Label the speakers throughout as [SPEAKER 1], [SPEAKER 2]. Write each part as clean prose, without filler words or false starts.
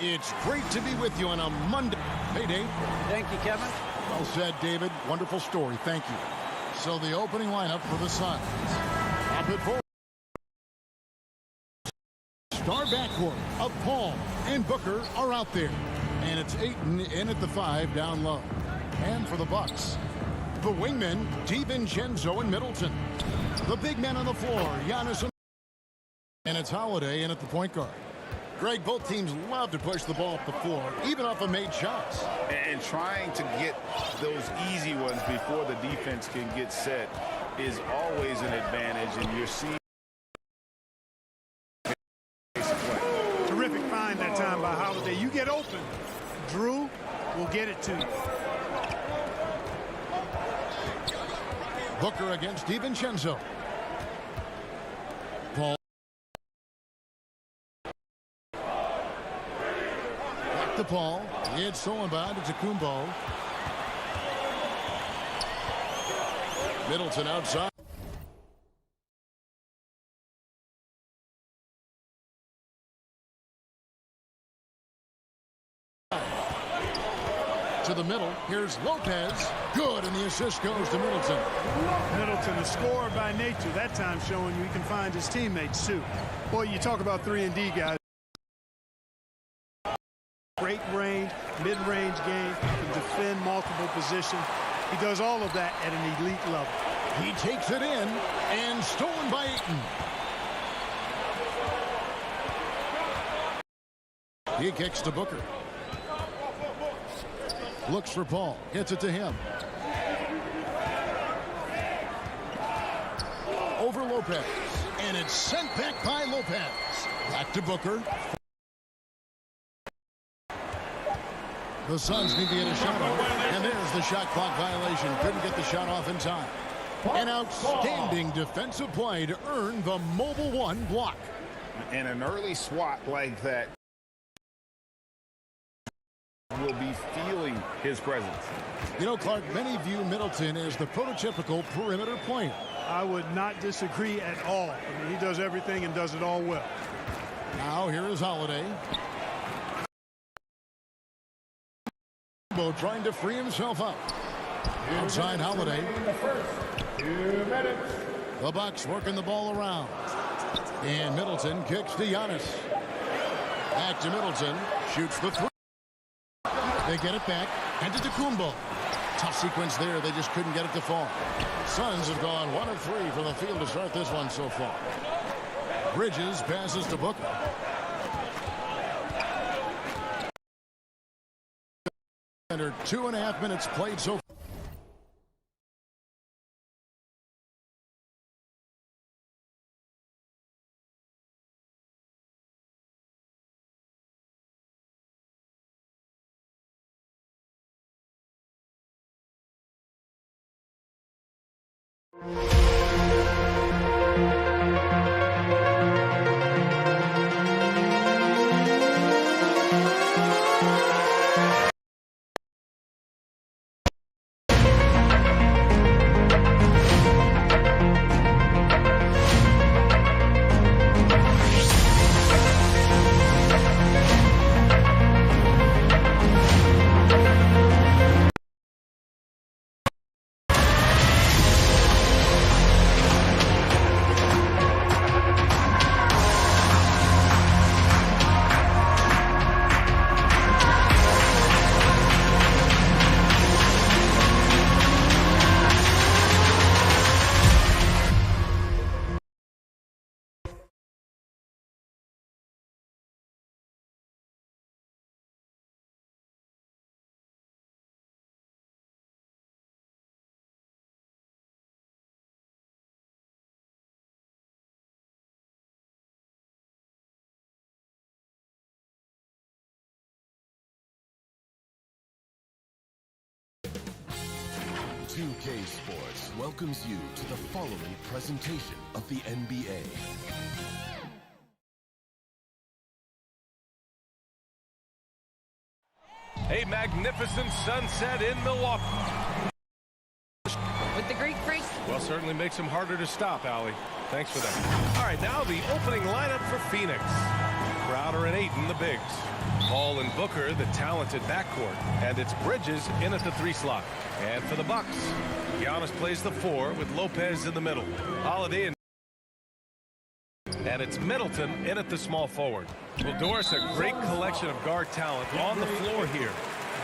[SPEAKER 1] It's great to be with you on a Monday. Hey, Dave.
[SPEAKER 2] Thank you, Kevin.
[SPEAKER 1] Well said, David. Wonderful story. Thank you. So the opening lineup for the Suns. Up at 4. Star backcourt of Paul and Booker are out there. And it's Ayton in at the 5 down low. And for the Bucks, the wingmen, DiVincenzo and Middleton. The big men on the floor, Giannis and it's Holiday in at the point guard. Greg, both teams love to push the ball up the floor, even off of made shots.
[SPEAKER 3] And trying to get those easy ones before the defense can get set is always an advantage, and you're seeing
[SPEAKER 4] terrific find that time by Holiday. You get open, Drew will get it to you.
[SPEAKER 1] Booker against DiVincenzo. Paul. Back to Paul. It's Solomon to Kumbo. Middleton outside. To the middle. Here's Lopez. Good, and the assist goes to Middleton.
[SPEAKER 4] Middleton, a scorer by nature, that time showing you he can find his teammates too. Boy, you talk about 3-and-D guys. Great range, mid-range game, can defend multiple positions. He does all of that at an elite level.
[SPEAKER 1] He takes it in, and stolen by Ayton. He kicks to Booker. Looks for Paul. Gets it to him. Over Lopez. And it's sent back by Lopez. Back to Booker. The Suns need to get a shot off. And there's the shot clock violation. Couldn't get the shot off in time. An outstanding defensive play to earn the Mobile One block.
[SPEAKER 3] And an early swat like that will be feeling his presence.
[SPEAKER 1] You know, Clark, many view Middleton as the prototypical perimeter player.
[SPEAKER 4] I would not disagree at all. I mean, he does everything and does it all well.
[SPEAKER 1] Now here is Holiday. Trying to free himself up. Outside Holiday. 2 minutes. The Bucks working the ball around. And Middleton kicks to Giannis. Back to Middleton. Shoots the 3. They get it back. And to Kumbo. Tough sequence there. They just couldn't get it to fall. Suns have gone 1 of 3 from the field to start this one so far. Bridges passes to Booker. Under 2.5 minutes played so far.
[SPEAKER 5] UK Sports welcomes you to the following presentation of the NBA.
[SPEAKER 6] A magnificent sunset in Milwaukee.
[SPEAKER 7] With the Greek Freak.
[SPEAKER 6] Well, certainly makes them harder to stop, Allie. Thanks for that. All right, now the opening lineup for Phoenix. Crowder and Ayton, the bigs. Paul and Booker, the talented backcourt. And it's Bridges in at the 3 slot. And for the Bucks, Giannis plays the 4 with Lopez in the middle. Holiday and it's Middleton in at the small forward. Well, Doris, a great collection of guard talent on the floor here.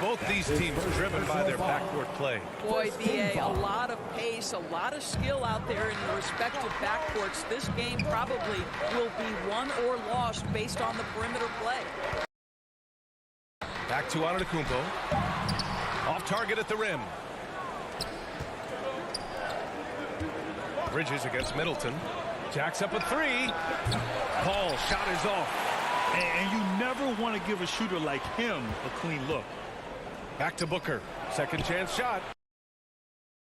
[SPEAKER 6] Both these teams driven by their backcourt play.
[SPEAKER 2] Boy, BA, a lot of pace, a lot of skill out there in the respective backcourts. This game probably will be won or lost based on the perimeter play.
[SPEAKER 6] Back to Antetokounmpo. Off target at the rim. Bridges against Middleton. Jacks up a 3. Paul shot is off.
[SPEAKER 7] And you never want to give a shooter like him a clean look.
[SPEAKER 6] Back to Booker. Second chance shot.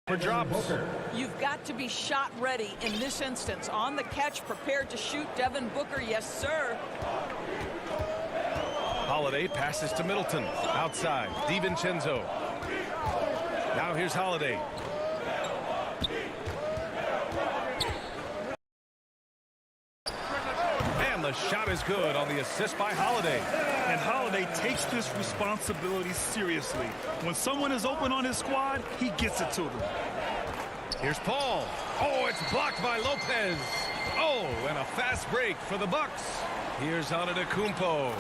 [SPEAKER 6] For drops.
[SPEAKER 2] You've got to be shot ready in this instance. On the catch, prepared to shoot. Devin Booker, yes, sir.
[SPEAKER 6] Holiday passes to Middleton. Outside. DiVincenzo. Now here's Holiday. The shot is good on the assist by Holiday.
[SPEAKER 7] And Holiday takes this responsibility seriously. When someone is open on his squad, he gets it to them.
[SPEAKER 6] Here's Paul. Oh, it's blocked by Lopez. Oh, and a fast break for the Bucks. Here's Antetokounmpo.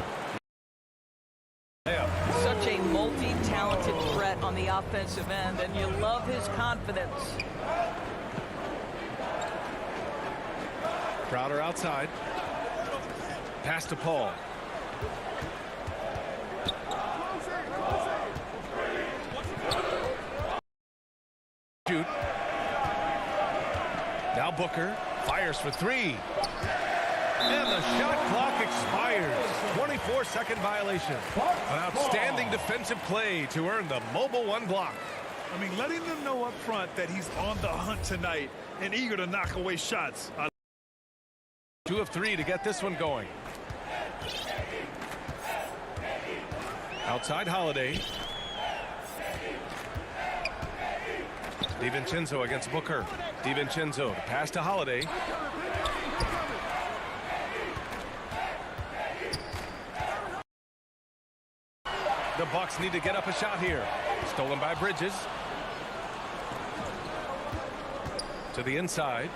[SPEAKER 2] Such a multi-talented threat on the offensive end, and you love his confidence.
[SPEAKER 6] Crowder outside. Pass to Paul. Shoot. Now Booker fires for 3. And the shot clock expires. 24-second violation. An outstanding defensive play to earn the mobile 1 block.
[SPEAKER 7] I mean, letting them know up front that he's on the hunt tonight and eager to knock away shots.
[SPEAKER 6] 2 of 3 to get this one going. Outside Holiday. DiVincenzo against Booker. DiVincenzo, pass to Holiday. The Bucks need to get up a shot here. Stolen by Bridges. To the inside.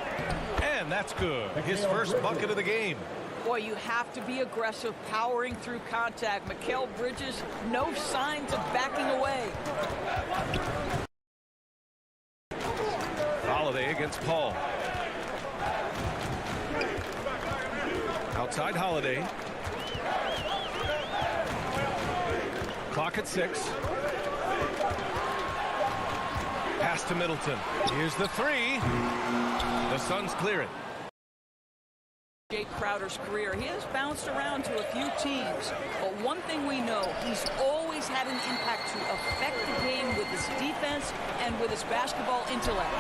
[SPEAKER 6] And that's good. His first bucket of the game.
[SPEAKER 2] Boy, you have to be aggressive, powering through contact. Mikal Bridges, no signs of backing away.
[SPEAKER 6] Holiday against Paul. Outside Holiday. Clock at 6. Pass to Middleton. Here's the 3. The Suns clear it.
[SPEAKER 2] Jay Crowder's career, he has bounced around to a few teams, but one thing we know, he's always had an impact to affect the game with his defense and with his basketball intellect.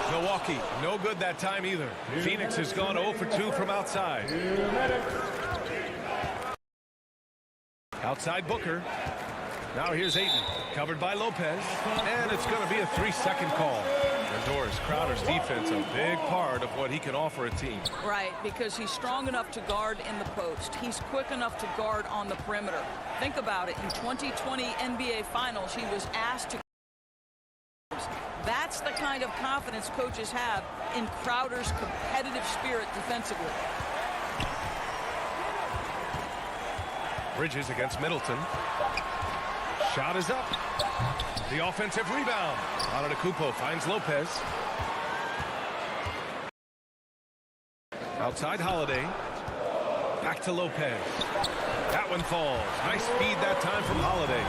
[SPEAKER 6] Milwaukee, no good that time either. Phoenix has gone 0 for 2 from outside. Outside Booker. Now here's Ayton, covered by Lopez, and it's going to be a 3-second call. And Doris, Crowder's defense, a big part of what he can offer a team.
[SPEAKER 2] Right, because he's strong enough to guard in the post. He's quick enough to guard on the perimeter. Think about it. In 2020 NBA Finals, he was asked to. That's the kind of confidence coaches have in Crowder's competitive spirit defensively.
[SPEAKER 6] Bridges against Middleton. Shot is up. The offensive rebound. Antetokounmpo finds Lopez. Outside Holiday. Back to Lopez. That one falls. Nice speed that time from Holiday.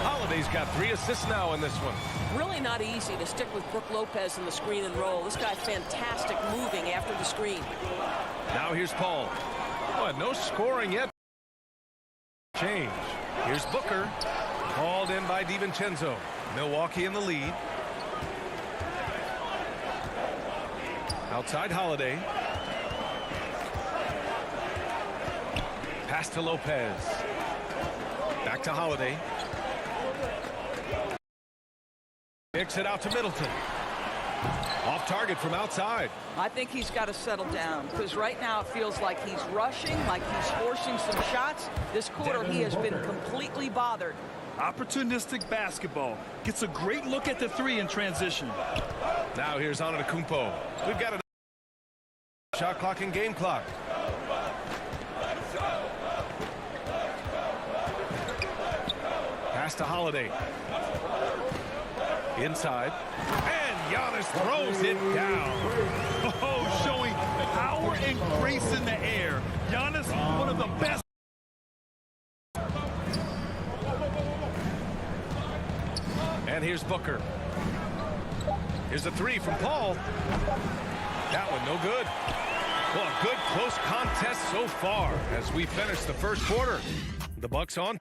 [SPEAKER 6] Holiday's got 3 assists now in this one.
[SPEAKER 8] Really not easy to stick with Brook Lopez in the screen and roll. This guy's fantastic moving after the screen.
[SPEAKER 6] Now here's Paul. But no scoring yet. Change. Here's Booker. Called in by DiVincenzo. Milwaukee in the lead. Outside Holiday. Pass to Lopez. Back to Holiday. Kicks it out to Middleton. Off target from outside.
[SPEAKER 2] I think he's got to settle down because right now it feels like he's rushing, like he's forcing some shots. This quarter he has been completely bothered.
[SPEAKER 7] Opportunistic basketball. Gets a great look at the three in transition.
[SPEAKER 6] Now here's Antetokounmpo. We've got a shot clock and game clock. Pass to Holiday. Inside. And Giannis throws it down.
[SPEAKER 7] Oh, showing power and grace in the air. Giannis, one of the best.
[SPEAKER 6] And here's Booker. Here's a three from Paul. That one no good. Well, a good close contest so far as we finish the first quarter. The Bucks on.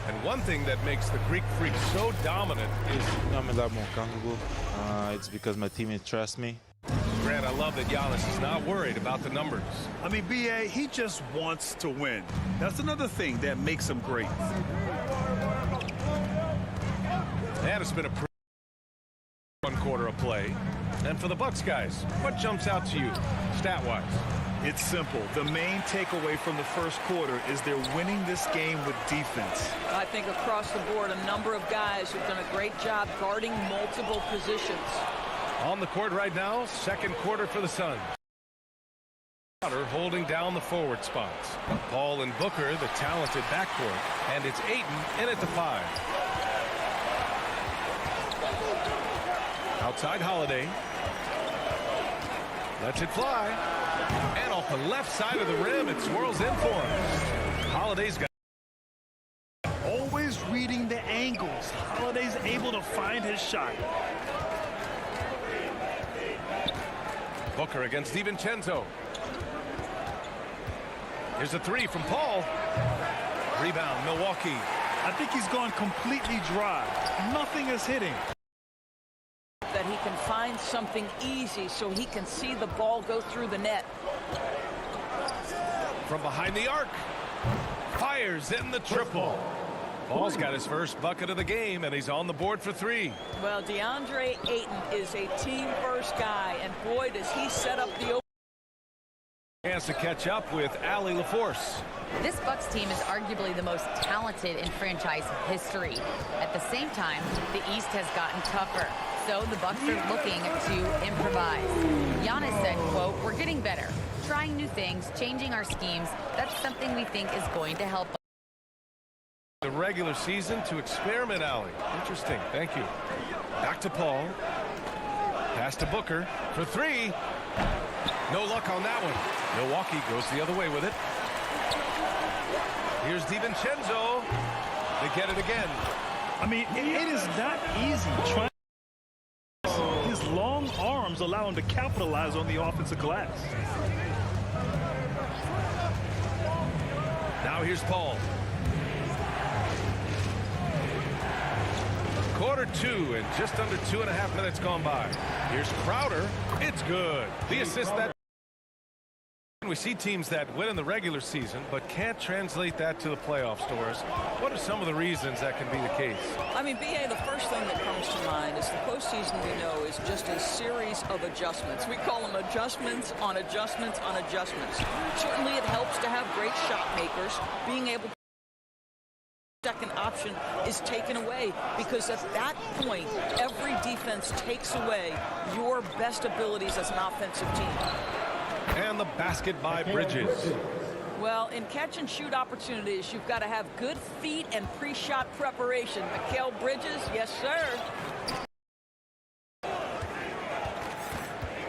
[SPEAKER 6] And one thing that makes the Greek Freak so dominant is
[SPEAKER 9] I'm a lot more comfortable. It's because my teammates trust me.
[SPEAKER 6] Grant, I love that Giannis is not worried about the numbers.
[SPEAKER 7] I mean, BA, he just wants to win. That's another thing that makes him great.
[SPEAKER 6] And it's been a one quarter of play. And for the Bucks guys, what jumps out to you stat-wise?
[SPEAKER 7] It's simple. The main takeaway from the first quarter is they're winning this game with defense.
[SPEAKER 2] I think across the board, a number of guys who've done a great job guarding multiple positions.
[SPEAKER 6] On the court right now, second quarter for the Suns. Holding down the forward spots. Paul and Booker, the talented backcourt. And it's Ayton in at the 5. Outside Holiday. Lets it fly. And off the left side of the rim, it swirls in for him. Holiday's got.
[SPEAKER 7] Always reading the angles. Holiday's able to find his shot.
[SPEAKER 6] Booker against DiVincenzo. Here's a three from Paul. Rebound, Milwaukee.
[SPEAKER 7] I think he's gone completely dry. Nothing is hitting.
[SPEAKER 2] That he can find something easy so he can see the ball go through the net.
[SPEAKER 6] From behind the arc. Fires in the triple. Paul's got his first bucket of the game, and he's on the board for 3.
[SPEAKER 2] Well, DeAndre Ayton is a team-first guy, and boy, does he set up the open.
[SPEAKER 6] Chance to catch up with Allie LaForce.
[SPEAKER 10] This Bucks team is arguably the most talented in franchise history. At the same time, the East has gotten tougher, so the Bucks are looking to improvise. Giannis said, quote, "We're getting better, trying new things, changing our schemes. That's something we think is going to help us."
[SPEAKER 6] The regular season to experiment, Allie. Interesting. Thank you. Back to Paul. Pass to Booker for 3. No luck on that one. Milwaukee goes the other way with it. Here's DiVincenzo. They get it again.
[SPEAKER 7] I mean, it is not easy. His long arms allow him to capitalize on the offensive glass.
[SPEAKER 6] Now here's Paul. Quarter 2 and just under 2.5 minutes gone by. Here's Crowder. It's good. The assist that we see teams that win in the regular season but can't translate that to the playoff stores. What are some of the reasons that can be the case?
[SPEAKER 2] I mean, BA, the first thing that comes to mind is the postseason, we know, is just a series of adjustments. We call them adjustments on adjustments on adjustments. Certainly it helps to have great shot makers. Being able to second option is taken away because at that point, every defense takes away your best abilities as an offensive team.
[SPEAKER 6] And the basket by Bridges.
[SPEAKER 2] Well, in catch-and-shoot opportunities, you've got to have good feet and pre-shot preparation. Mikal Bridges, yes, sir.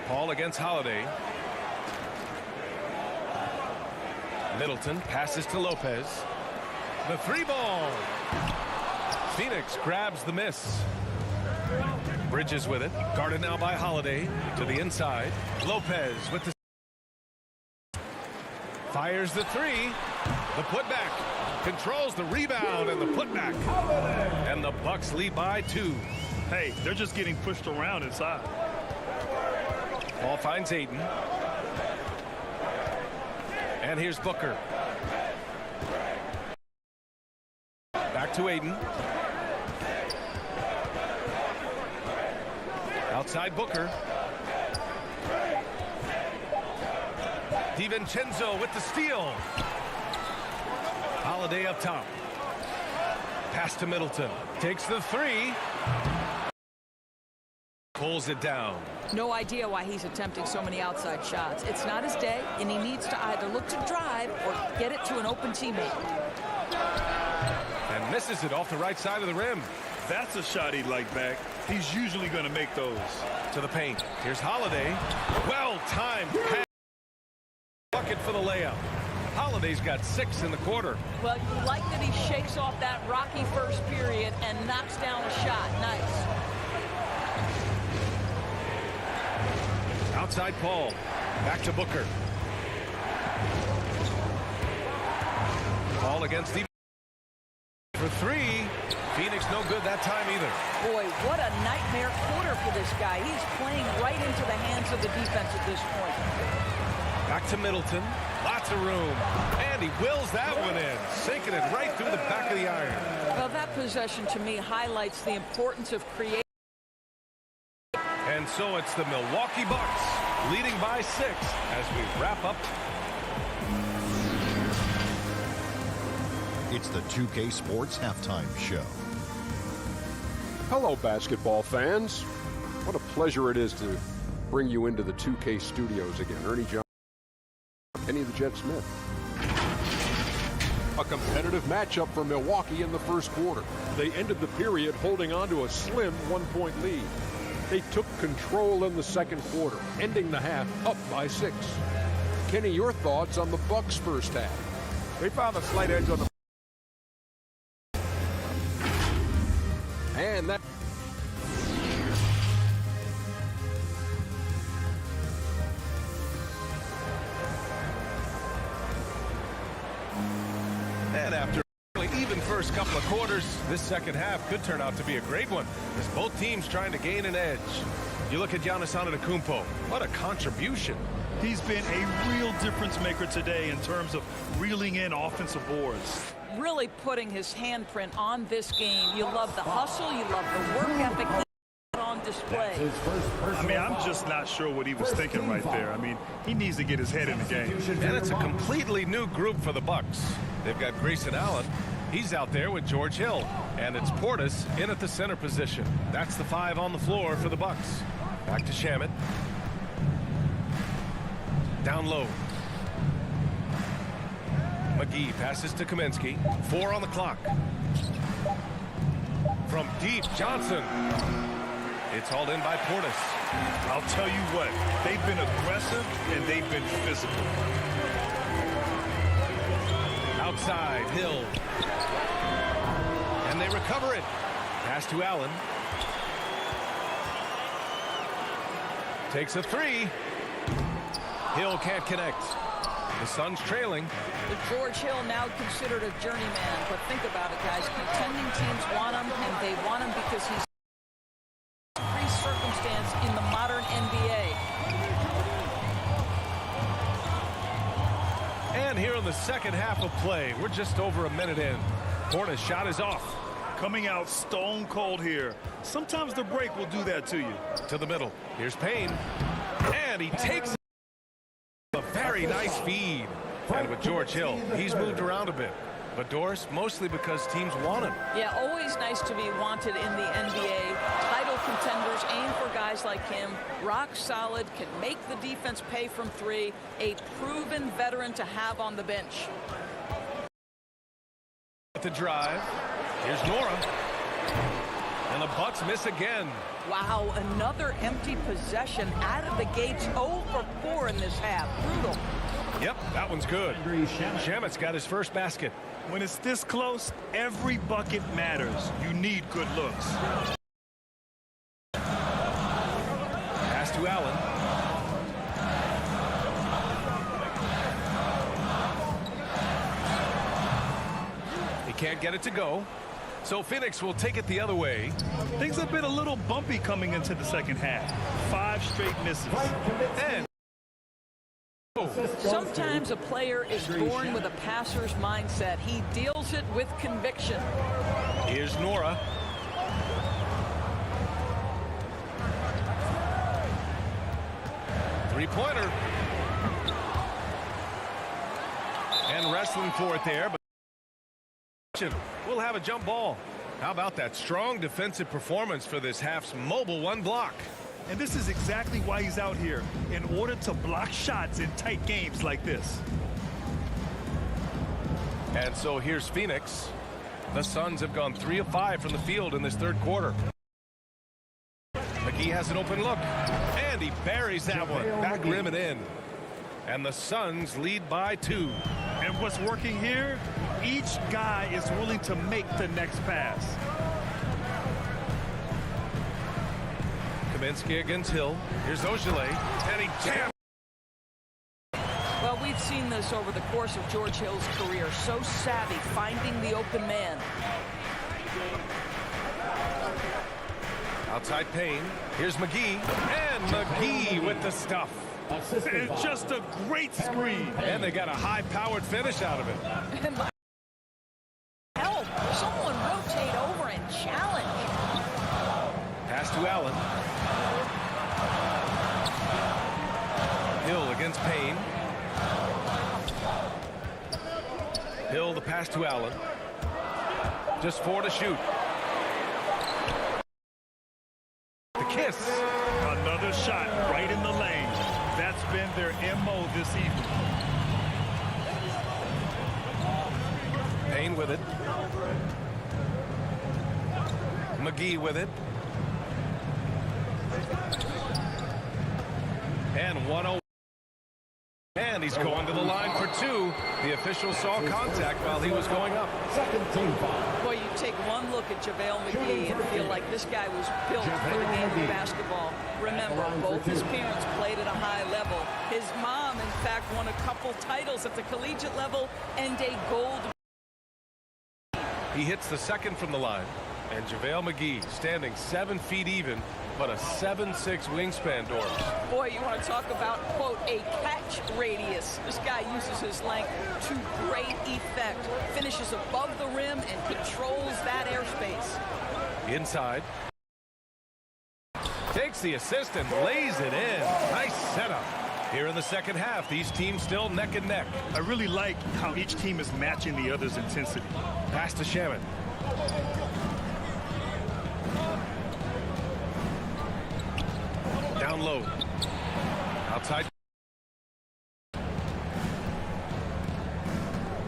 [SPEAKER 6] Paul against Holiday. Middleton passes to Lopez. The 3-ball. Phoenix grabs the miss. Bridges with it. Guarded now by Holiday. To the inside. Lopez with the fires the 3. The putback. Controls the rebound and the putback. And the Bucks lead by 2.
[SPEAKER 7] Hey, they're just getting pushed around inside.
[SPEAKER 6] Ball finds Ayton. And here's Booker. Back to Ayton. Outside Booker. DiVincenzo with the steal. Holiday up top. Pass to Middleton. Takes the three. Pulls it down.
[SPEAKER 2] No idea why he's attempting so many outside shots. It's not his day, and he needs to either look to drive or get it to an open teammate.
[SPEAKER 6] And misses it off the right side of the rim.
[SPEAKER 7] That's a shot he'd like back. He's usually going to make those.
[SPEAKER 6] To the paint. Here's Holiday. Well-timed pass. Bucket for the layup. Holiday's got 6 in the quarter.
[SPEAKER 2] Well, you like that he shakes off that rocky first period and knocks down a shot. Nice.
[SPEAKER 6] Outside Paul. Back to Booker. Paul against Steve. For 3. Phoenix no good that time either.
[SPEAKER 2] Boy, what a nightmare quarter for this guy. He's playing right into the hands of the defense at this point.
[SPEAKER 6] Back to Middleton. Lots of room. And he wills that one in. Sinking it right through the back of the iron.
[SPEAKER 2] Well, that possession to me highlights the importance of creating.
[SPEAKER 6] And so it's the Milwaukee Bucks leading by 6 as we wrap up.
[SPEAKER 11] It's the 2K Sports Halftime Show.
[SPEAKER 12] Hello, basketball fans. What a pleasure it is to bring you into the 2K studios again. Ernie Johnson, Kenny the Jet Smith. A competitive matchup for Milwaukee in the first quarter. They ended the period holding on to a slim 1-point lead. They took control in the second quarter, ending the half up by 6. Kenny, your thoughts on the Bucks' first half?
[SPEAKER 13] They found a slight edge on the.
[SPEAKER 12] And that.
[SPEAKER 6] And after even first couple of quarters, this second half could turn out to be a great one as both teams trying to gain an edge. You look at Giannis Antetokounmpo. What a contribution.
[SPEAKER 7] He's been a real difference maker today in terms of reeling in offensive boards.
[SPEAKER 2] Really putting his handprint on this game. You love the hustle. You love the work ethic on display.
[SPEAKER 7] I mean, I'm just not sure what he was thinking right there. I mean, he needs to get his head in the game.
[SPEAKER 6] And it's a completely new group for the Bucks. They've got Grayson Allen. He's out there with George Hill. And it's Portis in at the center position. That's the 5 on the floor for the Bucks. Back to Shamet. Down low. McGee passes to Kaminsky. 4 on the clock. From deep, Johnson. It's hauled in by Portis.
[SPEAKER 7] I'll tell you what, they've been aggressive and they've been physical.
[SPEAKER 6] Outside, Hill. And they recover it. Pass to Allen. Takes a 3. Hill can't connect. The Suns trailing.
[SPEAKER 2] The George Hill now considered a journeyman. But think about it, guys. Contending teams want him, and they want him because he's free circumstance in the modern NBA.
[SPEAKER 6] And here in the second half of play, we're just over a minute in. Portis' shot is off.
[SPEAKER 7] Coming out stone cold here. Sometimes the break will do that to you.
[SPEAKER 6] To the middle. Here's Payne. And he takes a very nice feed. And with George Hill, he's moved around a bit. But Doris, mostly because teams want him.
[SPEAKER 2] Yeah, always nice to be wanted in the NBA. Title contenders aim for guys like him. Rock solid, can make the defense pay from 3. A proven veteran to have on the bench.
[SPEAKER 6] The drive. Here's Nora. And the Bucks miss again.
[SPEAKER 2] Wow, another empty possession out of the gates. 0 for 4 in this half. Brutal.
[SPEAKER 6] Yep, that one's good. Shamet's got his first basket.
[SPEAKER 7] When it's this close, every bucket matters. You need good looks.
[SPEAKER 6] Pass to Allen. He can't get it to go. So Phoenix will take it the other way.
[SPEAKER 7] Things have been a little bumpy coming into the second half. 5 straight misses.
[SPEAKER 6] And
[SPEAKER 2] sometimes a player is born with a passer's mindset. He deals it with conviction.
[SPEAKER 6] Here's Nora. Three-pointer. And wrestling for it there. But we'll have a jump ball. How about that strong defensive performance for this half's mobile one block?
[SPEAKER 7] And this is exactly why he's out here, in order to block shots in tight games like this.
[SPEAKER 6] And so here's Phoenix. The Suns have gone 3 of 5 from the field in this third quarter. McGee has an open look, and he buries that one. Back rim and in. And the Suns lead by 2.
[SPEAKER 7] And what's working here? Each guy is willing to make the next pass.
[SPEAKER 6] Kaminsky against Hill. Here's Ojale, and he jams.
[SPEAKER 2] Well, we've seen this over the course of George Hill's career. So savvy, finding the open man.
[SPEAKER 6] Outside Payne. Here's McGee. And McGee with the stuff.
[SPEAKER 7] It's just a great screen.
[SPEAKER 6] And they got a high-powered finish out of it.
[SPEAKER 2] Help! Someone rotate over and challenge.
[SPEAKER 6] Pass to Allen. Hill against Payne. Hill, the pass to Allen. Just 4 to shoot. The kiss.
[SPEAKER 7] Another shot right in the lane. That's been their MO this evening.
[SPEAKER 6] Payne with it. McGee with it. And 1-0. And he's going to the line for 2. The official saw contact while he was going up.
[SPEAKER 2] Boy, you take one look at JaVale McGee and feel like this guy was built for the game of basketball. Remember, both his parents played at a high level. His mom, in fact, won a couple titles at the collegiate level and a gold.
[SPEAKER 6] He hits the second from the line. And JaVale McGee standing 7 feet even, but a 7'6" wingspan, Doris.
[SPEAKER 2] Boy, you want to talk about, quote, a catch radius. This guy uses his length to great effect. Finishes above the rim and controls that airspace.
[SPEAKER 6] Inside. Takes the assist and lays it in. Nice setup. Here in the second half, these teams still neck and neck.
[SPEAKER 7] I really like how each team is matching the other's intensity.
[SPEAKER 6] Pass to Shaman. Down low. Outside.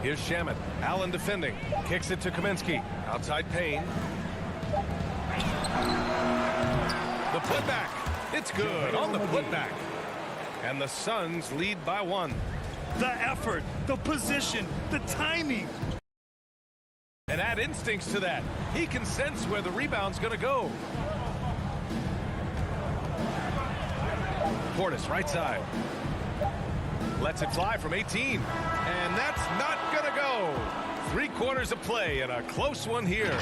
[SPEAKER 6] Here's Shaman. Allen defending. Kicks it to Kaminsky. Outside Payne. The putback. It's good on the putback. And the Suns lead by 1.
[SPEAKER 7] The effort, the position, the timing.
[SPEAKER 6] And add instincts to that. He can sense where the rebound's going to go. Portis, right side. Lets it fly from 18. And that's not going to go. 3 quarters of play and a close one here.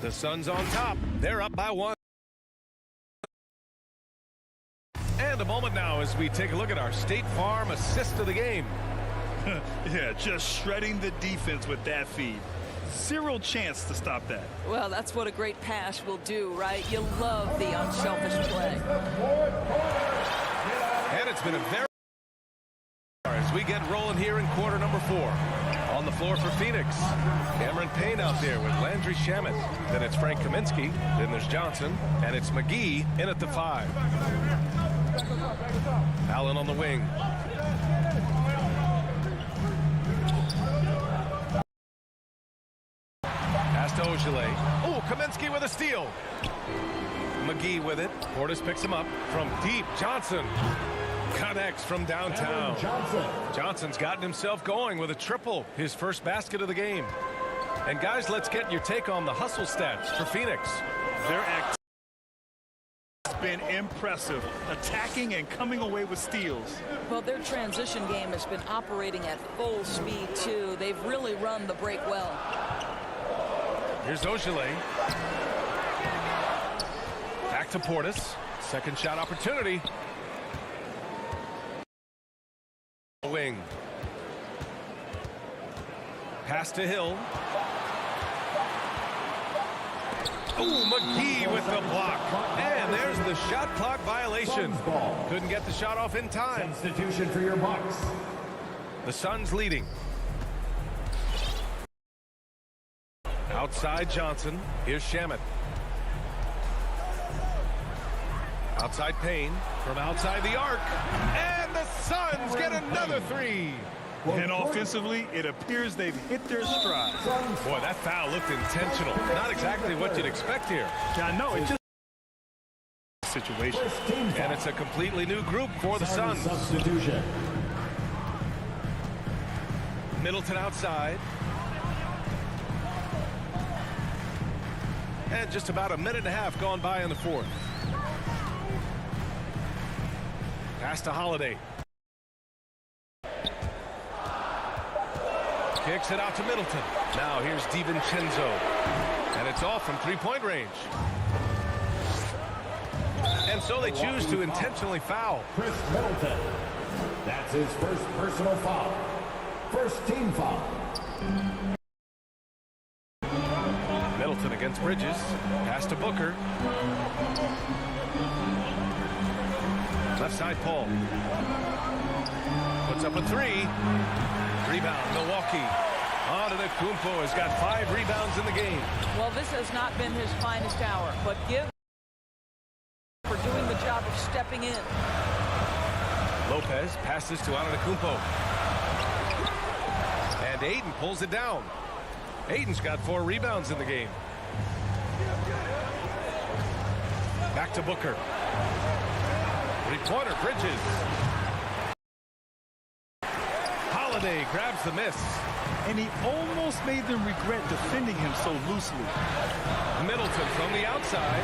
[SPEAKER 6] The Suns on top. They're up by 1. And a moment now as we take a look at our State Farm assist of the game.
[SPEAKER 7] Yeah, just shredding the defense with that feed. 0 chance to stop that.
[SPEAKER 2] Well, that's what a great pass will do, right? You love the unselfish play.
[SPEAKER 6] And it's been a very as we get rolling here in quarter number 4. On the floor for Phoenix, Cameron Payne out there with Landry Shamet. Then it's Frank Kaminsky. Then there's Johnson. And it's McGee in at the 5. Allen on the wing. Pass to Ojale. Oh, Kaminsky with a steal. McGee with it. Portis picks him up from deep. Johnson connects from downtown. Johnson's gotten himself going with a triple, his first basket of the game. And guys, let's get your take on the hustle stats for Phoenix.
[SPEAKER 7] Their activity has been impressive, attacking and coming away with steals.
[SPEAKER 2] Well, their transition game has been operating at full speed, too. They've really run the break well.
[SPEAKER 6] Here's Ojale. Back to Portis. Second shot opportunity. Wing. Pass to Hill. Ooh, McGee with the block. And there's the shot clock violation. Couldn't get the shot off in time.
[SPEAKER 13] Substitution for your Bucks.
[SPEAKER 6] The Suns leading. Outside Johnson. Here's Shamet. Outside Payne. From outside the arc. And the Suns get another three.
[SPEAKER 7] And offensively, it appears they've hit their stride.
[SPEAKER 6] Boy, that foul looked intentional. Not exactly what you'd expect here.
[SPEAKER 7] Yeah, I know. It just situation.
[SPEAKER 6] And it's a completely new group for the Suns.
[SPEAKER 13] Substitution.
[SPEAKER 6] Middleton outside. And just about a minute and a half gone by in the fourth. Pass to Holiday. Kicks it out to Middleton. Now here's DiVincenzo. And it's off from three-point range. And so they choose to intentionally foul.
[SPEAKER 13] Chris Middleton. That's his first personal foul. First team foul.
[SPEAKER 6] Middleton against Bridges. Pass to Booker. Left side Paul. Puts up a three. Rebound, Milwaukee. Antetokounmpo has got 5 rebounds in the game.
[SPEAKER 2] Well, this has not been his finest hour, but give for doing the job of stepping in.
[SPEAKER 6] Lopez passes to Antetokounmpo. And Ayton pulls it down. Ayton's got 4 rebounds in the game. Back to Booker. Three-pointer, Bridges. Holiday grabs the miss.
[SPEAKER 7] And he almost made them regret defending him so loosely.
[SPEAKER 6] Middleton from the outside.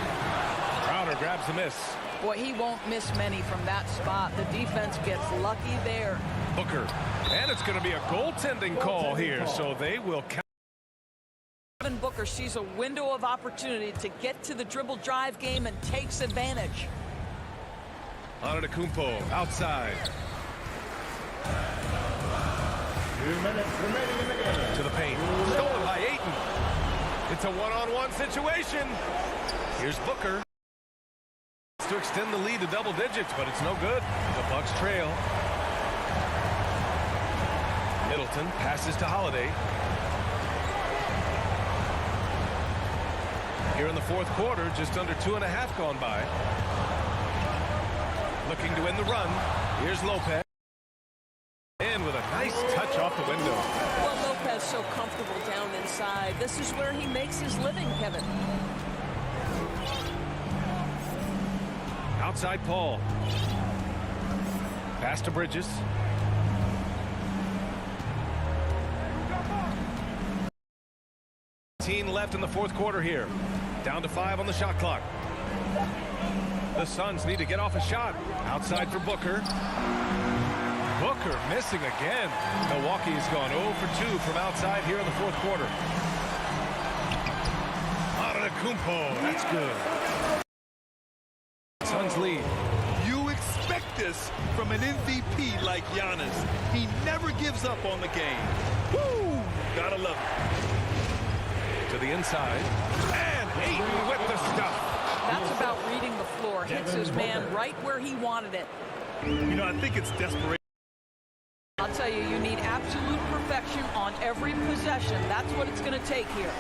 [SPEAKER 6] Crowder grabs the miss.
[SPEAKER 2] Boy, he won't miss many from that spot. The defense gets lucky there.
[SPEAKER 6] Booker. And it's going to be a goaltending call here, so they will count.
[SPEAKER 2] Booker sees a window of opportunity to get to the dribble drive game and takes advantage.
[SPEAKER 6] Antetokounmpo outside.
[SPEAKER 13] 2 minutes remaining in the game.
[SPEAKER 6] To the paint. Stolen by Ayton. It's a one-on-one situation. Here's Booker. To extend the lead to double digits, but it's no good. The Bucks trail. Middleton passes to Holiday. Here in the fourth quarter, just under 2.5 gone by. Looking to win the run. Here's Lopez. And with a nice touch off the window.
[SPEAKER 8] Well, Lopez so comfortable down inside. This is where he makes his living, Kevin.
[SPEAKER 6] Outside Paul. Pass to Bridges. Left in the fourth quarter here. Down to 5 on the shot clock. The Suns need to get off a shot. Outside for Booker. Booker missing again. Milwaukee has gone 0 for 2 from outside here in the fourth quarter. Antetokounmpo, that's good. Suns lead.
[SPEAKER 7] You expect this from an MVP like Giannis. He never gives up on the game. Woo! Gotta love it.
[SPEAKER 6] To the inside. And Ayton with the stuff.
[SPEAKER 2] That's about reading the floor. Hits his man right where he wanted it.
[SPEAKER 7] You know, I think it's desperation.
[SPEAKER 2] I'll tell you, you need absolute perfection on every possession. That's what it's going to take here.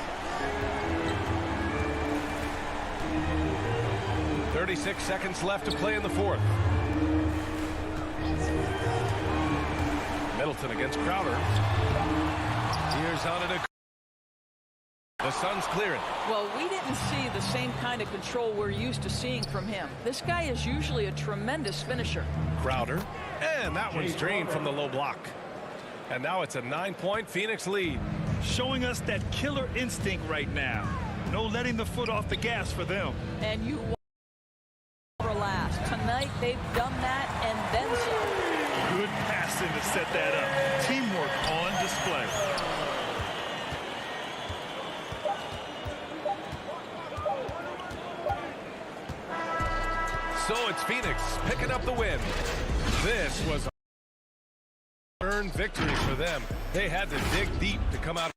[SPEAKER 6] 36 seconds left to play in the fourth. Middleton against Crowder. Here's Antetokounmpo. The Suns clear it.
[SPEAKER 2] Well, we didn't see the same kind of control we're used to seeing from him. This guy is usually a tremendous finisher.
[SPEAKER 6] Crowder. And that one's drained from the low block. And now it's a 9-point Phoenix lead.
[SPEAKER 7] Showing us that killer instinct right now. No letting the foot off the gas for them.
[SPEAKER 2] And you for last. Tonight they've done that and then some.
[SPEAKER 7] Good passing to set that up. Teamwork on display.
[SPEAKER 6] So it's Phoenix picking up the win. This was an earned victory for them. They had to dig deep to come out.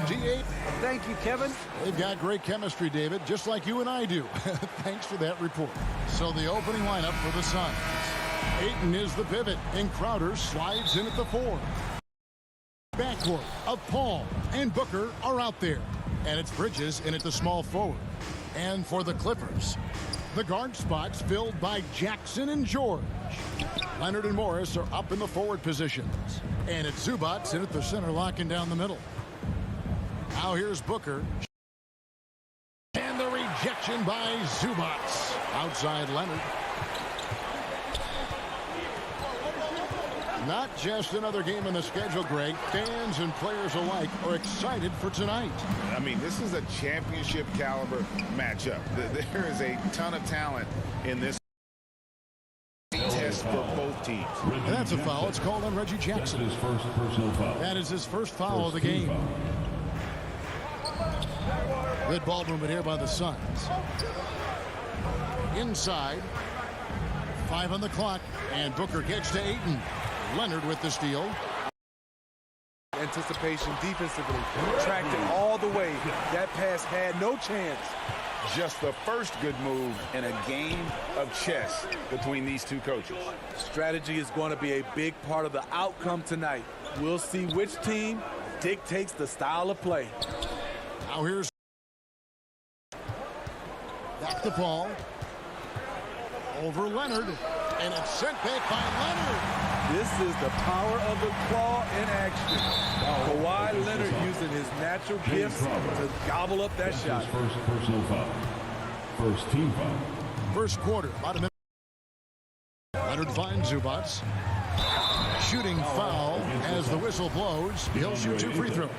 [SPEAKER 1] G8.
[SPEAKER 4] Thank you, Kevin.
[SPEAKER 1] They've got great chemistry, David, just like you and I do. Thanks for that report. So the opening lineup for the Suns. Ayton is the pivot, and Crowder slides in at the 4. Backcourt of Paul and Booker are out there. And it's Bridges in at the small forward. And for the Clippers, the guard spots filled by Jackson and George. Leonard and Morris are up in the forward positions. And it's Zubats in at the center, locking down the middle. Now here's Booker. And the rejection by Zubats. Outside Leonard. Not just another game in the schedule, Greg. Fans and players alike are excited for tonight.
[SPEAKER 3] I mean, this is a championship caliber matchup. There is a ton of talent in this test for both teams.
[SPEAKER 1] And that's a foul. It's called on Reggie Jackson.
[SPEAKER 13] His first personal foul.
[SPEAKER 1] That is his first foul of the game. Good ball movement here by the Suns. Inside. 5 on the clock. And Booker gets to Ayton. Leonard with the steal.
[SPEAKER 14] Anticipation defensively. Tracked it all the way. That pass had no chance.
[SPEAKER 3] Just the first good move in a game of chess between these two coaches.
[SPEAKER 14] Strategy is going to be a big part of the outcome tonight. We'll see which team dictates the style of play.
[SPEAKER 1] Now here's back to Paul. Over Leonard. And it's sent back by Leonard.
[SPEAKER 14] This is the power of the claw in action. Kawhi Leonard using his natural gifts to gobble up that shot.
[SPEAKER 13] First personal foul. First team foul.
[SPEAKER 1] First quarter, about a minute. Leonard finds Zubats. Shooting foul as the whistle blows. He'll shoot 2 free throws.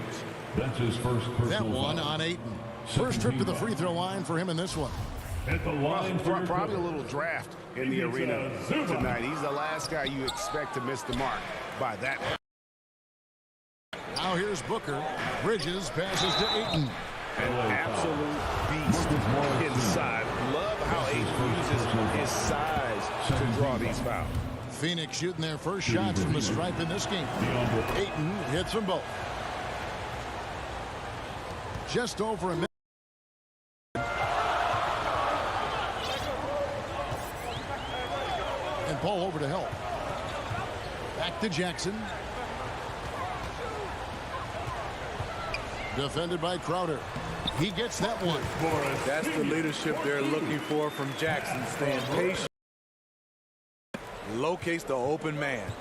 [SPEAKER 13] That's his first personal
[SPEAKER 1] That one
[SPEAKER 13] foul.
[SPEAKER 1] on Ayton. First trip to the free throw line for him in this one.
[SPEAKER 3] At the line probably a little draft in the arena tonight. He's the last guy you expect to miss the mark by that.
[SPEAKER 1] Now here's Booker. Bridges passes to Ayton.
[SPEAKER 3] An absolute beast inside. Love how Ayton uses his size to draw these fouls.
[SPEAKER 1] Phoenix shooting their first shots from the stripe in this game. Ayton hits them both. Just over a minute. And Paul over to help. Back to Jackson. Defended by Crowder. He gets that one.
[SPEAKER 14] That's the leadership they're looking for from Jackson. Staying patient. Locates the open man.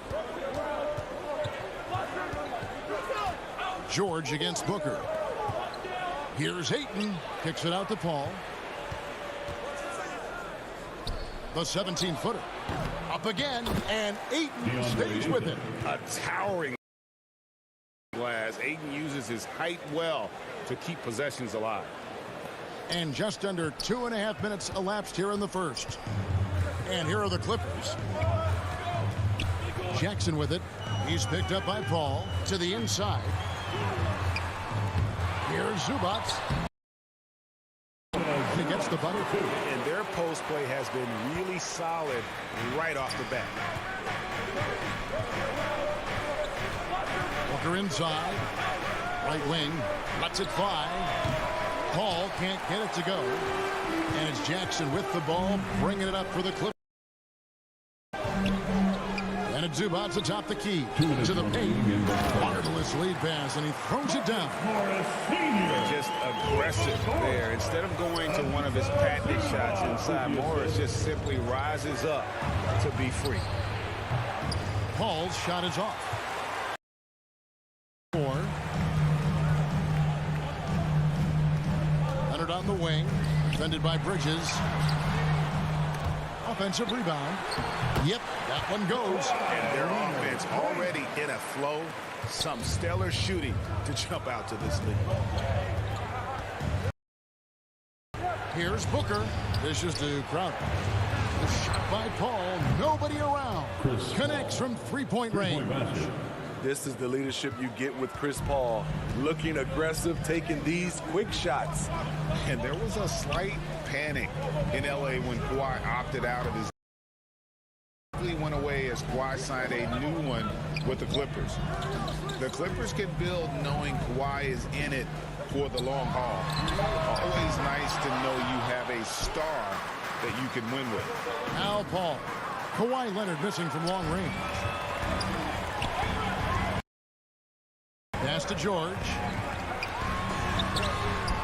[SPEAKER 1] George against Booker. Here's Ayton. Kicks it out to Paul. The 17-footer. Up again, and Ayton stays with it.
[SPEAKER 3] A towering glass. Ayton uses his height well to keep possessions alive.
[SPEAKER 1] And just under 2.5 minutes elapsed here in the first. And here are the Clippers. Jackson with it. He's picked up by Paul to the inside. Here's Zubats. He gets the butter.
[SPEAKER 3] And their post play has been really solid right off the bat.
[SPEAKER 1] Booker inside. Right wing. Lets it fly. Paul can't get it to go. And it's Jackson with the ball, bringing it up for the Clippers. And it's Zubats atop the key to the paint. Marvelous lead pass, and he throws it down.
[SPEAKER 3] Just aggressive there. Instead of going to one of his patented shots inside, Morris just simply rises up to be free.
[SPEAKER 1] Paul's shot is off. 4. Leonard on the wing, defended by Bridges. Offensive rebound. Yep, that one goes.
[SPEAKER 3] And their offense already in a flow. Some stellar shooting to jump out to this lead.
[SPEAKER 1] Here's Booker. Dishes to Crowder. The shot by Paul. Nobody around. Connects from three-point range.
[SPEAKER 14] This is the leadership you get with Chris Paul. Looking aggressive, taking these quick shots.
[SPEAKER 3] And there was a slight panic in L.A. when Kawhi opted out of his. He went away as Kawhi signed a new one with the Clippers. The Clippers can build knowing Kawhi is in it for the long haul. Always nice to know you have a star that you can win with.
[SPEAKER 1] Now Paul. Kawhi Leonard missing from long range. Pass to George.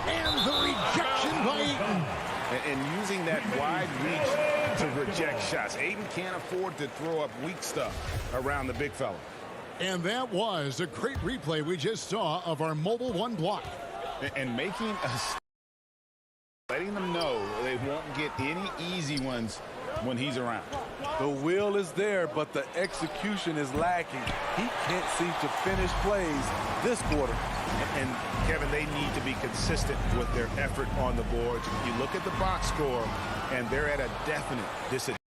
[SPEAKER 1] And the rejection by Ayton.
[SPEAKER 3] And using that wide reach to reject shots. Ayton can't afford to throw up weak stuff around the big fella.
[SPEAKER 1] And that was a great replay we just saw of our Mobile One block.
[SPEAKER 3] And making us, letting them know they won't get any easy ones when he's around.
[SPEAKER 14] The will is there, but the execution is lacking. He can't seem to finish plays this quarter.
[SPEAKER 3] And Kevin, they need to be consistent with their effort on the boards. You look at the box score, and they're at a definite disadvantage.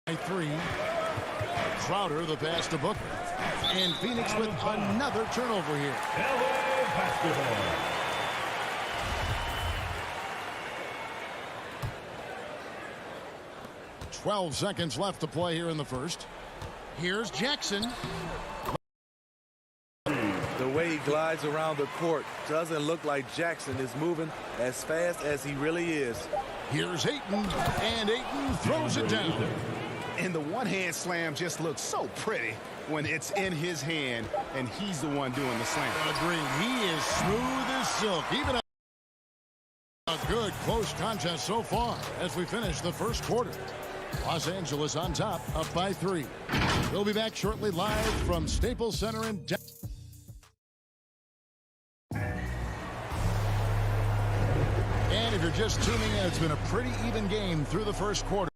[SPEAKER 1] 3. Crowder, the pass to Booker. And Phoenix with another turnover here.
[SPEAKER 13] LA basketball.
[SPEAKER 1] 12 seconds left to play here in the first. Here's Jackson.
[SPEAKER 14] The way he glides around the court doesn't look like Jackson is moving as fast as he really is.
[SPEAKER 1] Here's Ayton, and Ayton throws it down.
[SPEAKER 3] And the one-hand slam just looks so pretty. when it's in his hand and he's the one doing the slam.
[SPEAKER 1] Agreed. He is smooth as silk. Even a good close contest so far as we finish the first quarter. Los Angeles on top, up by 3. We'll be back shortly live from Staples Center in Denver. And if you're just tuning in, it's been a pretty even game through the first quarter.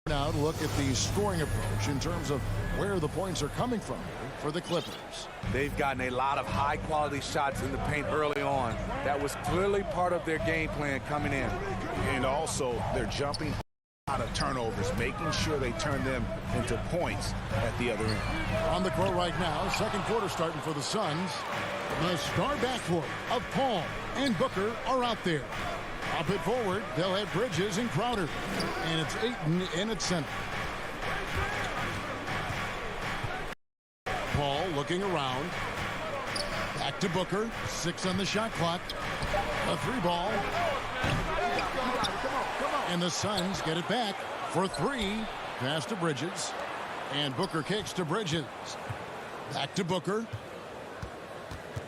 [SPEAKER 1] Now to look at the scoring approach in terms of where the points are coming from for the Clippers.
[SPEAKER 14] They've gotten a lot of high-quality shots in the paint early on. That was clearly part of their game plan coming in.
[SPEAKER 3] And also, they're jumping out of turnovers, making sure they turn them into points at the other end.
[SPEAKER 1] On the court right now, second quarter starting for the Suns. The star backcourt of Paul and Booker are out there. Up it forward, they'll have Bridges and Crowder. And it's Ayton in at center. Paul looking around. Back to Booker. 6 on the shot clock. A 3 ball. And the Suns get it back for 3. Pass to Bridges. And Booker kicks to Bridges. Back to Booker.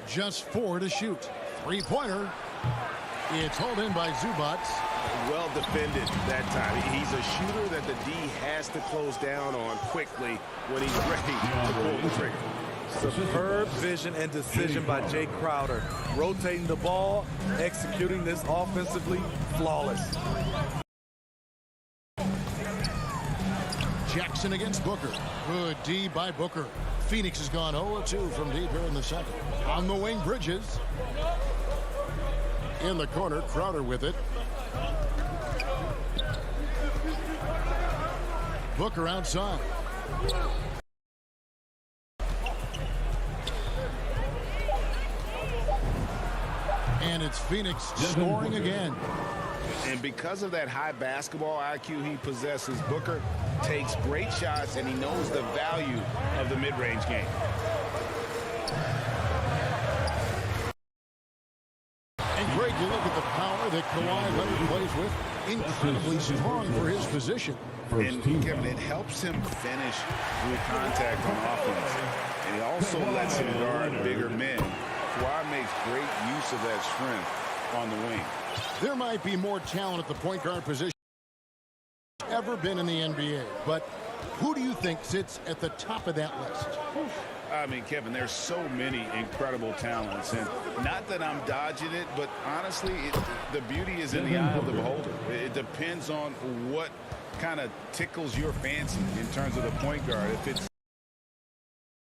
[SPEAKER 1] Just 4 to shoot. 3-pointer. It's held in by Zubac.
[SPEAKER 3] Well defended that time. He's a shooter that the D has to close down on quickly when he's ready to pull the trigger.
[SPEAKER 14] Superb vision and decision by Jay Crowder. Rotating the ball, executing this offensively, flawless.
[SPEAKER 1] Jackson against Booker. Good D by Booker. Phoenix has gone 0-2 from deep here in the second. On the wing, Bridges. In the corner, Crowder with it. Booker outside. And it's Phoenix scoring again.
[SPEAKER 3] And because of that high basketball IQ he possesses, Booker takes great shots and he knows the value of the mid-range game.
[SPEAKER 1] And Greg, you look at the power that Kawhi Leonard plays with. Incredibly strong for his position.
[SPEAKER 3] And Kevin, it helps him finish through contact on offense. And he also lets him guard bigger men. Kawhi makes great use of that strength on the wing.
[SPEAKER 1] There might be more talent at the point guard position ever been in the NBA, but who do you think sits at the top of that list?
[SPEAKER 3] I mean, Kevin, there's so many incredible talents, and not that I'm dodging it, but honestly, the beauty is in the eye of the beholder. It depends on what kind of tickles your fancy in terms of the point guard. If it's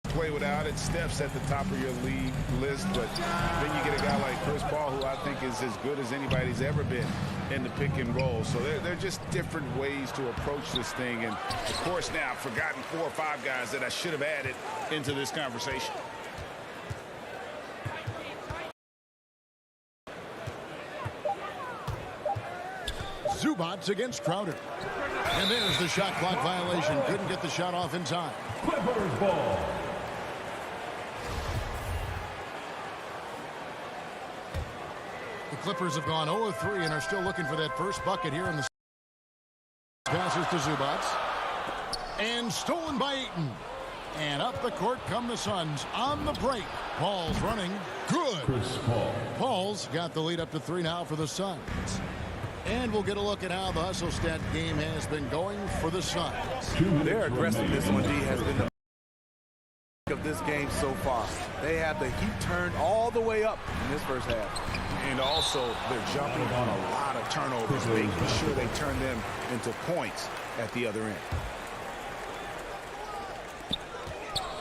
[SPEAKER 3] play without it, Steph's at the top of your league list, but then you get a guy like Chris Paul, who I think is as good as anybody's ever been in the pick and roll. So they're just different ways to approach this thing. And of course, now I've forgotten 4 or 5 guys that I should have added into this conversation.
[SPEAKER 1] Zubac against Crowder. And there's the shot clock violation. Couldn't get the shot off in time.
[SPEAKER 13] Clippers ball.
[SPEAKER 1] The Clippers have gone 0-3 and are still looking for that first bucket here in the passes to Zubac. And stolen by Ayton. And up the court come the Suns on the break. Paul's running. Good.
[SPEAKER 13] Chris Paul.
[SPEAKER 1] Paul's got the lead up to 3 now for the Suns. And we'll get a look at how the hustle stat game has been going for the Suns.
[SPEAKER 14] Their aggressiveness on D has been the of this game so far. They have the heat turned all the way up in this first half.
[SPEAKER 3] And also, they're jumping on a lot of turnovers, making sure they turn them into points at the other end.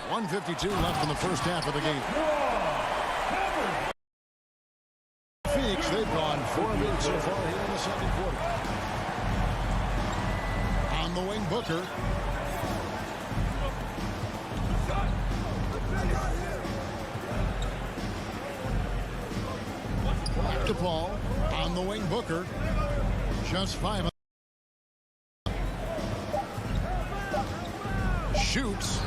[SPEAKER 1] 1:52 left in the first half of the game. Phoenix, they've gone 4 of 8 so far here in the second quarter. On the wing, Booker. Back to Paul. On the wing, Booker. Just 5. Shoots.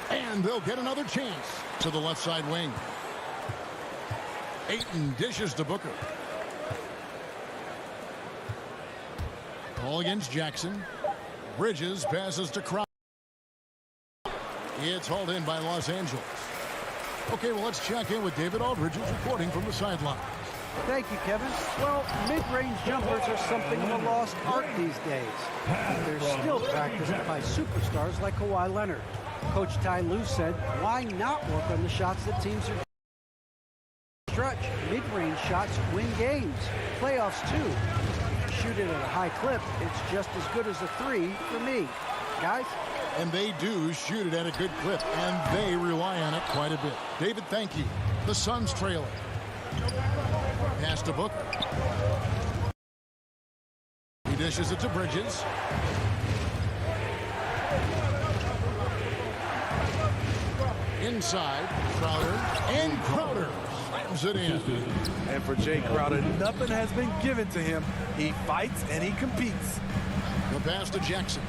[SPEAKER 1] And they'll get another chance to the left side wing. Ayton dishes to Booker. Ball against Jackson. Bridges passes to Crowder. It's hauled in by Los Angeles. Okay, well, let's check in with David Aldridge, who's reporting from the sideline.
[SPEAKER 15] Thank you, Kevin. Well, mid-range jumpers are something of a lost art these days. They're still practiced by superstars like Kawhi Leonard. Coach Ty Lue said, why not work on the shots that teams are stretch? Mid-range shots win games, playoffs too. If you shoot it at a high clip, it's just as good as a three for me. Guys?
[SPEAKER 1] And they do shoot it at a good clip, and they rely on it quite a bit. David, thank you. The Suns trailing. Pass to Booker. He dishes it to Bridges. Inside, Crowder, and Crowder slams it in.
[SPEAKER 14] And for Jay Crowder, nothing has been given to him. He fights and he competes.
[SPEAKER 1] The pass to Jackson.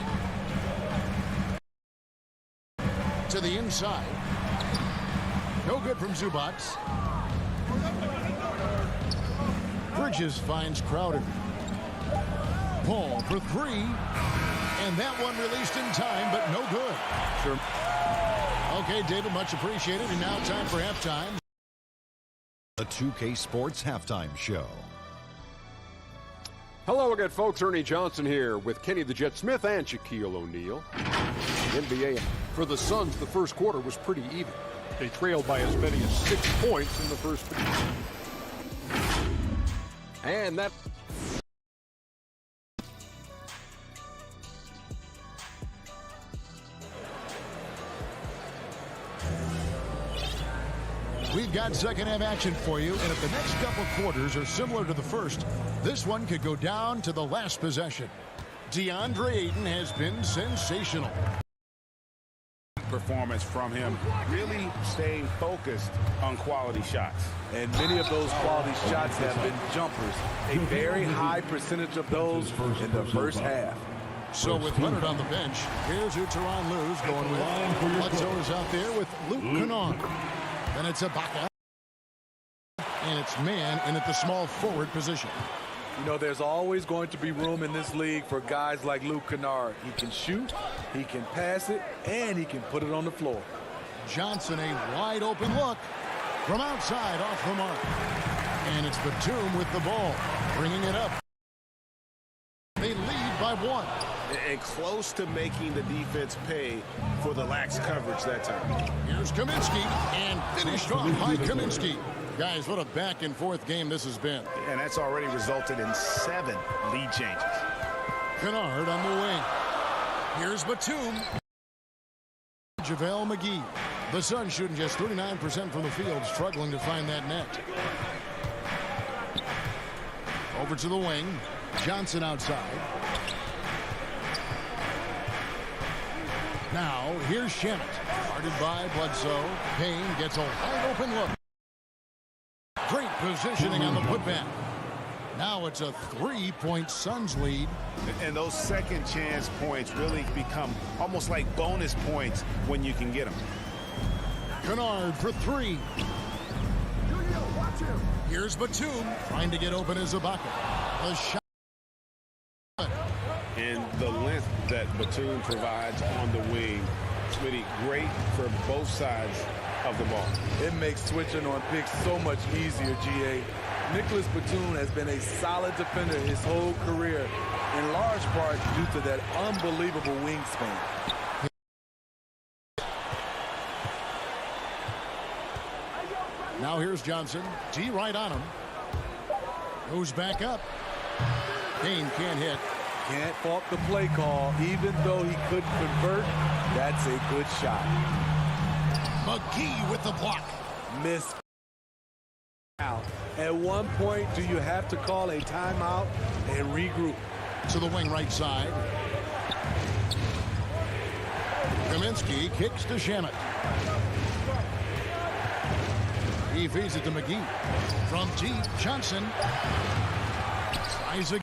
[SPEAKER 1] To the inside. No good from Zubac. Bridges finds Crowder. Paul for three. And that one released in time, but no good.
[SPEAKER 14] Sure.
[SPEAKER 1] Okay, David, much appreciated. And now time for halftime.
[SPEAKER 11] The 2K Sports Halftime Show.
[SPEAKER 12] Hello again, folks. Ernie Johnson here with Kenny the Jet Smith and Shaquille O'Neal. NBA. For the Suns, the first quarter was pretty even. They trailed by as many as 6 points in the first. And that...
[SPEAKER 1] We've got second half action for you, and if the next couple quarters are similar to the first, this one could go down to the last possession. DeAndre Ayton has been sensational.
[SPEAKER 3] Performance from him, really staying focused on quality shots.
[SPEAKER 14] And many of those quality shots have been jumpers. A very high percentage of those in the first half.
[SPEAKER 1] So with Leonard on the bench, here's who Tyronn Lue's going with. Bledsoe is out there with Luke Kennard. Then it's Ibaka. And it's man in at the small forward position.
[SPEAKER 14] You know, there's always going to be room in this league for guys like Luke Kennard. He can shoot, he can pass it, and he can put it on the floor.
[SPEAKER 1] Johnson, a wide open look from outside off the mark. And it's Batum with the ball, bringing it up. They lead by 1.
[SPEAKER 3] And close to making the defense pay for the lax coverage that time.
[SPEAKER 1] Here's Kaminsky, and finished off by Kaminsky. Guys, what a back-and-forth game this has been.
[SPEAKER 3] And that's already resulted in 7 lead changes.
[SPEAKER 1] Kennard on the wing. Here's Batum. JaVale McGee. The Suns shooting just 39% from the field, struggling to find that net. Over to the wing. Johnson outside. Now, here's Shamet. Guarded by Bledsoe. Payne gets a wide open look. Great positioning on the putback. Now it's a 3-point Suns lead.
[SPEAKER 3] And those second chance points really become almost like bonus points when you can get them.
[SPEAKER 1] Kennard for 3. Here's Batum trying to get open as Ibaka. A shot.
[SPEAKER 3] And the length that Batum provides on the wing, Smitty, great for both sides of the ball.
[SPEAKER 14] It makes switching on picks so much easier, GA. Nicholas Batum has been a solid defender his whole career, in large part due to that unbelievable wingspan.
[SPEAKER 1] Now here's Johnson. D right on him. Goes back up. Payne can't hit.
[SPEAKER 14] Can't fault the play call. Even though he couldn't convert, that's a good shot.
[SPEAKER 1] McGee with the block.
[SPEAKER 14] Miss. At one point, do you have to call a timeout and regroup?
[SPEAKER 1] To the wing right side. Kaminsky kicks to Shamet. He feeds it to McGee. From deep, Johnson tries again.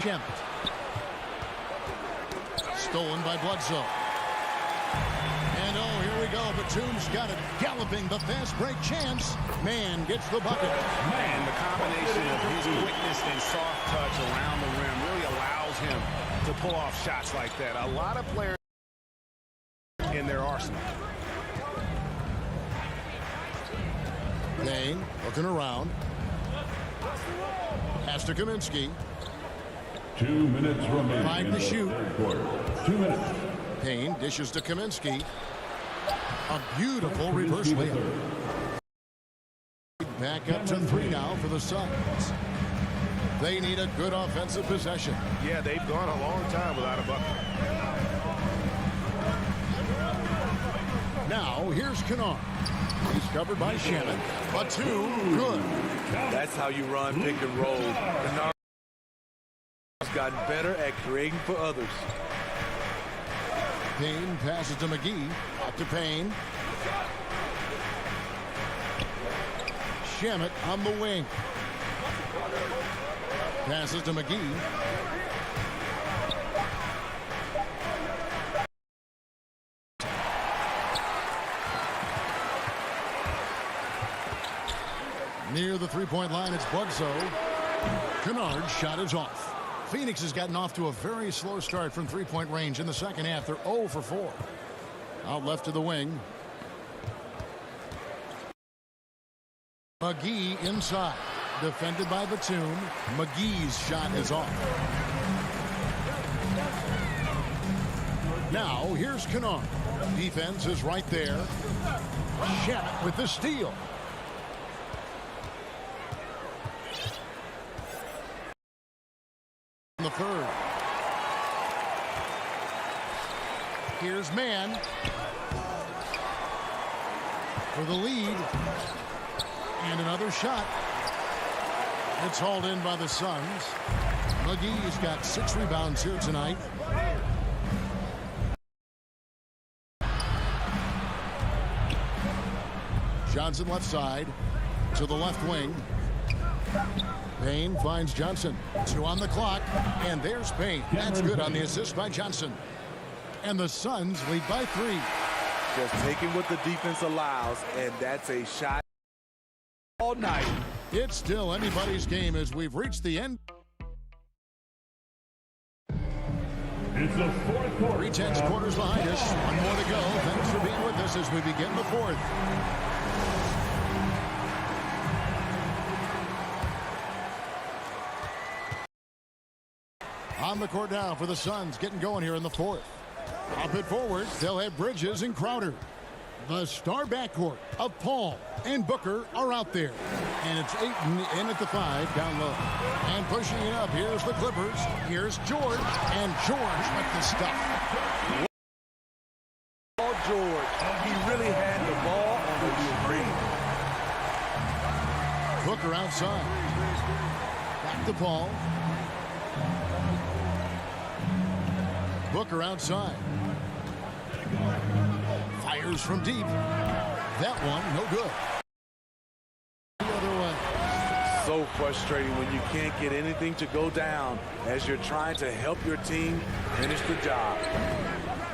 [SPEAKER 1] Shamet. Stolen by Bledsoe. And oh, here we go. Batum's got it. Galloping the fast break chance. Man gets the bucket.
[SPEAKER 3] And the combination of his quickness and soft touch around the rim really allows him to pull off shots like that. A lot of players in their arsenal.
[SPEAKER 1] Payne looking around. Pass to Kaminsky.
[SPEAKER 13] 2 minutes remaining.
[SPEAKER 1] 5 to shoot.
[SPEAKER 13] 2 minutes.
[SPEAKER 1] Payne dishes to Kaminsky. A beautiful reverse layup. Back up to 3 now for the Suns. They need a good offensive possession.
[SPEAKER 3] Yeah, they've gone a long time without a bucket.
[SPEAKER 1] Now, here's Kennard. He's covered by Shannon. A 2, good.
[SPEAKER 7] That's how you run pick and roll. Kennard has gotten better at creating for others.
[SPEAKER 1] Payne passes to McGee. Back to Payne. Shamet on the wing. Passes to McGee. Near the three-point line, it's Bledsoe. Kennard's shot is off. Phoenix has gotten off to a very slow start from three-point range in the second half. They're 0 for 4. Out left to the wing. McGee inside. Defended by Batum. McGee's shot is off. Now, here's Kennard. Defense is right there. Shamet with the steal. In the third. Here's Mann for the lead. And another shot. It's hauled in by the Suns. McGee's got 6 rebounds here tonight. Johnson left side to the left wing. Payne finds Johnson. 2 on the clock, and there's Payne. That's good on the assist by Johnson. And the Suns lead by 3.
[SPEAKER 7] Just taking what the defense allows, and that's a shot all night.
[SPEAKER 1] It's still anybody's game as we've reached the end.
[SPEAKER 13] It's the fourth quarter.
[SPEAKER 1] 3/10 quarters behind us. 1 more to go. Thanks for being with us as we begin the fourth. On the court now for the Suns, getting going here in the fourth. Up it forward, they'll have Bridges and Crowder. The star backcourt of Paul and Booker are out there. And it's Ayton in at the 5, down low. And pushing it up, here's the Clippers. Here's George, and George with the stuff.
[SPEAKER 7] Paul George, he really had the ball on the screen.
[SPEAKER 1] Booker outside. Back to Paul. Booker outside. Fires from deep. That one, no good. The other way.
[SPEAKER 7] So frustrating when you can't get anything to go down as you're trying to help your team finish the job.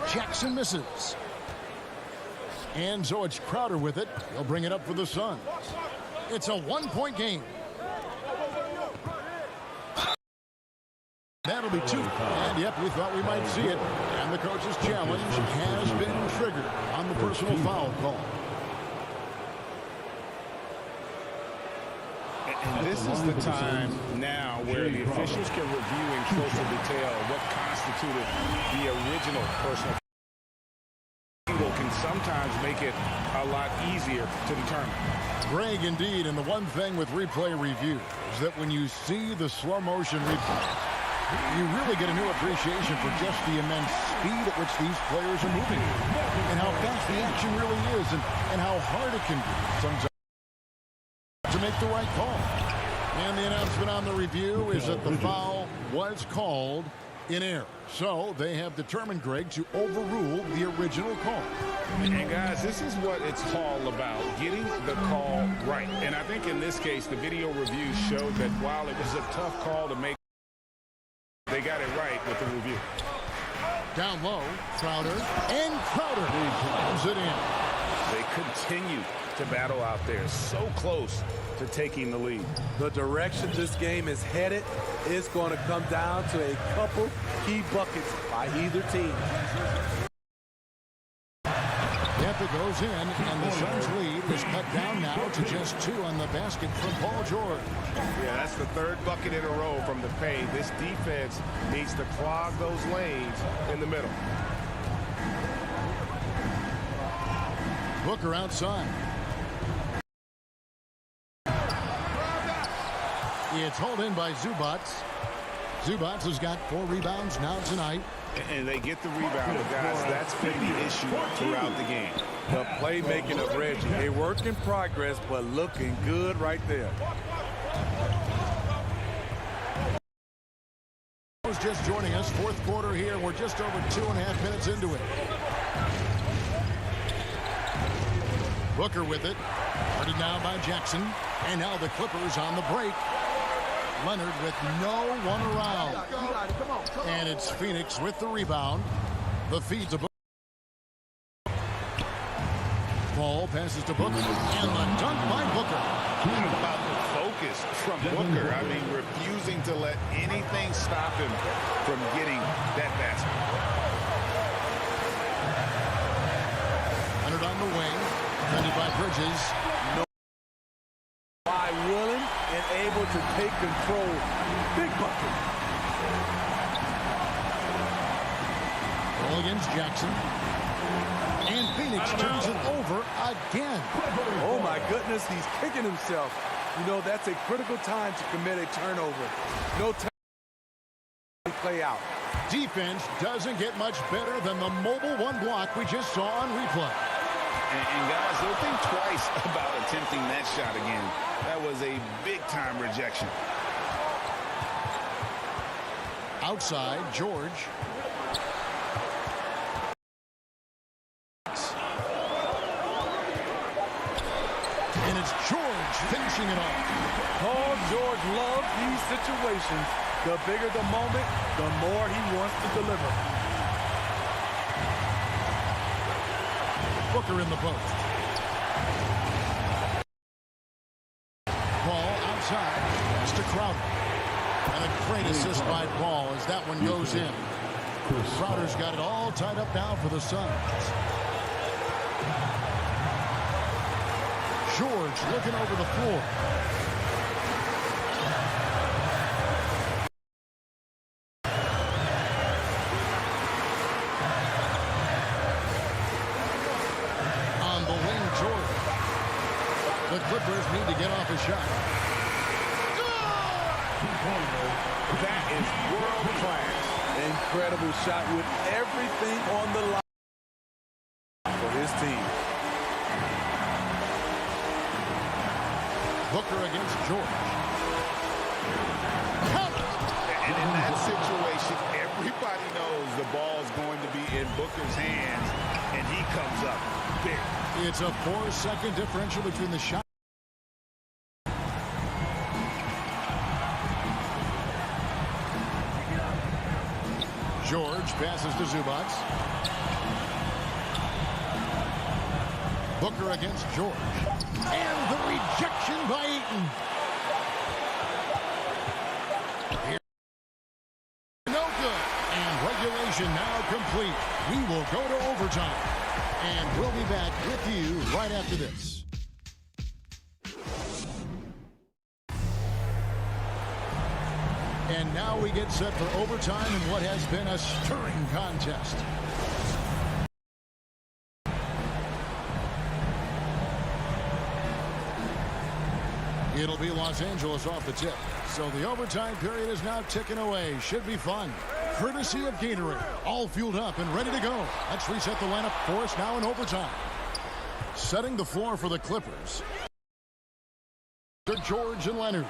[SPEAKER 1] Jackson misses. And so it's Crowder with it. He'll bring it up for the Suns. It's a 1-point game. That'll be 2. And yep, we thought we might see it. And the coach's challenge has been triggered on the personal foul call.
[SPEAKER 3] And this is the time now where the officials can review in closer detail what constituted the original personal foul. Can sometimes make it a lot easier to determine.
[SPEAKER 1] Greg, indeed, and the one thing with replay review is that when you see the slow motion replay, you really get a new appreciation for just the immense speed at which these players are moving and how fast the action really is and how hard it can be sometimes to make the right call. And the announcement on the review is that the foul was called in error. So they have determined, Greg, to overrule the original call.
[SPEAKER 3] And guys, this is what it's all about, getting the call right. And I think in this case, the video review showed that while it was a tough call to make, they got it right with the review.
[SPEAKER 1] Down low, Crowder, and Crowder comes it in.
[SPEAKER 3] They continue to battle out there, so close to taking the lead.
[SPEAKER 7] The direction this game is headed is going to come down to a couple key buckets by either team.
[SPEAKER 1] bucket goes in, and the Suns' lead is cut down now to just 2 on the basket from Paul George.
[SPEAKER 3] Yeah, that's the 3rd bucket in a row from the paint. This defense needs to clog those lanes in the middle.
[SPEAKER 1] Booker outside. It's hauled in by Zubats. Zubats has got 4 rebounds now tonight.
[SPEAKER 3] And they get the rebound, but guys, that's been the issue throughout the game.
[SPEAKER 14] The playmaking of Reggie. A work in progress, but looking good right there.
[SPEAKER 1] Just joining us, 4th quarter here. We're just over 2.5 minutes into it. Booker with it. Guarded now by Jackson. And now the Clippers on the break. Leonard with no one around. And it's Phoenix with the rebound. The feed to Booker. Paul passes to Booker. And the dunk by Booker.
[SPEAKER 3] How about the focus from Booker? I mean, refusing to let anything stop him from getting that basket.
[SPEAKER 1] Leonard on the wing. Defended by Bridges.
[SPEAKER 14] By willing and able to take control. Big bucket.
[SPEAKER 1] Ball against Jackson. And Phoenix turns it over again.
[SPEAKER 14] Oh, my goodness, he's kicking himself. You know, that's a critical time to commit a turnover. No time to play out.
[SPEAKER 1] Defense doesn't get much better than the mobile 1 block we just saw on replay.
[SPEAKER 3] And guys, they'll think twice about attempting that shot again. That was a big-time rejection.
[SPEAKER 1] Outside, George. And it's George finishing it off.
[SPEAKER 14] Paul George loves these situations. The bigger the moment, the more he wants to deliver.
[SPEAKER 1] Booker in the post. Ball outside. It's to Crowder. And a great assist by Paul as that one goes in. Crowder's got it all tied up now for the Suns. George looking over the floor. On the wing, George. The Clippers need to get off a shot.
[SPEAKER 3] That is world class.
[SPEAKER 14] Incredible shot with everything on the line for his team.
[SPEAKER 1] Booker against George.
[SPEAKER 3] And in that situation, everybody knows the ball's going to be in Booker's hands, and he comes up big.
[SPEAKER 1] It's a 4-second differential between the shot. George passes to Zubats. Booker against George. And the rejection by Eaton. Here. No good. And regulation now complete. We will go to overtime. And we'll be back with you right after this. And now we get set for overtime in what has been a stirring contest. It'll be Los Angeles off the tip. So the overtime period is now ticking away. Should be fun. Courtesy of Gatorade. All fueled up and ready to go. Let's reset the lineup for us now in overtime. Setting the floor for the Clippers. George and Leonard.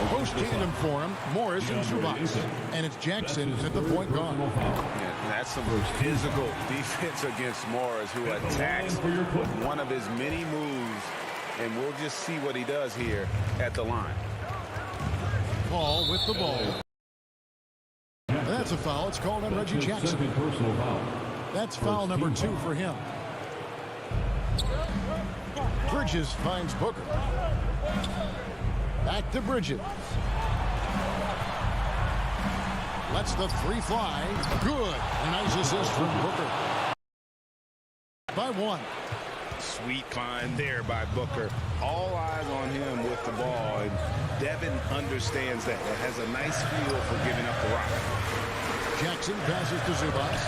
[SPEAKER 1] Post-tandem for him, Morris and Zubats. And it's Jackson at the point guard.
[SPEAKER 3] Yeah, that's some physical defense against Morris, who attacks one of his many moves. And we'll just see what he does here at the line.
[SPEAKER 1] Paul with the ball. That's a foul. It's called on Reggie Jackson. That's foul number 2 for him. Bridges finds Booker. Back to Bridges. Lets the 3 fly. Good. Nice assist from Booker. By 1.
[SPEAKER 3] Sweet climb there by Booker. All eyes on him with the ball, and Devin understands that. It has a nice feel for giving up the rock.
[SPEAKER 1] Jackson passes to Zubas.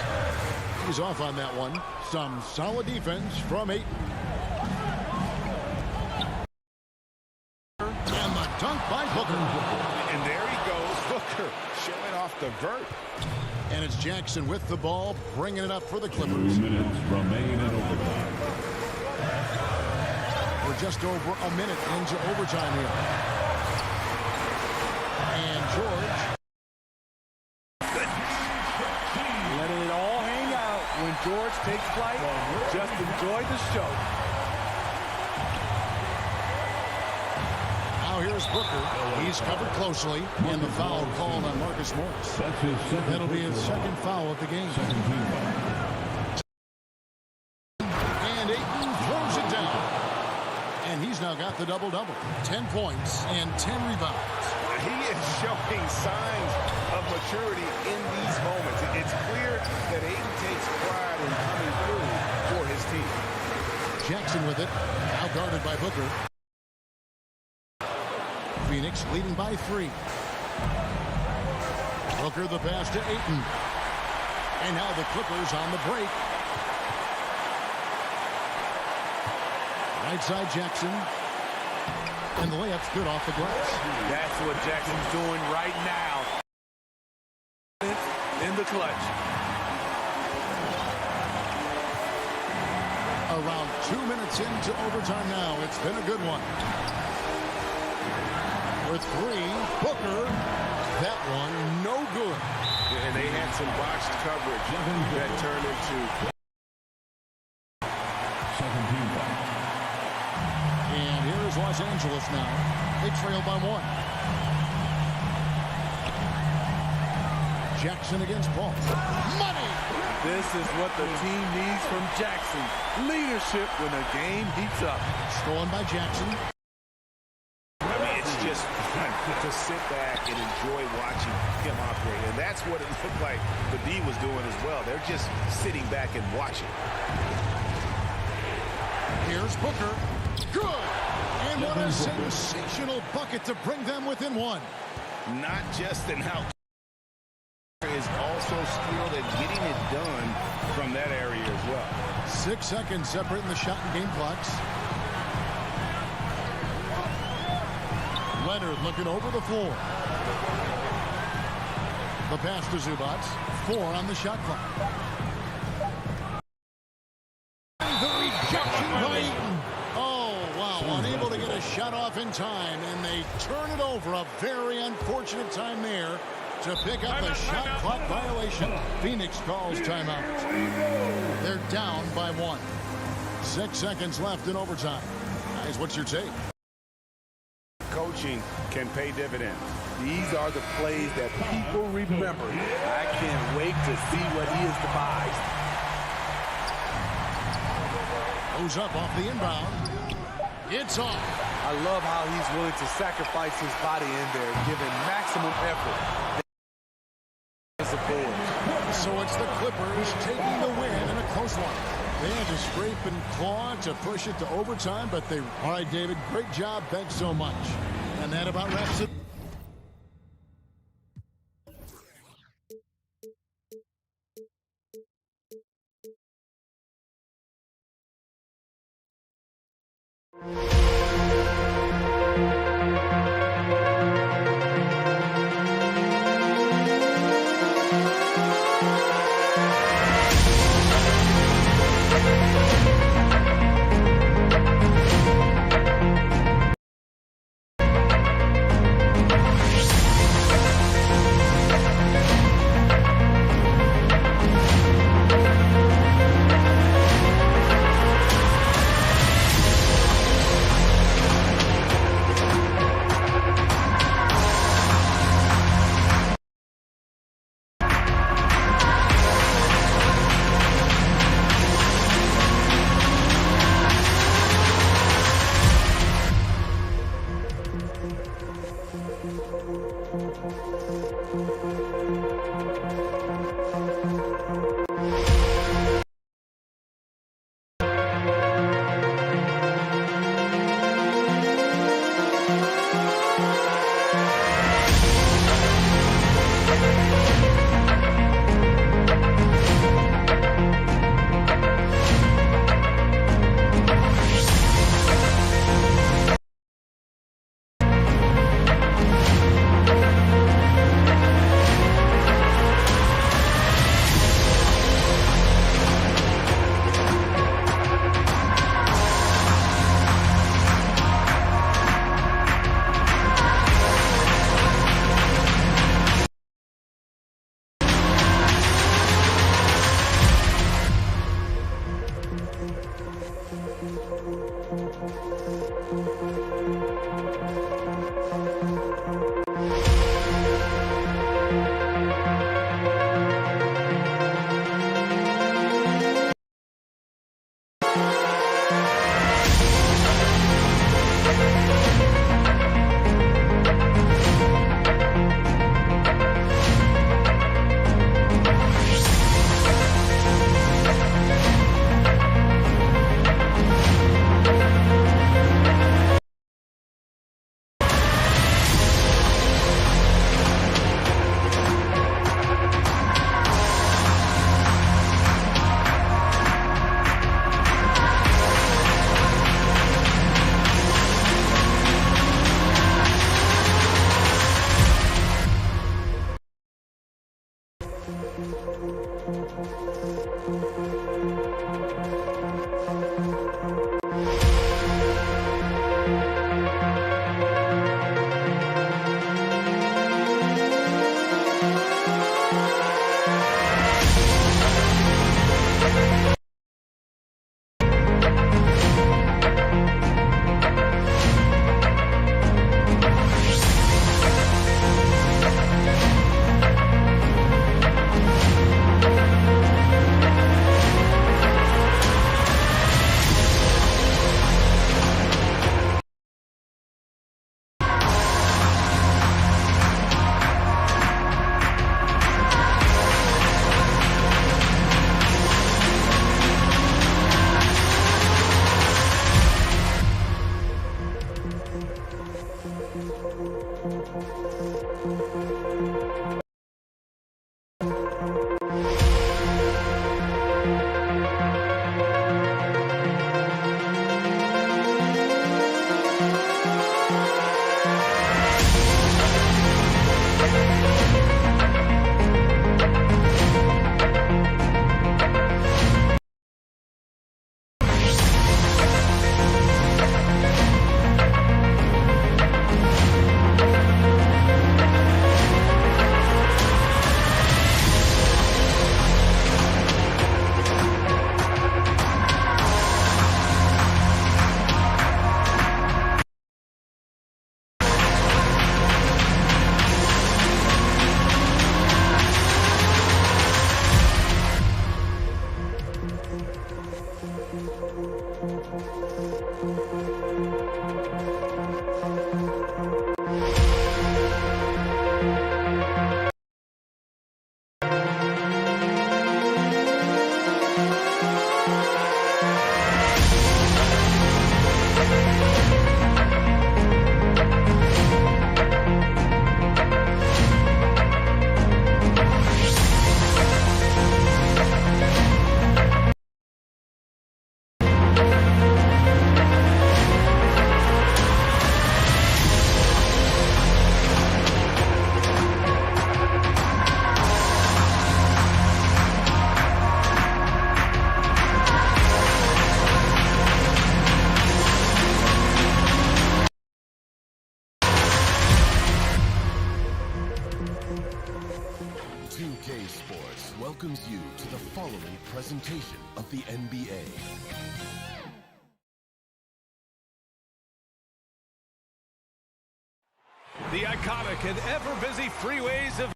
[SPEAKER 1] He's off on that one. Some solid defense from Ayton. And the dunk by Booker.
[SPEAKER 3] And there he goes, Booker, showing off the vert.
[SPEAKER 1] And it's Jackson with the ball, bringing it up for the Clippers.
[SPEAKER 13] 2 minutes remain in overtime.
[SPEAKER 1] We're just over a minute into overtime here. And George.
[SPEAKER 7] Letting it all hang out when George takes flight. Just enjoy the show.
[SPEAKER 1] Now here's Booker. He's covered closely, and the foul called on Marcus Morris. That'll be his second foul of the game. And Ayton throws it down. And he's now got the double-double. 10 points and 10 rebounds.
[SPEAKER 3] He is showing signs of maturity in these moments. It's clear that Ayton takes pride in coming through for his team.
[SPEAKER 1] Jackson with it. Now guarded by Booker. Phoenix leading by 3. Booker the pass to Ayton. And now the Clippers on the break. Right side Jackson. And the layup's good off the glass.
[SPEAKER 7] That's what Jackson's doing right now. In the clutch.
[SPEAKER 1] Around 2 minutes into overtime now. It's been a good one. With 3, Booker. That one, no good.
[SPEAKER 3] And they had some botched coverage that turned into
[SPEAKER 13] 17 points.
[SPEAKER 1] And here is Los Angeles now. They trail by 1. Jackson against Paul. Money!
[SPEAKER 7] This is what the team needs from Jackson. Leadership when the game heats up.
[SPEAKER 1] Stolen by Jackson.
[SPEAKER 3] I mean, it's just to sit back and enjoy watching him operate. And that's what it looked like the D was doing as well. They're just sitting back and watching.
[SPEAKER 1] Here's Booker. Good! And what a sensational bucket to bring them within 1.
[SPEAKER 3] Not just an out. Is also skilled at getting it done from that area as well.
[SPEAKER 1] 6 seconds separating the shot and game clocks. Leonard looking over the floor. The pass to Zubats. 4 on the shot clock. The rejection by Ayton. Oh, wow. Unable to get a shot off in time, and they turn it over. A very unfortunate time there to pick up a shot clock violation. Phoenix calls timeout. They're down by 1. 6 seconds left in overtime. Guys, what's your take?
[SPEAKER 3] Coaching can pay dividends.
[SPEAKER 7] These are the plays that people remember. I can't wait to see what he has devised.
[SPEAKER 1] Goes up off the inbound. It's off.
[SPEAKER 7] I love how he's willing to sacrifice his body in there, giving maximum effort.
[SPEAKER 1] So it's the Clippers taking the win in a close one. They had to scrape and claw to push it to overtime, but they... All right, David, great job. Thanks so much. And that about wraps it.
[SPEAKER 5] 2K Sports welcomes you to the following presentation of the NBA.
[SPEAKER 6] The iconic and ever-busy freeways of...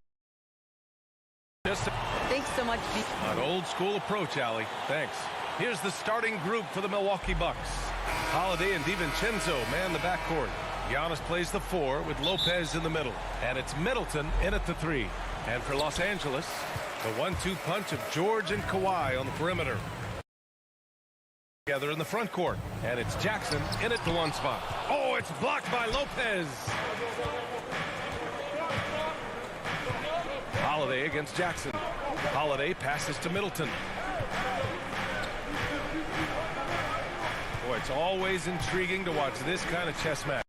[SPEAKER 10] Thanks so much.
[SPEAKER 6] An old-school approach, Allie. Thanks. Here's the starting group for the Milwaukee Bucks. Holiday and DiVincenzo man the backcourt. Giannis plays the 4 with Lopez in the middle. And it's Middleton in at the 3. And for Los Angeles, the 1-2 punch of George and Kawhi on the perimeter. Together in the front court. And it's Jackson in at the 1 spot. Oh, it's blocked by Lopez. Holiday against Jackson. Holiday passes to Middleton. Boy, it's always intriguing to watch this kind of chess match.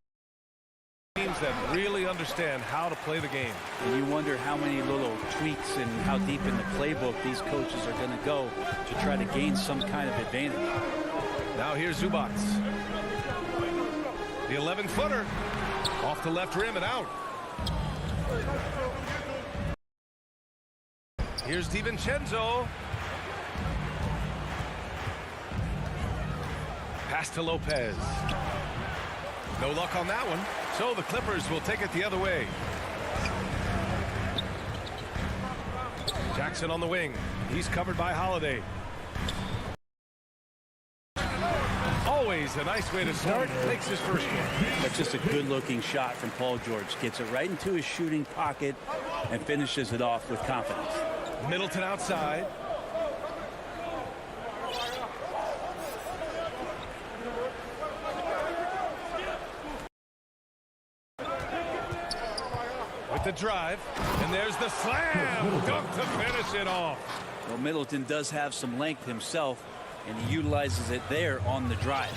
[SPEAKER 6] Teams that really understand how to play the game.
[SPEAKER 16] And you wonder how many little tweaks and how deep in the playbook these coaches are going to go to try to gain some kind of advantage.
[SPEAKER 6] Now here's Zubac. The 11-footer off the left rim and out. Here's DiVincenzo. Pass to Lopez. No luck on that one. So the Clippers will take it the other way. Jackson on the wing. He's covered by Holiday. Always a nice way to start. Takes his first one.
[SPEAKER 16] That's just a good-looking shot from Paul George. Gets it right into his shooting pocket and finishes it off with confidence.
[SPEAKER 6] Middleton outside. With the drive, and there's the slam dunk to finish it off.
[SPEAKER 16] Well, Middleton does have some length himself, and he utilizes it there on the drive.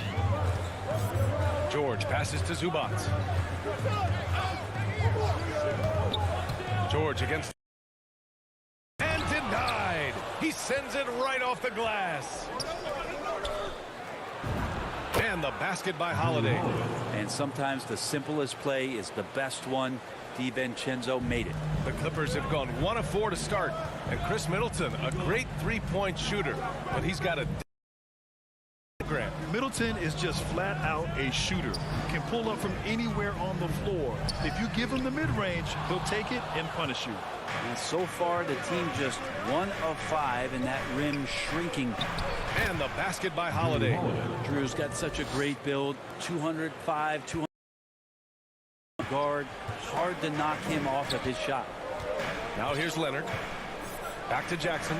[SPEAKER 6] George passes to Zubac. George against and denied. He sends it right off the glass. And the basket by Holiday.
[SPEAKER 16] And sometimes the simplest play is the best one. DiVincenzo made it.
[SPEAKER 6] The Clippers have gone 1 of 4 to start, and Chris Middleton, a great three-point shooter, but he's got a
[SPEAKER 7] Middleton is just flat out a shooter. Can pull up from anywhere on the floor. If you give him the mid-range, he'll take it and punish you.
[SPEAKER 16] And so far, the team just 1 of 5 in that rim shrinking.
[SPEAKER 6] And the basket by Holiday.
[SPEAKER 16] Drew's got such a great build. 205, 200 guard. Hard to knock him off of his shot.
[SPEAKER 6] Now here's Leonard. Back to Jackson.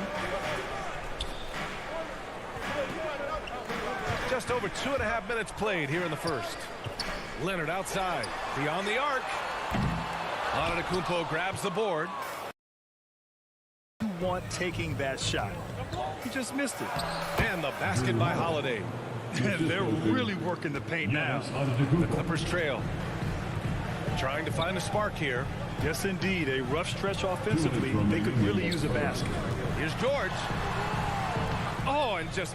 [SPEAKER 6] Just over 2.5 minutes played here in the first. Leonard outside. Beyond the arc. Antetokounmpo grabs the board.
[SPEAKER 7] You want taking that shot. He just missed it.
[SPEAKER 6] And the basket by Holiday.
[SPEAKER 7] They're really working the paint now.
[SPEAKER 6] The Clippers trail. Trying to find a spark here.
[SPEAKER 7] Yes, indeed. A rough stretch offensively. They could really use a basket.
[SPEAKER 6] Here's George. Oh, and just...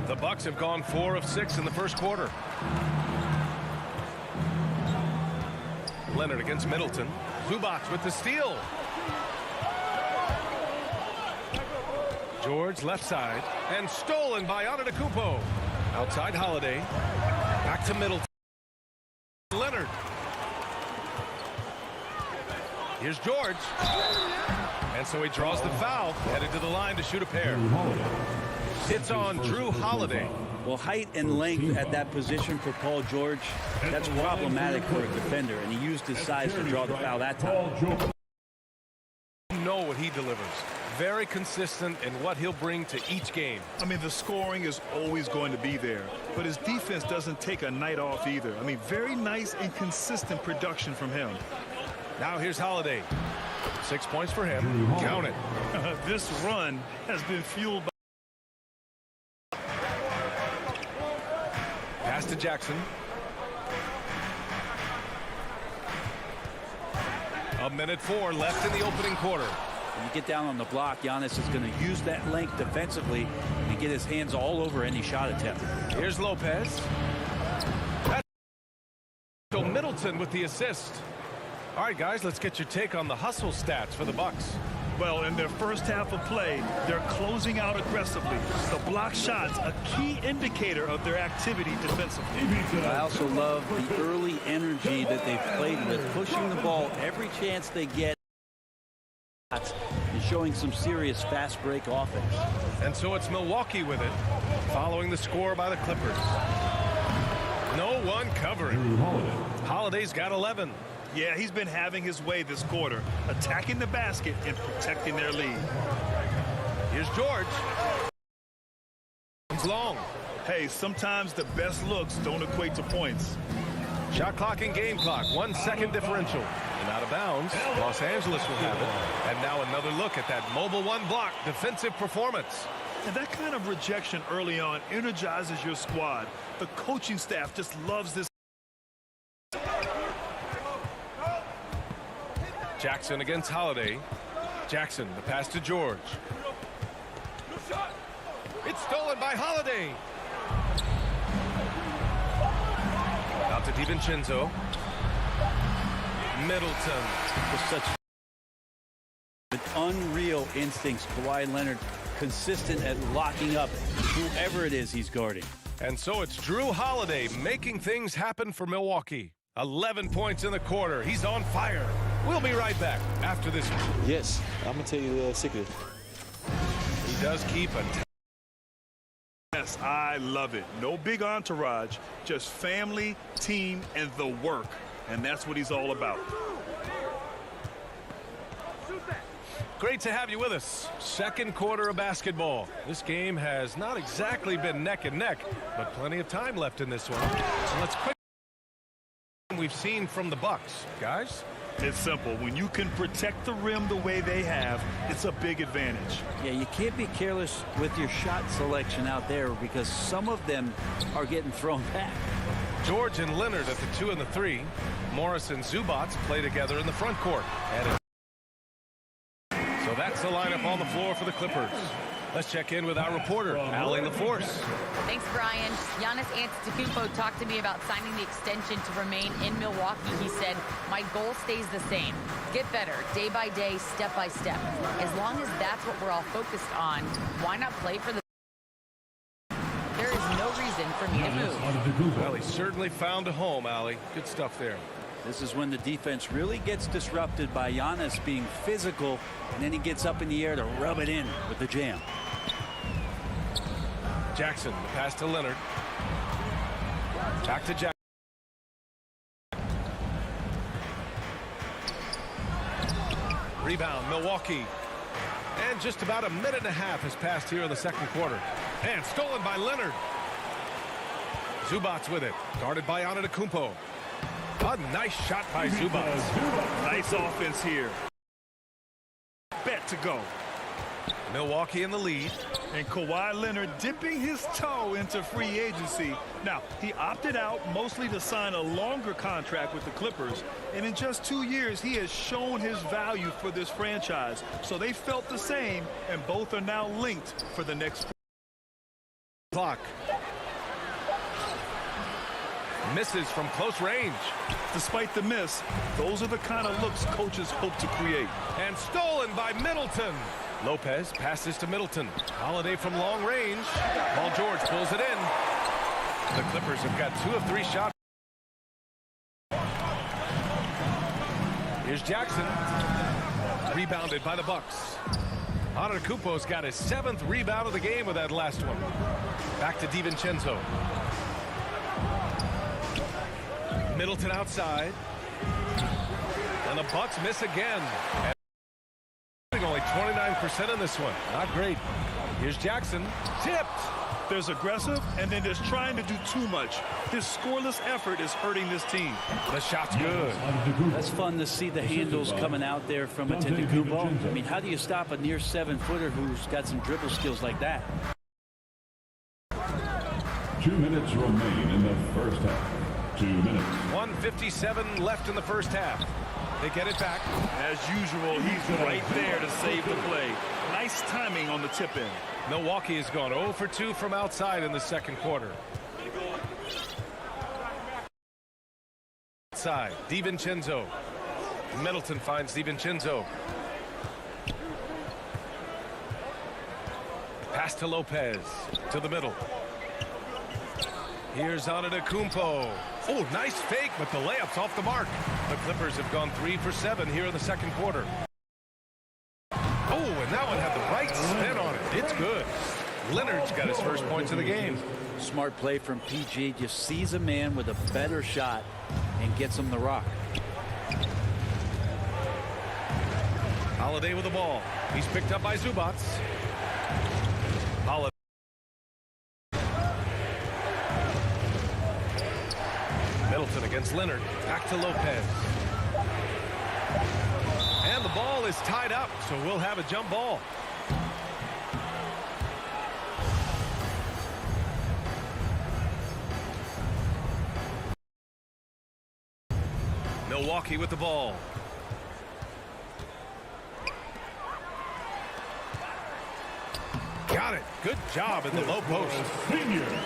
[SPEAKER 6] The Bucks have gone 4 of 6 in the first quarter. Leonard against Middleton. Zubac with the steal. George left side and stolen by Antetokounmpo. Outside Holiday. Back to Middleton. Leonard. Here's George. And so he draws the foul. Headed to the line to shoot a pair. It's on Drew Holiday.
[SPEAKER 16] Well, height and length at that position for Paul George, that's problematic for a defender, and he used his size to draw the foul that time.
[SPEAKER 6] You know what he delivers. Very consistent in what he'll bring to each game.
[SPEAKER 7] I mean, the scoring is always going to be there, but his defense doesn't take a night off either. I mean, very nice and consistent production from him.
[SPEAKER 6] Now here's Holiday. 6 points for him. Count it.
[SPEAKER 7] This run has been fueled by
[SPEAKER 6] pass to Jackson. A minute 4 left in the opening quarter.
[SPEAKER 16] When you get down on the block, Giannis is going to use that length defensively and get his hands all over any shot attempt.
[SPEAKER 6] Here's Lopez. So Middleton with the assist. All right, guys, let's get your take on the hustle stats for the Bucks.
[SPEAKER 7] Well, in their first half of play, they're closing out aggressively. The block shots, a key indicator of their activity defensively.
[SPEAKER 16] I also love the early energy that they've played with, pushing the ball every chance they get and showing some serious fast break offense.
[SPEAKER 6] And so it's Milwaukee with it, following the score by the Clippers. No one covering. Holiday's got 11.
[SPEAKER 7] Yeah, he's been having his way this quarter, attacking the basket and protecting their lead.
[SPEAKER 6] Here's George. It's long.
[SPEAKER 7] Hey, sometimes the best looks don't equate to points.
[SPEAKER 6] Shot clock and game clock, 1 second differential. And out of bounds, Los Angeles will have it. And now another look at that mobile one block defensive performance.
[SPEAKER 7] And that kind of rejection early on energizes your squad. The coaching staff just loves this.
[SPEAKER 6] Jackson against Holiday. Jackson, the pass to George. It's stolen by Holiday. Out to DiVincenzo. Middleton.
[SPEAKER 16] With such unreal instincts, Kawhi Leonard consistent at locking up whoever it is he's guarding.
[SPEAKER 6] And so it's Drew Holiday making things happen for Milwaukee. 11 points in the quarter. He's on fire. We'll be right back after this.
[SPEAKER 9] Yes, I'm going to tell you the secret.
[SPEAKER 6] He does keep a...
[SPEAKER 7] Yes, I love it. No big entourage, just family, team, and the work. And that's what he's all about.
[SPEAKER 6] Great to have you with us. Second quarter of basketball. This game has not exactly been neck and neck, but plenty of time left in this one. So let's quickly we've seen from the Bucks. Guys?
[SPEAKER 7] It's simple. When you can protect the rim the way they have, it's a big advantage.
[SPEAKER 16] Yeah, you can't be careless with your shot selection out there because some of them are getting thrown back.
[SPEAKER 6] George and Leonard at the 2 and the 3. Morris and Zubats play together in the front court. So that's the lineup on the floor for the Clippers. Let's check in with our reporter, Allie LaForce.
[SPEAKER 10] Thanks, Brian. Giannis Antetokounmpo talked to me about signing the extension to remain in Milwaukee. He said, my goal stays the same. Get better, day by day, step by step. As long as that's what we're all focused on, why not play for the... There is no reason for me to move.
[SPEAKER 6] Well, he certainly found a home, Allie. Good stuff there.
[SPEAKER 16] This is when the defense really gets disrupted by Giannis being physical, and then he gets up in the air to rub it in with the jam.
[SPEAKER 6] Jackson, the pass to Leonard. Back to Jackson. Rebound, Milwaukee. And just about a minute and a half has passed here in the second quarter. And stolen by Leonard. Zubats with it. Guarded by Antetokounmpo. A nice shot by Zubats.
[SPEAKER 7] Nice offense here. Bet to go.
[SPEAKER 6] Milwaukee in the lead.
[SPEAKER 7] And Kawhi Leonard dipping his toe into free agency. Now, he opted out mostly to sign a longer contract with the Clippers. And in just 2 years, he has shown his value for this franchise. So they felt the same, and both are now linked for the next
[SPEAKER 6] clock. Misses from close range.
[SPEAKER 7] Despite the miss, those are the kind of looks coaches hope to create.
[SPEAKER 6] And stolen by Middleton. Lopez passes to Middleton. Holiday from long range. Paul George pulls it in. The Clippers have got 2 of 3 shots. Here's Jackson. Rebounded by the Bucks. Antetokounmpo's got his 7th rebound of the game with that last one. Back to DiVincenzo. Middleton outside. And the Bucks miss again. And only 29% in this one. Not great. Here's Jackson. Tipped.
[SPEAKER 7] There's aggressive, and then there's trying to do too much. His scoreless effort is hurting this team.
[SPEAKER 6] The shot's good.
[SPEAKER 16] That's fun to see the handles coming out there from Antetokounmpo. I mean, how do you stop a near 7-footer who's got some dribble skills like that?
[SPEAKER 13] 2 minutes remain in the first half. 2 minutes.
[SPEAKER 6] 1:57 left in the first half. They get it back.
[SPEAKER 7] As usual, he's right there to save the play. Nice timing on the tip in.
[SPEAKER 6] Milwaukee has gone 0 for 2 from outside in the second quarter. Outside, DiVincenzo. Middleton finds DiVincenzo. Pass to Lopez. To the middle. Here's Antetokounmpo. Oh, nice fake, but the layup's off the mark. The Clippers have gone 3 for 7 here in the second quarter. Oh, and that one had the right spin on it. It's good. Leonard's got his first points of the game.
[SPEAKER 16] Smart play from PG. Just sees a man with a better shot and gets him the rock.
[SPEAKER 6] Holiday with the ball. He's picked up by Zubats. Holiday. Middleton against Leonard. Back to Lopez. And the ball is tied up, so we'll have a jump ball. Milwaukee with the ball. Got it. Good job in the low post.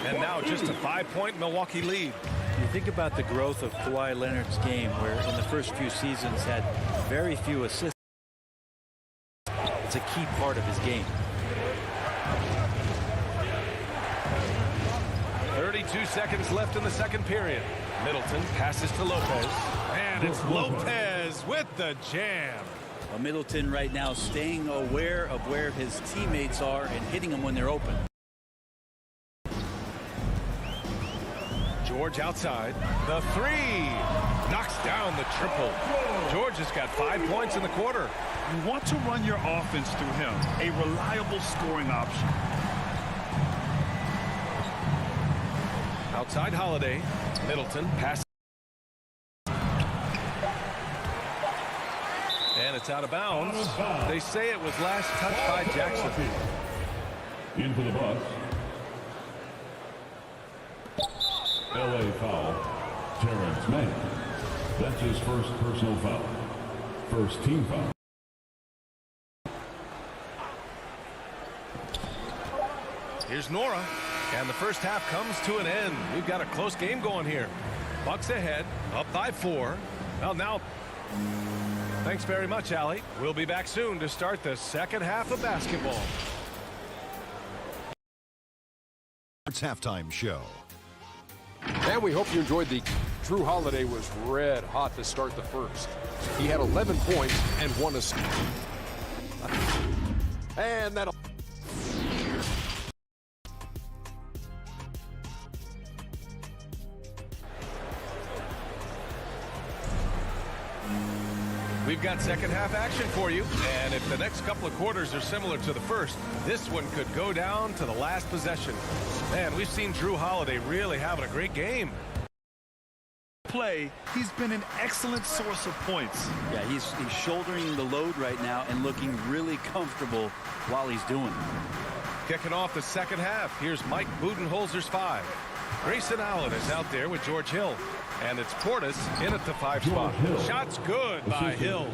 [SPEAKER 6] And now just a 5-point Milwaukee lead.
[SPEAKER 16] You think about the growth of Kawhi Leonard's game, where in the first few seasons had very few assists. It's a key part of his game.
[SPEAKER 6] 32 seconds left in the second period. Middleton passes to Lopez. And it's Lopez with the jam.
[SPEAKER 16] Well, Middleton right now staying aware of where his teammates are and hitting them when they're open.
[SPEAKER 6] George outside. The three. Knocks down the triple. George has got 5 points in the quarter.
[SPEAKER 7] You want to run your offense through him. A reliable scoring option.
[SPEAKER 6] Outside Holiday. Middleton passes. And it's out of bounds. They say it was last touched by Jackson.
[SPEAKER 13] In for the Bucks. LA foul. Terrence Mann. That's his first personal foul. First team foul.
[SPEAKER 6] Here's Nora. And the first half comes to an end. We've got a close game going here. Bucks ahead, up by 4. Well, now, thanks very much, Allie. We'll be back soon to start the second half of basketball.
[SPEAKER 11] It's halftime show.
[SPEAKER 12] And we hope you enjoyed the Drew Holiday was red hot to start the first. He had 11 points and 1 assist. And that'll...
[SPEAKER 6] We've got second half action for you. And if the next couple of quarters are similar to the first, this one could go down to the last possession. Man, we've seen Drew Holiday really having a great game.
[SPEAKER 7] Play, he's been an excellent source of points.
[SPEAKER 16] Yeah, he's shouldering the load right now and looking really comfortable while he's doing it.
[SPEAKER 6] Kicking off the second half, here's Mike Budenholzer's 5. Grayson Allen is out there with George Hill. And it's Portis in at the 5 spot. Shots good by Hill.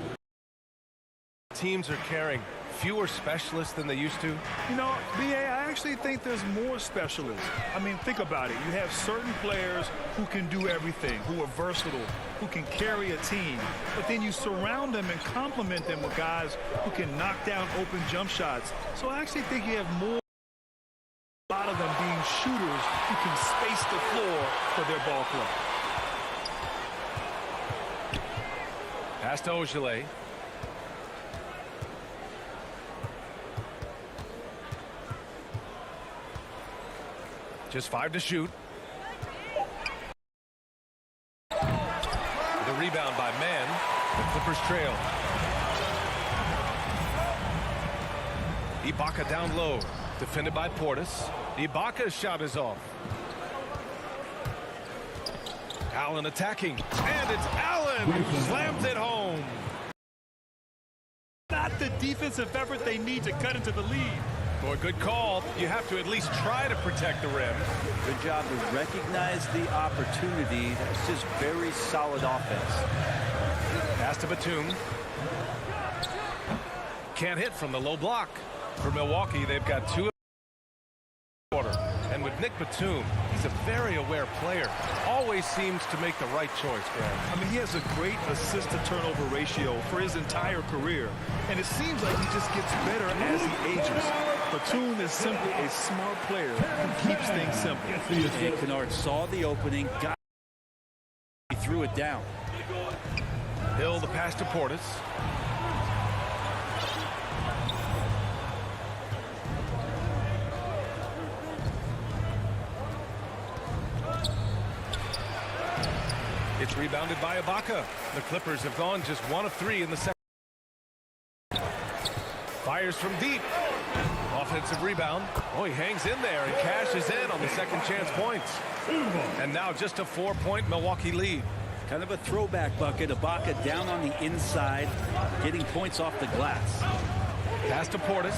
[SPEAKER 6] Teams are carrying fewer specialists than they used to.
[SPEAKER 7] You know, B.A., I actually think there's more specialists. I mean, think about it. You have certain players who can do everything, who are versatile, who can carry a team. But then you surround them and complement them with guys who can knock down open jump shots. So I actually think you have more. A lot of them being shooters who can space the floor for their ball club.
[SPEAKER 6] Pass to Ogilvy. Just 5 to shoot. The rebound by Mann. The Clippers trail. Ibaka down low. Defended by Portis. Ibaka's shot is off. Allen attacking. And it's Allen who slams it home.
[SPEAKER 7] Not the defensive effort they need to cut into the lead.
[SPEAKER 6] Boy, good call. You have to at least try to protect the rim.
[SPEAKER 16] Good job to recognize the opportunity. That's just very solid offense.
[SPEAKER 6] Pass to Batum. Can't hit from the low block. For Milwaukee, they've got 2 quarter. And with Nick Batum, he's a very aware player. Always seems to make the right choice, Greg.
[SPEAKER 7] I mean, he has a great assist-to-turnover ratio for his entire career. And it seems like he just gets better as he ages. Batum is simply a smart player who keeps things simple.
[SPEAKER 16] And Kennard saw the opening, he threw it down.
[SPEAKER 6] Hill, the pass to Portis. It's rebounded by Ibaka. The Clippers have gone just 1 of 3 in the second. Fires from deep. Offensive rebound. Oh, he hangs in there and cashes in on the second chance points. And now just a 4-point Milwaukee lead.
[SPEAKER 16] Kind of a throwback bucket. Ibaka down on the inside, getting points off the glass.
[SPEAKER 6] Pass to Portis.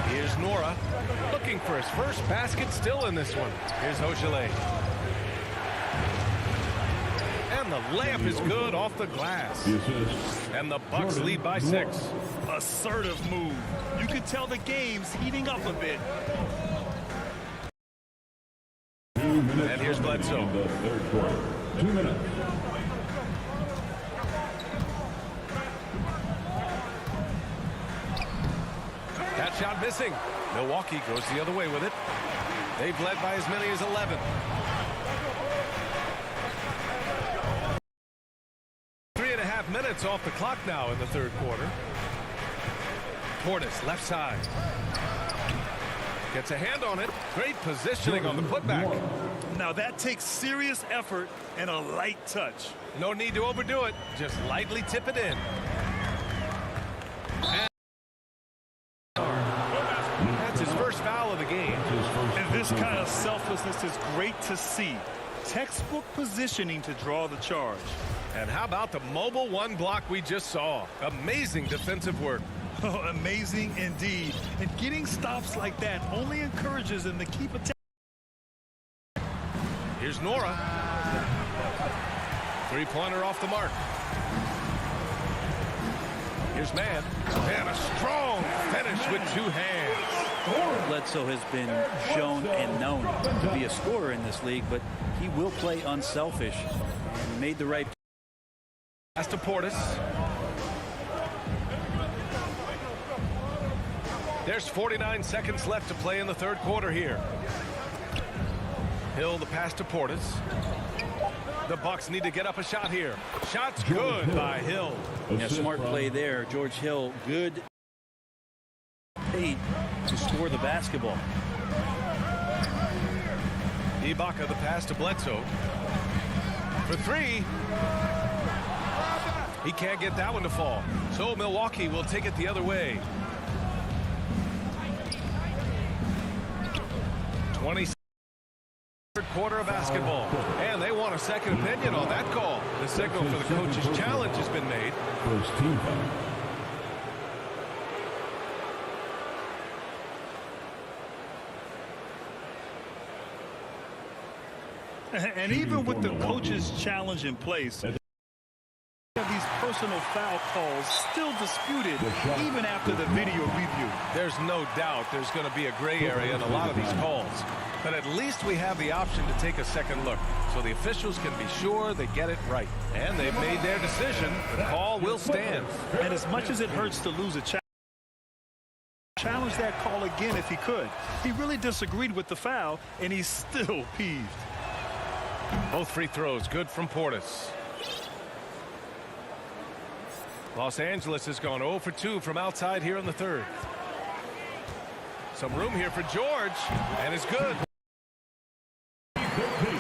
[SPEAKER 6] Here's Nora. Looking for his first basket still in this one. Here's Ogilvy. And the layup is good off the glass. And the Bucks lead by 6.
[SPEAKER 7] Assertive move. You can tell the game's heating up a bit.
[SPEAKER 6] And here's Bledsoe.
[SPEAKER 13] In the third quarter. 2 minutes.
[SPEAKER 6] That shot missing. Milwaukee goes the other way with it. They've led by as many as 11. 3.5 minutes off the clock now in the third quarter. Portis left side. Gets a hand on it. Great positioning on the putback.
[SPEAKER 7] Now that takes serious effort and a light touch.
[SPEAKER 6] No need to overdo it. Just lightly tip it in. And that's his first foul of the game.
[SPEAKER 7] And this kind of selflessness is great to see. Textbook positioning to draw the charge.
[SPEAKER 6] And how about the mobile one block we just saw? Amazing defensive work.
[SPEAKER 7] Oh, amazing indeed. And getting stops like that only encourages them to keep attacking.
[SPEAKER 6] Here's Nora. Three-pointer off the mark. Here's Mann. And a strong finish with two hands.
[SPEAKER 16] Bledsoe has been shown and known to be a scorer in this league, but he will play unselfish. And made the right
[SPEAKER 6] pass to Portis. There's 49 seconds left to play in the third quarter here. Hill the pass to Portis. The Bucks need to get up a shot here. Shot's good by Hill.
[SPEAKER 16] Yeah, smart play there. George Hill, good paid to score the basketball.
[SPEAKER 6] Ibaka the pass to Bledsoe. For three. He can't get that one to fall. So Milwaukee will take it the other way. 20 third quarter of basketball. And they want a second opinion on that call. The signal for the coach's challenge has been made.
[SPEAKER 13] First team foul.
[SPEAKER 7] And even with the coach's challenge in place, these personal foul calls still disputed even after the video review.
[SPEAKER 6] There's no doubt there's going to be a gray area in a lot of these calls. But at least we have the option to take a second look, so the officials can be sure they get it right. And they've made their decision. The call will stand.
[SPEAKER 7] And as much as it hurts to lose a challenge that call again if he could. He really disagreed with the foul, and he's still peeved.
[SPEAKER 6] Both free throws good from Portis. Los Angeles has gone 0 for 2 from outside here in the third. Some room here for George, and it's good.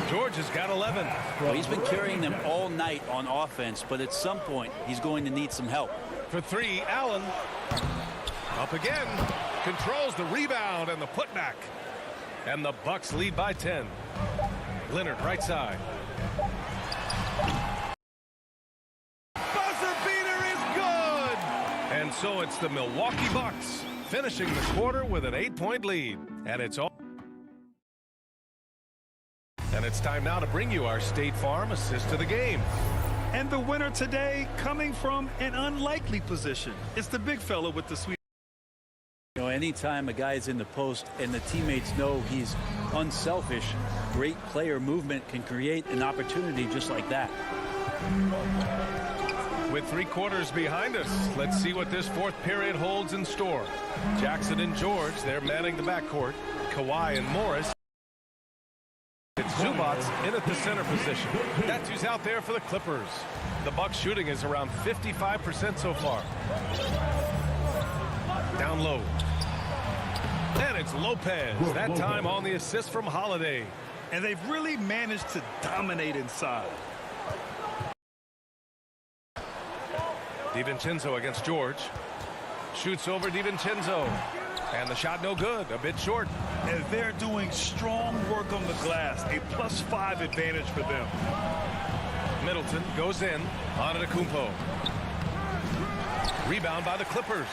[SPEAKER 6] George has got 11.
[SPEAKER 16] Well, he's been carrying them all night on offense, but at some point he's going to need some help.
[SPEAKER 6] For three, Allen. Up again. Controls the rebound and the putback. And the Bucks lead by 10. Leonard right side. Buzzer beater is good. And so it's the Milwaukee Bucks finishing the quarter with an 8-point lead. And it's all. And it's time now to bring you our State Farm assist of the game.
[SPEAKER 7] And the winner today coming from an unlikely position. It's the big fella with the sweet.
[SPEAKER 16] You know, anytime a guy's in the post and the teammates know he's unselfish, great player movement can create an opportunity just like that.
[SPEAKER 6] With 3 quarters behind us, let's see what this fourth period holds in store. Jackson and George, they're manning the backcourt. Kawhi and Morris. It's Zubac in at the center position. That's who's out there for the Clippers. The Bucks shooting is around 55% so far. Down low. And it's Lopez, that time on the assist from Holiday.
[SPEAKER 7] And they've really managed to dominate inside.
[SPEAKER 6] DiVincenzo against George. Shoots over DiVincenzo. And the shot no good, a bit short.
[SPEAKER 7] And they're doing strong work on the glass, a +5 advantage for them.
[SPEAKER 6] Middleton goes in, Antetokounmpo. Rebound by the Clippers.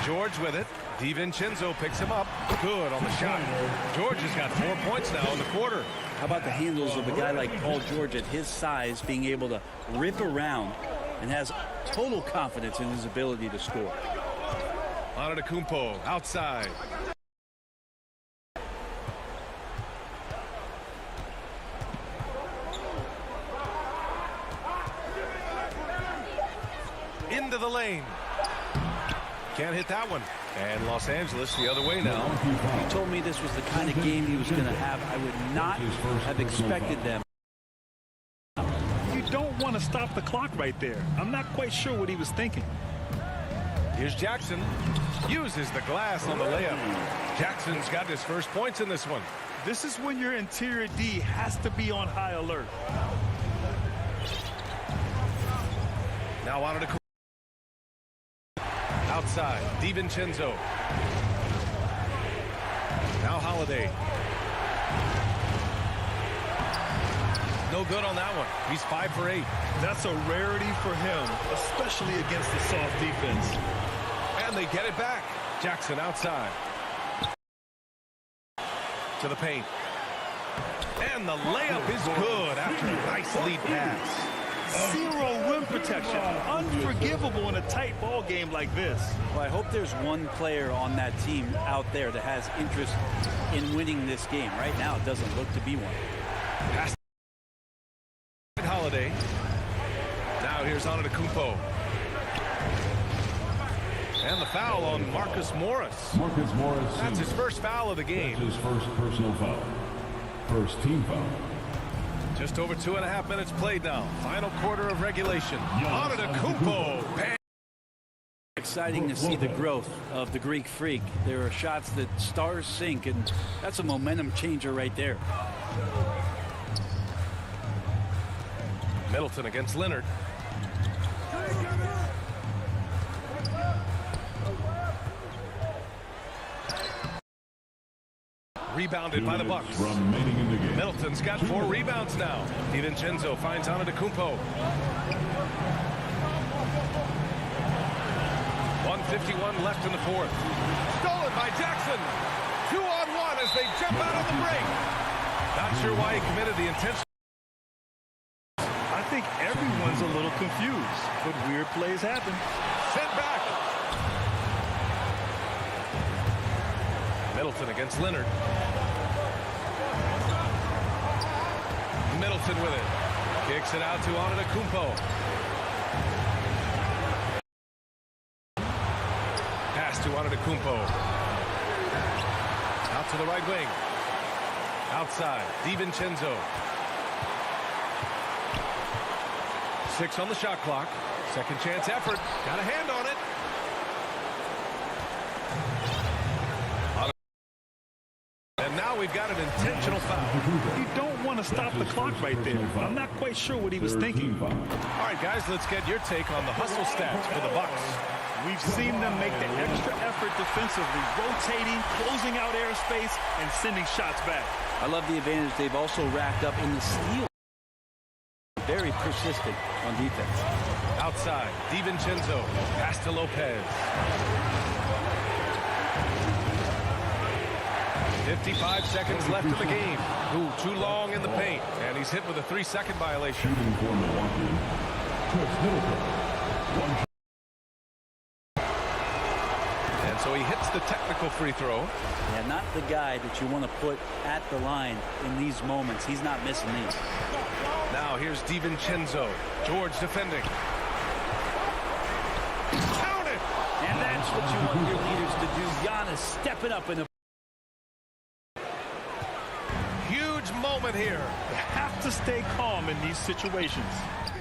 [SPEAKER 6] George with it. DiVincenzo picks him up. Good on the shot. George has got 4 points now in the quarter.
[SPEAKER 16] How about the handles of a guy like Paul George at his size being able to rip around and has total confidence in his ability to score.
[SPEAKER 6] Antetokounmpo outside. Into the lane. Can't hit that one. And Los Angeles the other way now.
[SPEAKER 16] If you told me this was the kind of game he was going to have, I would not have expected them.
[SPEAKER 7] You don't want to stop the clock right there. I'm not quite sure what he was thinking.
[SPEAKER 6] Here's Jackson. Uses the glass on the layup. Jackson's got his first points in this one.
[SPEAKER 7] This is when your interior D has to be on high alert.
[SPEAKER 6] Now on to outside, DiVincenzo. Now Holiday. No good on that one. He's 5 for 8.
[SPEAKER 7] That's a rarity for him, especially against the soft defense.
[SPEAKER 6] And they get it back. Jackson outside. To the paint. And the layup is good after a nice lead pass.
[SPEAKER 7] Zero rim protection. Unforgivable in a tight ball game like this.
[SPEAKER 16] Well, I hope there's one player on that team out there that has interest in winning this game. Right now, it doesn't look to be one.
[SPEAKER 6] Pass. Holiday. Now here's Antetokounmpo. And the foul on Marcus Morris.
[SPEAKER 13] Marcus Morris.
[SPEAKER 6] That's his first foul of the game.
[SPEAKER 13] That's his first personal foul. First team foul.
[SPEAKER 6] Just over 2.5 minutes played now. Final quarter of regulation. Antetokounmpo.
[SPEAKER 16] Exciting to see the growth of the Greek Freak. There are shots that stars sink, and that's a momentum changer right there.
[SPEAKER 6] Middleton against Leonard. Rebounded by the Bucks.
[SPEAKER 13] Remaining in the game.
[SPEAKER 6] Middleton's got 4 rebounds now. DiVincenzo finds Antetokounmpo. 1:51 left in the fourth. Stolen by Jackson. 2-on-1 as they jump out of the break. Not sure why he committed the intention.
[SPEAKER 7] I think everyone's a little confused, but weird plays happen.
[SPEAKER 6] Sent back. Middleton against Leonard. Middleton with it. Kicks it out to Antetokounmpo. Pass to Antetokounmpo. Out to the right wing. Outside, DiVincenzo. 6 on the shot clock. Second chance effort. Got a hand on it. And now we've got an intentional foul.
[SPEAKER 7] You don't want to stop the clock right there. I'm not quite sure what he was thinking.
[SPEAKER 6] All right, guys, let's get your take on the hustle stats for the Bucks.
[SPEAKER 7] We've seen them make the extra effort defensively, rotating, closing out airspace, and sending shots back.
[SPEAKER 16] I love the advantage they've also racked up in the steal. Very persistent on defense.
[SPEAKER 6] Outside, DiVincenzo. Pass to Lopez. 55 seconds left in the game. Ooh, too long in the paint. And he's hit with a 3-second violation.
[SPEAKER 13] Shooting for Milwaukee. Chris Middleton.
[SPEAKER 6] And so he hits the technical free throw.
[SPEAKER 16] Yeah, not the guy that you want to put at the line in these moments. He's not missing these.
[SPEAKER 6] Now here's DiVincenzo. George defending. Count it!
[SPEAKER 16] And that's what you want your leaders to do. Giannis stepping up in the
[SPEAKER 6] moment here.
[SPEAKER 7] You have to stay calm in these situations.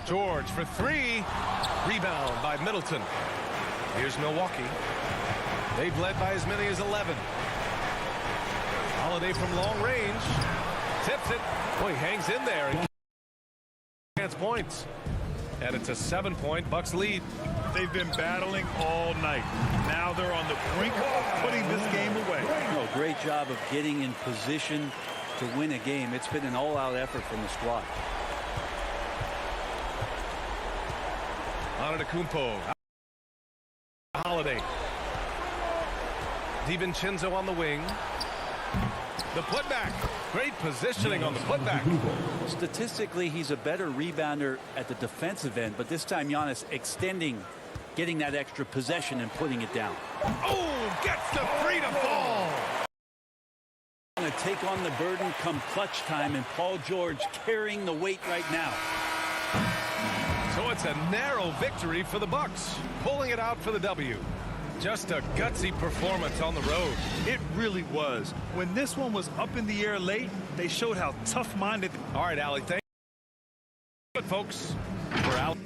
[SPEAKER 6] George for 3. Rebound by Middleton. Here's Milwaukee. They've led by as many as 11. Holiday from long range. Tips it. Boy, he hangs in there and gets points. And it's a 7-point Bucks lead.
[SPEAKER 7] They've been battling all night. Now they're on the brink of putting this game away.
[SPEAKER 16] Oh, great job of getting in position to win a game. It's been an all-out effort from the squad.
[SPEAKER 6] Antetokounmpo. Holiday. DiVincenzo on the wing. The putback. Great positioning on the putback.
[SPEAKER 16] Statistically, he's a better rebounder at the defensive end, but this time Giannis extending, getting that extra possession and putting it down.
[SPEAKER 6] Oh, gets the free to fall.
[SPEAKER 16] Going to take on the burden come clutch time, and Paul George carrying the weight right now.
[SPEAKER 6] So it's a narrow victory for the Bucks, pulling it out for the W. Just a gutsy performance on the road.
[SPEAKER 7] It really was. When this one was up in the air late, they showed how tough-minded.
[SPEAKER 6] All right, Allie, thank you, folks. For Allie.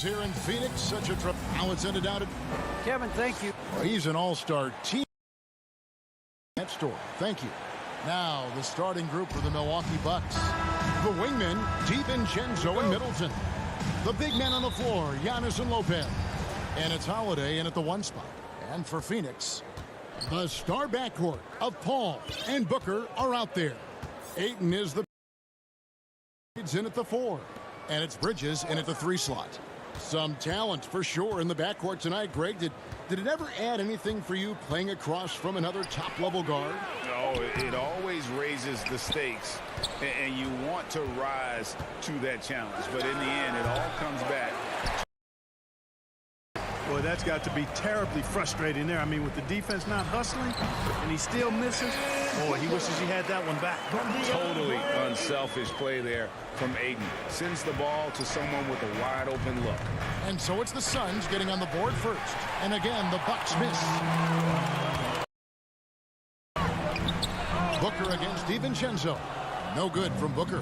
[SPEAKER 1] here in Phoenix. Such a trip. Now it's ended out.
[SPEAKER 15] Kevin, thank you.
[SPEAKER 1] He's an all-star team. That story. Thank you. Now the starting group for the Milwaukee Bucks. The wingmen, DiVincenzo and Middleton. The big men on the floor, Giannis and Lopez. And it's Holiday in at the one spot. And for Phoenix, the star backcourt of Paul and Booker are out there. Ayton is the in at the 4. And it's Bridges in at the 3 slot. Some talent for sure in the backcourt tonight. Greg, did it ever add anything for you playing across from another top-level guard?
[SPEAKER 3] No, it always raises the stakes, and you want to rise to that challenge. But in the end, it all comes back.
[SPEAKER 4] Boy, that's got to be terribly frustrating there. I mean, with the defense not hustling and he still misses, boy, he wishes he had that one back.
[SPEAKER 3] Totally unselfish play there from Aiden. Sends the ball to someone with a wide open look.
[SPEAKER 1] And so it's the Suns getting on the board first. And again, the Bucks miss. Booker against DiVincenzo. No good from Booker.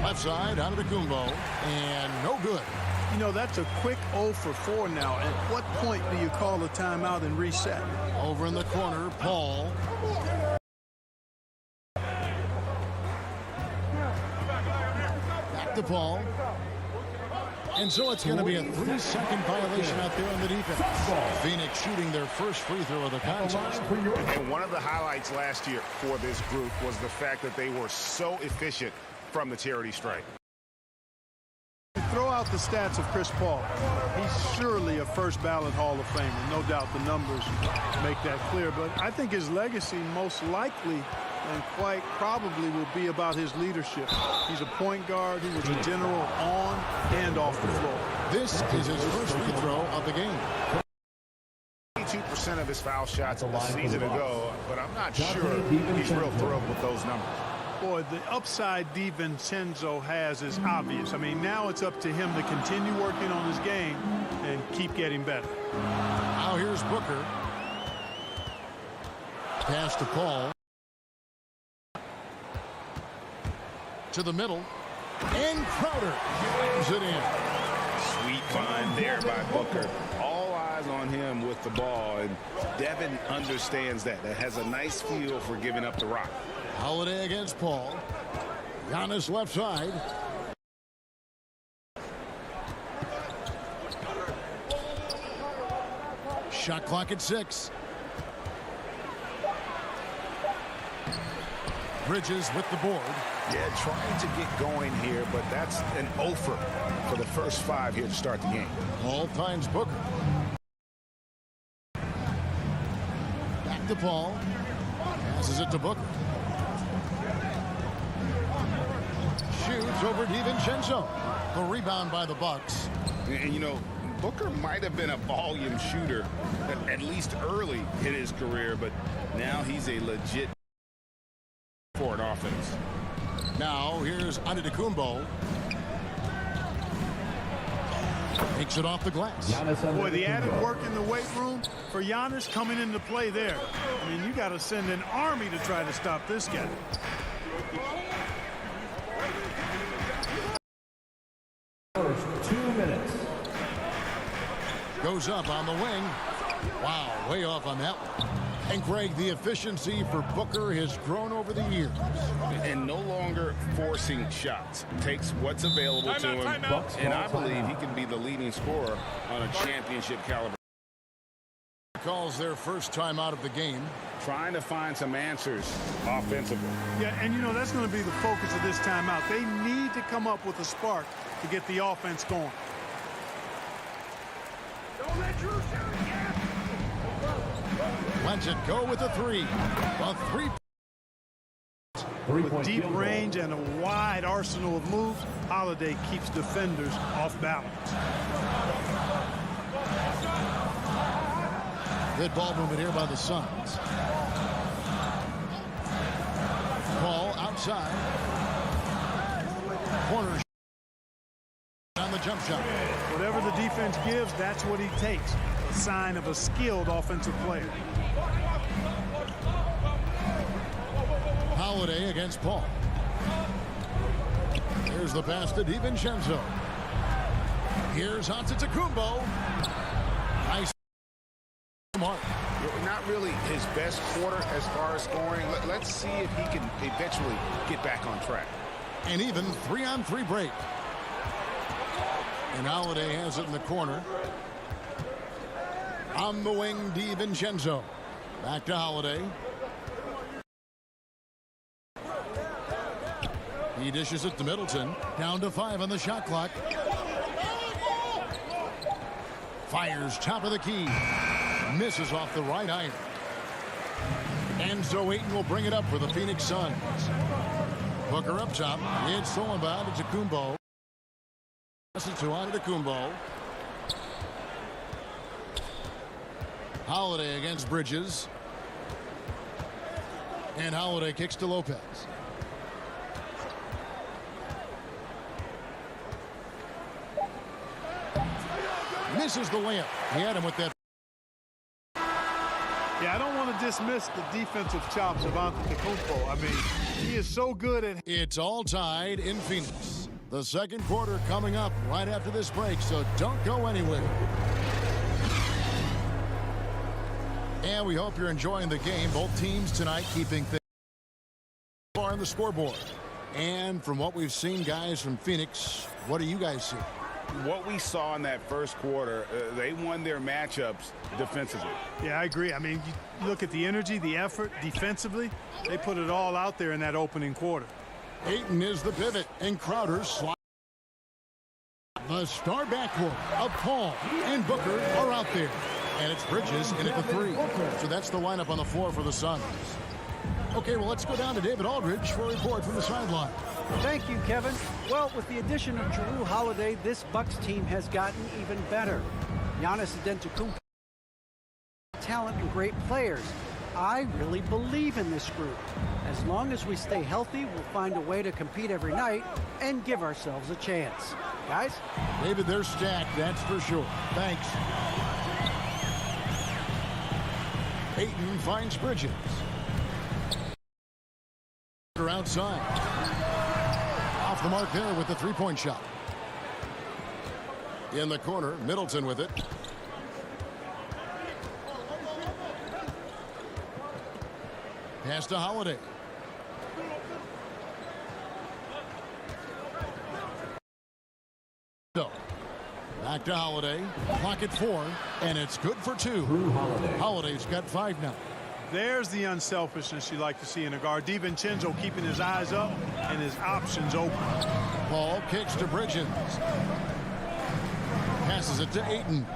[SPEAKER 1] Left side, out of the Kumbo, and no good.
[SPEAKER 4] You know, that's a quick 0 for 4 now. At what point do you call a timeout and reset?
[SPEAKER 1] Over in the corner, Paul. Back to Paul. And so it's going to be a 3-second violation out there on the defense. Phoenix shooting their first free throw of the contest.
[SPEAKER 3] And one of the highlights last year for this group was the fact that they were so efficient from the charity stripe.
[SPEAKER 4] Throw out the stats of Chris Paul. He's surely a first ballot Hall of Famer. No doubt the numbers make that clear. But I think his legacy most likely and quite probably will be about his leadership. He's a point guard. He was a general on and off the floor.
[SPEAKER 1] This is his first free throw of the game.
[SPEAKER 3] 22% of his foul shots a season ago, but I'm not sure he's real thrilled with those numbers.
[SPEAKER 4] Boy, the upside DiVincenzo has is obvious. I mean, now it's up to him to continue working on his game and keep getting better.
[SPEAKER 1] Now here's Booker. Pass to Paul. To the middle. And Crowder brings it in.
[SPEAKER 3] Sweet find there by Booker. All eyes on him with the ball, and Devin understands that. That has a nice feel for giving up the rock.
[SPEAKER 1] Holiday against Paul. Giannis left side. Shot clock at 6. Bridges with the board.
[SPEAKER 3] Yeah, trying to get going here, but that's an offer for the first 5 here to start the game.
[SPEAKER 1] Paul finds Booker. Back to Paul. Passes it to Booker. Shoots over DiVincenzo. The rebound by the Bucks.
[SPEAKER 3] And you know, Booker might have been a volume shooter at least early in his career, but now he's a legit for an offense.
[SPEAKER 1] Now here's Antetokounmpo. Takes it off the glass.
[SPEAKER 4] Boy, the added work in the weight room for Giannis coming into play there. I mean, you got to send an army to try to stop this guy.
[SPEAKER 13] First 2 minutes.
[SPEAKER 1] Goes up on the wing. Wow, way off on that one. And Greg, the efficiency for Booker has grown over the years.
[SPEAKER 3] And no longer forcing shots. Takes what's available to him. And I believe he can be the leading scorer on a championship caliber.
[SPEAKER 1] Calls their first time out of the game.
[SPEAKER 3] Trying to find some answers offensively.
[SPEAKER 4] Yeah, and you know, that's going to be the focus of this timeout. They need to come up with a spark to get the offense going.
[SPEAKER 13] Don't let Drew shoot again.
[SPEAKER 1] Lets it go with a 3. A 3.
[SPEAKER 4] With deep range and a wide arsenal of moves, Holiday keeps defenders off balance.
[SPEAKER 1] Good ball movement here by the Suns. Ball outside. Corner on the jump shot.
[SPEAKER 4] Whatever the defense gives, that's what he takes. A sign of a skilled offensive player.
[SPEAKER 1] Holiday against Paul. Here's the pass to DiVincenzo. Here's Antetokounmpo. Nice mark.
[SPEAKER 3] Not really his best quarter as far as scoring. Let's see if he can eventually get back on track.
[SPEAKER 1] And even 3-on-3 break. And Holiday has it in the corner. On the wing, DiVincenzo. Back to Holiday. He dishes it to Middleton. Down to 5 on the shot clock. Fires top of the key. Misses off the right iron. And so Ayton will bring it up for the Phoenix Suns. Booker up top. It's stolen by Antetokounmpo. This is to Antetokounmpo. Holiday against Bridges. And Holiday kicks to Lopez. Misses the layup. He had him with that.
[SPEAKER 4] Yeah, I don't want to dismiss the defensive chops of Antetokounmpo. I mean, he is so good at...
[SPEAKER 1] It's all tied in Phoenix. The second quarter coming up right after this break, so don't go anywhere. And we hope you're enjoying the game. Both teams tonight keeping things far on the scoreboard. And from what we've seen, guys, from Phoenix, what do you guys see?
[SPEAKER 3] What we saw in that first quarter, they won their matchups defensively.
[SPEAKER 4] Yeah, I agree. I mean, you look at the energy, the effort defensively. They put it all out there in that opening quarter.
[SPEAKER 1] Ayton is the pivot, and Crowder's slide. The star backcourt of Paul and Booker are out there. And it's Bridges in at the three. So that's the lineup on the floor for the Suns. Okay, well, let's go down to David Aldridge for a report from the sideline.
[SPEAKER 15] Thank you, Kevin. Well, with the addition of Jrue Holiday, this Bucks team has gotten even better. Giannis Antetokounmpo, talent and great players. I really believe in this group. As long as we stay healthy, we'll find a way to compete every night and give ourselves a chance. Guys?
[SPEAKER 1] David, they're stacked, that's for sure. Thanks. Ayton finds Bridges. Outside. Off the mark there with the three-point shot. In the corner, Middleton with it. Pass to Holiday. Back to Holiday. Clock at 4, and it's good for 2. Holiday's got 5 now.
[SPEAKER 4] There's the unselfishness you like to see in a guard. DiVincenzo keeping his eyes up and his options open.
[SPEAKER 1] Ball kicks to Bridges. Passes it to Ayton.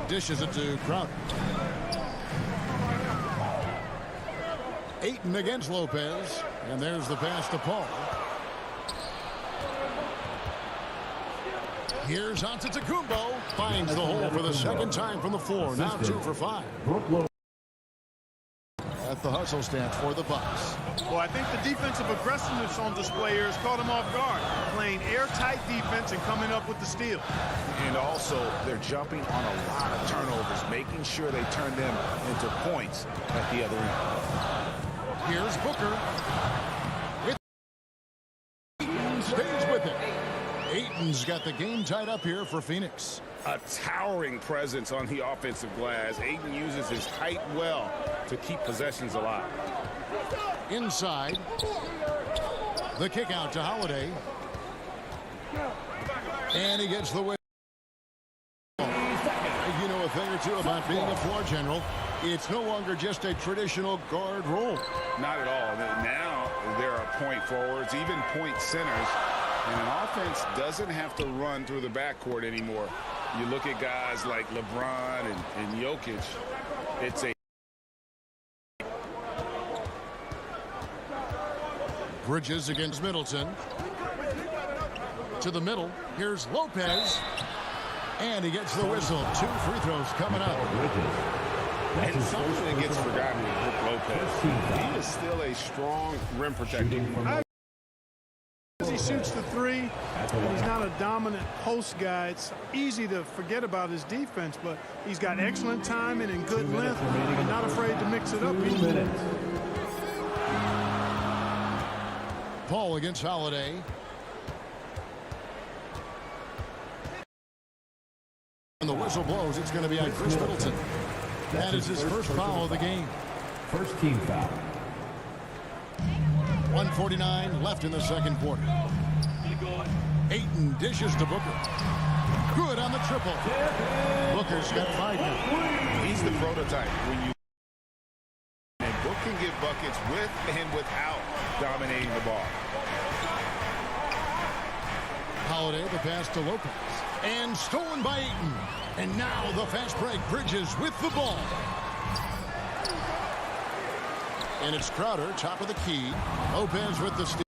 [SPEAKER 1] Dishes it to Crowder. Ayton against Lopez. And there's the pass to Paul. Here's Antetokounmpo. Finds the hole for the second time from the floor. Now 2 for 5. At the hustle stance for the Bucks.
[SPEAKER 4] Well, I think the defensive aggressiveness on display here has caught him off guard. Playing airtight defense and coming up with the steal.
[SPEAKER 3] And also, they're jumping on a lot of turnovers, making sure they turn them into points at the other end.
[SPEAKER 1] Here's Booker. Ayton stays with it. Ayton's got the game tied up here for Phoenix.
[SPEAKER 3] A towering presence on the offensive glass. Ayton uses his height well to keep possessions alive.
[SPEAKER 1] Inside. The kick out to Holiday. And he gets the win. You know a thing or two about being a floor general. It's no longer just a traditional guard role.
[SPEAKER 3] Not at all. Now there are point forwards, even point centers. And an offense doesn't have to run through the backcourt anymore. You look at guys like LeBron and Jokic. It's a
[SPEAKER 1] Bridges against Middleton. To the middle. Here's Lopez. And he gets the whistle. 2 free throws coming up.
[SPEAKER 3] And something that gets forgotten with Brook Lopez. He is still a strong rim protector.
[SPEAKER 4] He shoots the 3, and he's not a dominant post guy. It's easy to forget about his defense, but he's got excellent timing and good length, and not afraid to mix it up.
[SPEAKER 1] Paul against Holiday. And the whistle blows. It's going to be on Chris Middleton. That is his first foul of the game.
[SPEAKER 13] First team foul.
[SPEAKER 1] 1:49 left in the second quarter. Ayton dishes to Booker. Good on the triple. Booker's got 5 now.
[SPEAKER 3] He's the prototype. And Book can get buckets with and without dominating the ball.
[SPEAKER 1] Holiday, the pass to Lopez. And stolen by Ayton. And now the fast break. Bridges with the ball. And it's Crowder, top of the key. Lopez with the steal.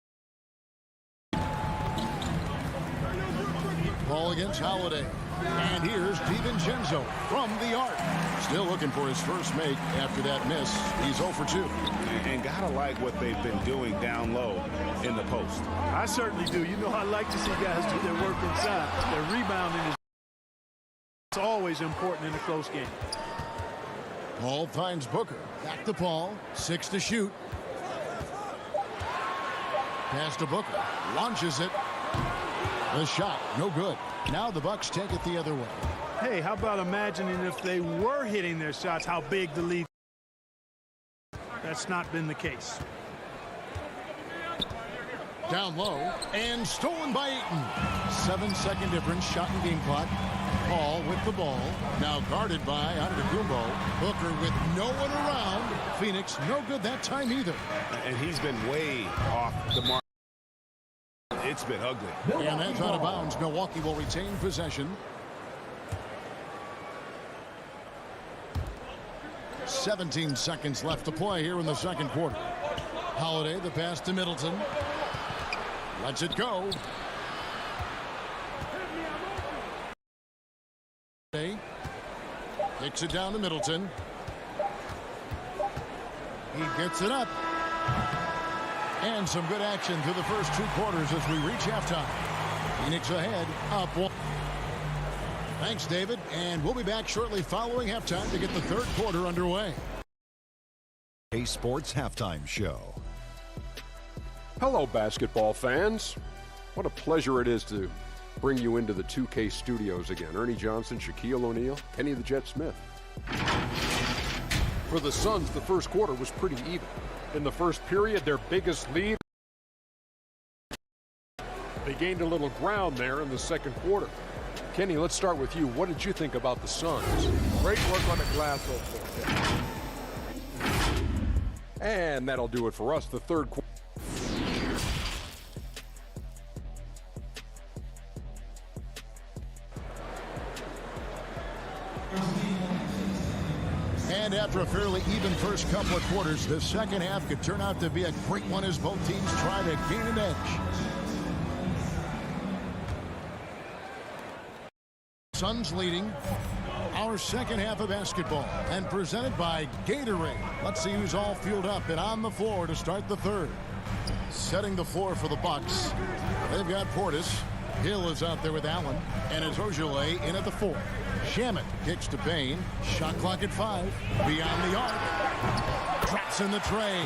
[SPEAKER 1] Ball against Holiday. And here's DiVincenzo from the arc. Still looking for his first make after that miss. He's 0 for 2.
[SPEAKER 3] And gotta like what they've been doing down low in the post.
[SPEAKER 4] I certainly do. You know, I like to see guys do their work inside. Their rebounding is always important in a close game.
[SPEAKER 1] Paul finds Booker. Back to Paul. 6 to shoot. Pass to Booker. Launches it. The shot, no good. Now the Bucks take it the other way.
[SPEAKER 4] Hey, how about imagining if they were hitting their shots, how big the lead. That's not been the case.
[SPEAKER 1] Down low and stolen by Ayton. 7-second difference, shot and game clock. Paul with the ball. Now guarded by Antetokounmpo. Booker with no one around. Phoenix no good that time either.
[SPEAKER 3] And he's been way off the mark. It's been ugly.
[SPEAKER 1] And that's out of bounds. Milwaukee will retain possession. 17 seconds left to play here in the second quarter. Holiday, the pass to Middleton. Lets it go. Kicks it down to Middleton. He gets it up. And some good action through the first 2 quarters as we reach halftime. Phoenix ahead, up 1. Thanks, David. And we'll be back shortly following halftime to get the third quarter underway.
[SPEAKER 11] A Sports Halftime Show.
[SPEAKER 12] Hello, basketball fans. What a pleasure it is to bring you into the 2K studios again. Ernie Johnson, Shaquille O'Neal, Kenny the Jet Smith. For the Suns, the first quarter was pretty even. In the first period, their biggest lead. They gained a little ground there in the second quarter. Kenny, let's start with you. What did you think about the Suns?
[SPEAKER 17] Great work on the glass so far.
[SPEAKER 12] And that'll do it for us, the third quarter.
[SPEAKER 1] And after a fairly even first couple of quarters, the second half could turn out to be a great one as both teams try to gain an edge. Suns leading our second half of basketball and presented by Gatorade. Let's see who's all fueled up and on the floor to start the third. Setting the floor for the Bucks. They've got Portis. Hill is out there with Allen, and it's Ojale in at the 4. Shamet kicks to Payne. Shot clock at 5. Beyond the arc. Drops in the tray.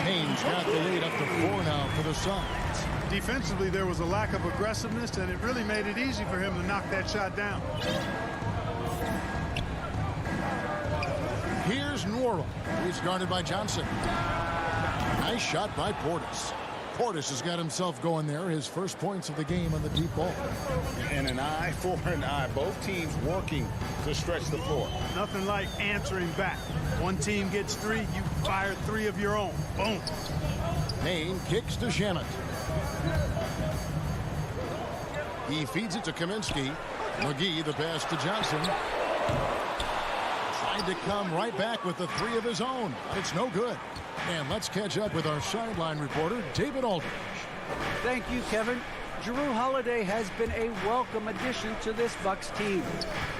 [SPEAKER 1] Payne's got the lead up to 4 now for the Suns.
[SPEAKER 4] Defensively, there was a lack of aggressiveness, and it really made it easy for him to knock that shot down.
[SPEAKER 1] Here's Norrell. He's guarded by Johnson. Nice shot by Portis. Portis has got himself going there. His first points of the game on the deep ball.
[SPEAKER 3] And an eye for an eye. Both teams working to stretch the floor.
[SPEAKER 4] Nothing like answering back. One team gets 3, you fire 3 of your own. Boom.
[SPEAKER 1] Payne kicks to Shamet. He feeds it to Kaminsky. McGee, the pass to Johnson. Tried to come right back with the 3 of his own. It's no good. And let's catch up with our sideline reporter, David Aldridge.
[SPEAKER 15] Thank you, Kevin. Jrue Holiday has been a welcome addition to this Bucks team.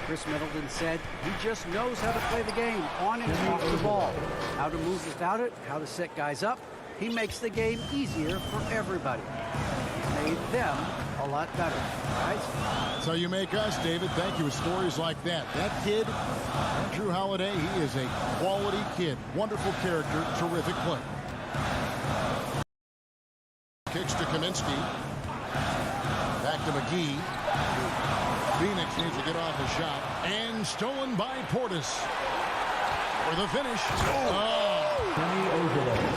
[SPEAKER 15] Chris Middleton said he just knows how to play the game on and off the ball, how to move without it, how to set guys up. He makes the game easier for everybody. He's made them a lot better, guys.
[SPEAKER 1] That's how you make us, David. Thank you with stories like that. That kid, Jrue Holiday, he is a quality kid. Wonderful character, terrific play. Kicks to Kaminsky. Back to McGee. Phoenix needs to get off the shot. And stolen by Portis. For the finish.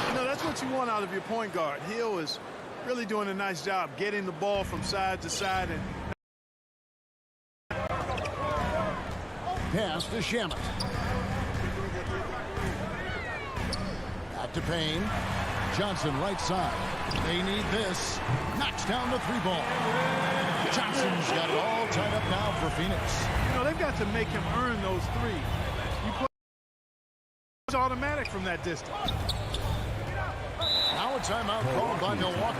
[SPEAKER 4] You know, that's what you want out of your point guard. Hill is really doing a nice job getting the ball from side to side. And
[SPEAKER 1] pass to Shamet. Back to Payne. Johnson right side. They need this. Knocks down the 3 ball. Johnson's got it all tied up now for Phoenix.
[SPEAKER 4] You know, they've got to make him earn those 3. You put it's automatic from that distance.
[SPEAKER 1] Now a timeout called by Milwaukee.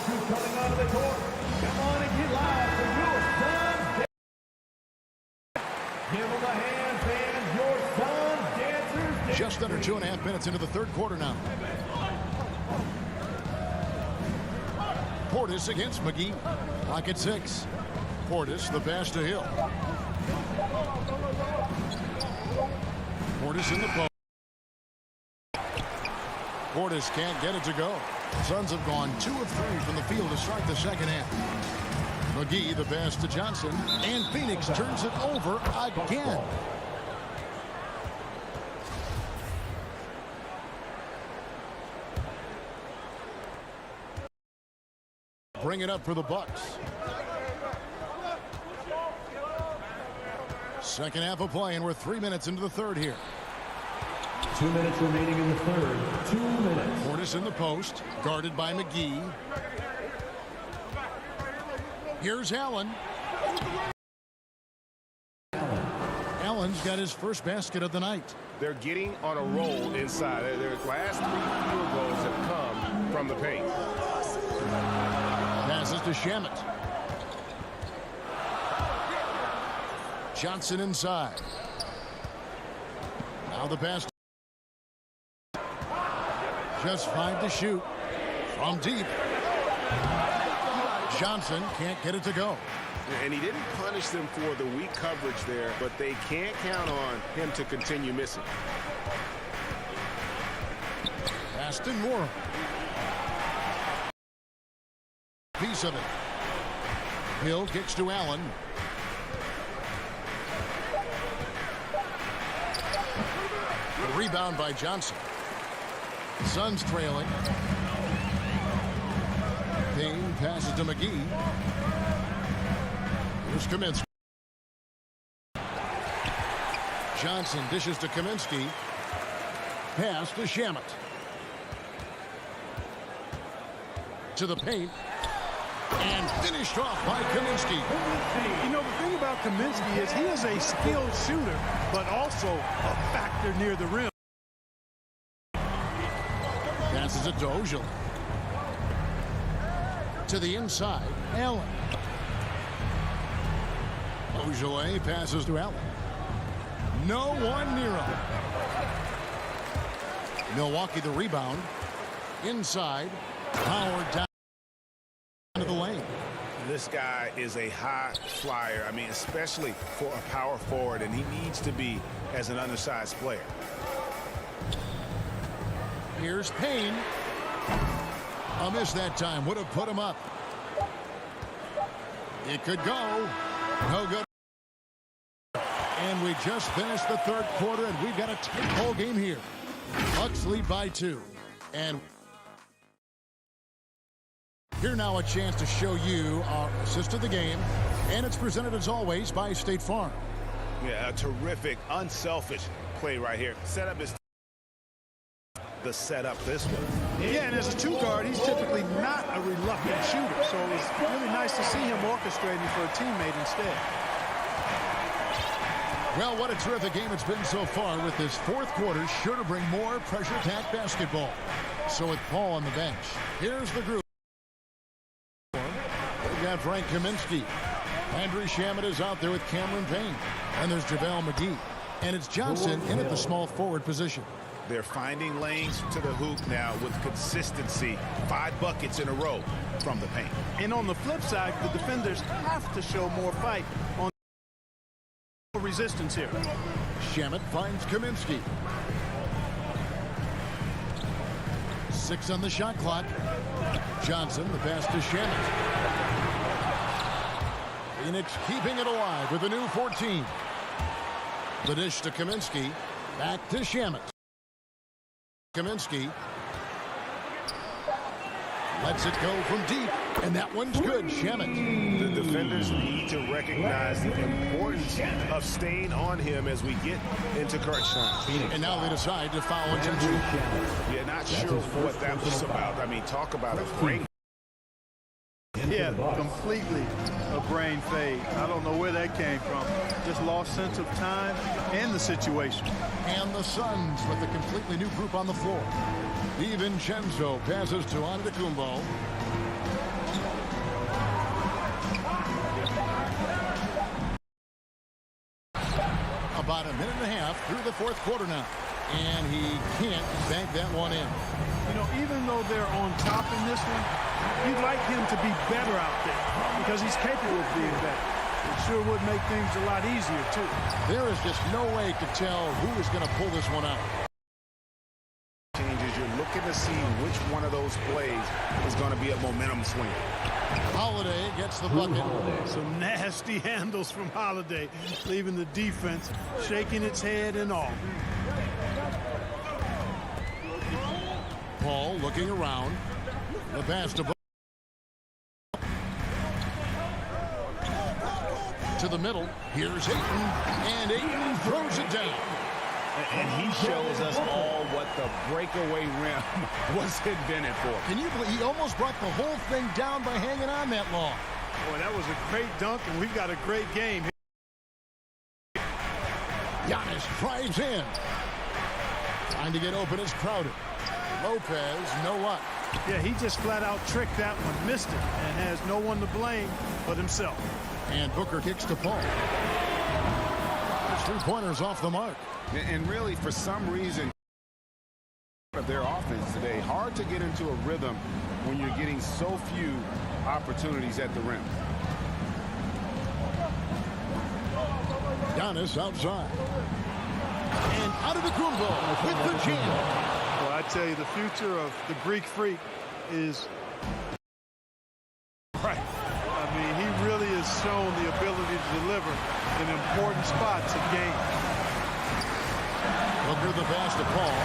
[SPEAKER 13] who's coming onto the court. Come on and get loud for your son. Give them a hand, fans. Your son dancers.
[SPEAKER 1] Just under 2.5 minutes into the third quarter now. Portis against McGee. Clock at 6. Portis, the pass to Hill. Portis in the post. Portis can't get it to go. Suns have gone 2 of 3 from the field to start the second half. McGee, the pass to Johnson, and Phoenix turns it over again. Bring it up for the Bucks. Second half of play, and we're 3 minutes into the third here.
[SPEAKER 13] 2 minutes remaining in the third. 2 minutes.
[SPEAKER 1] Portis in the post, guarded by McGee. Here's Allen. Allen's got his first basket of the night.
[SPEAKER 18] They're getting on a roll inside. Their last 3 field goals have come from the paint.
[SPEAKER 1] Passes to Shamet. Johnson inside. Now the pass. Just 5 to shoot. From deep. Johnson can't get it to go.
[SPEAKER 18] And he didn't punish them for the weak coverage there, but they can't count on him to continue missing.
[SPEAKER 1] Pass to Moore. Piece of it. Hill kicks to Allen. The rebound by Johnson. Suns trailing. Payne passes to McGee. Here's Kaminsky. Johnson dishes to Kaminsky. Pass to Shamet. To the paint. And finished off by Kaminsky.
[SPEAKER 4] You know, the thing about Kaminsky is he is a skilled shooter, but also a factor near the rim.
[SPEAKER 1] Passes it to Ojale. To the inside, Allen. Ojale passes to Allen. No one near him. Milwaukee the rebound. Inside, Howard down to the lane.
[SPEAKER 3] This guy is a high flyer. I mean, especially for a power forward, and he needs to be as an undersized player.
[SPEAKER 1] Here's Payne. A miss that time. Would have put him up. It could go. No good. And we just finished the third quarter, and we've got a tight game here. Bucks lead by 2. And here now a chance to show you our assist of the game. And it's presented as always by State Farm.
[SPEAKER 3] Yeah, a terrific, unselfish play right here. Setup is the setup this one.
[SPEAKER 4] Yeah, and as a 2-guard, he's typically not a reluctant shooter. So it's really nice to see him orchestrating for a teammate instead.
[SPEAKER 1] Well, what a terrific game it's been so far, with this fourth quarter sure to bring more pressure-packed basketball. So with Paul on the bench, here's the group. We've got Frank Kaminsky. Andrew Shamet is out there with Cameron Payne. And there's JaVale McGee. And it's Johnson in at the small forward position.
[SPEAKER 3] They're finding lanes to the hoop now with consistency. 5 buckets in a row from the paint.
[SPEAKER 4] And on the flip side, the defenders have to show more fight on resistance here.
[SPEAKER 1] Shamet finds Kaminsky. 6 on the shot clock. Johnson, the pass to Shamet. Phoenix keeping it alive with a new 14. The dish to Kaminsky. Back to Shamet. Kaminsky lets it go from deep, and that one's good. Shamet.
[SPEAKER 3] The defenders need to recognize the importance of staying on him as we get into crunch time.
[SPEAKER 1] And now they decide to foul intentionally.
[SPEAKER 3] Yeah, not sure what that was about. I mean, talk about a brain.
[SPEAKER 4] Yeah, completely a brain fade. I don't know where that came from. Just lost sense of time and the situation.
[SPEAKER 1] And the Suns with a completely new group on the floor. DiVincenzo passes to Antetokounmpo. About a minute and a half through the fourth quarter now. And he can't bank that one in.
[SPEAKER 4] You know, even though they're on top in this one, you'd like him to be better out there because he's capable of being better. It sure would make things a lot easier, too.
[SPEAKER 1] There is just no way to tell who is going to pull this one out.
[SPEAKER 3] Changes. You're looking to see which one of those plays is going to be a momentum swing.
[SPEAKER 1] Holiday gets the bucket.
[SPEAKER 4] Some nasty handles from Holiday, leaving the defense shaking its head and all.
[SPEAKER 1] Paul looking around. The pass to the middle. Here's Ayton, and Ayton throws it down.
[SPEAKER 18] And he shows us all what the breakaway rim was invented for.
[SPEAKER 1] Can you believe he almost brought the whole thing down by hanging on that long?
[SPEAKER 4] Boy, that was a great dunk, and we've got a great game.
[SPEAKER 1] Giannis drives in. Trying to get open is Crowder. Lopez, no luck.
[SPEAKER 4] Yeah, he just flat out tricked that one, missed it, and has no one to blame but himself.
[SPEAKER 1] And Booker kicks to Paul. His 3-pointers off the mark.
[SPEAKER 3] And really, for some reason, of their offense today, hard to get into a rhythm when you're getting so few opportunities at the rim.
[SPEAKER 1] Giannis outside. And out of the Kumbo with the jam.
[SPEAKER 4] Well, I tell you, the future of the Greek Freak is right. I mean, he really has shown the ability to deliver in important spots of games.
[SPEAKER 1] Booker the pass to Paul.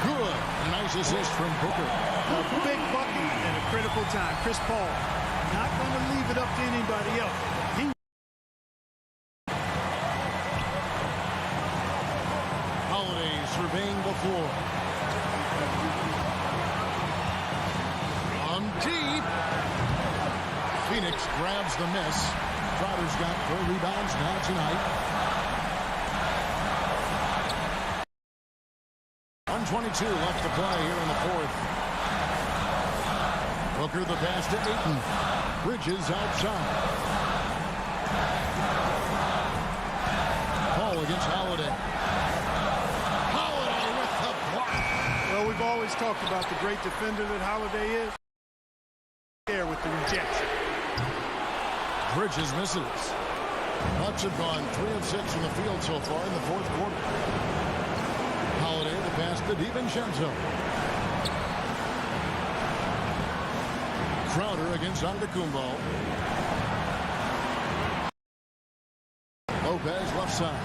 [SPEAKER 1] Good. Nice assist from Booker.
[SPEAKER 4] A big bucket at a critical time. Chris Paul not going to leave it up to anybody else.
[SPEAKER 1] Holiday surveying the floor. On deep. Phoenix grabs the miss. Crowder's got 4 rebounds now tonight. 1:22 left to play here in the fourth. Booker the pass to Ayton. Bridges outside. Paul against Holiday. Holiday with the block.
[SPEAKER 4] Well, we've always talked about the great defender that Holiday is. There with the rejection.
[SPEAKER 1] Bridges misses. Bucks have gone 3 of 6 from the field so far in the fourth quarter. Holiday the pass to DiVincenzo. Crowder against Antetokounmpo. Lopez left side.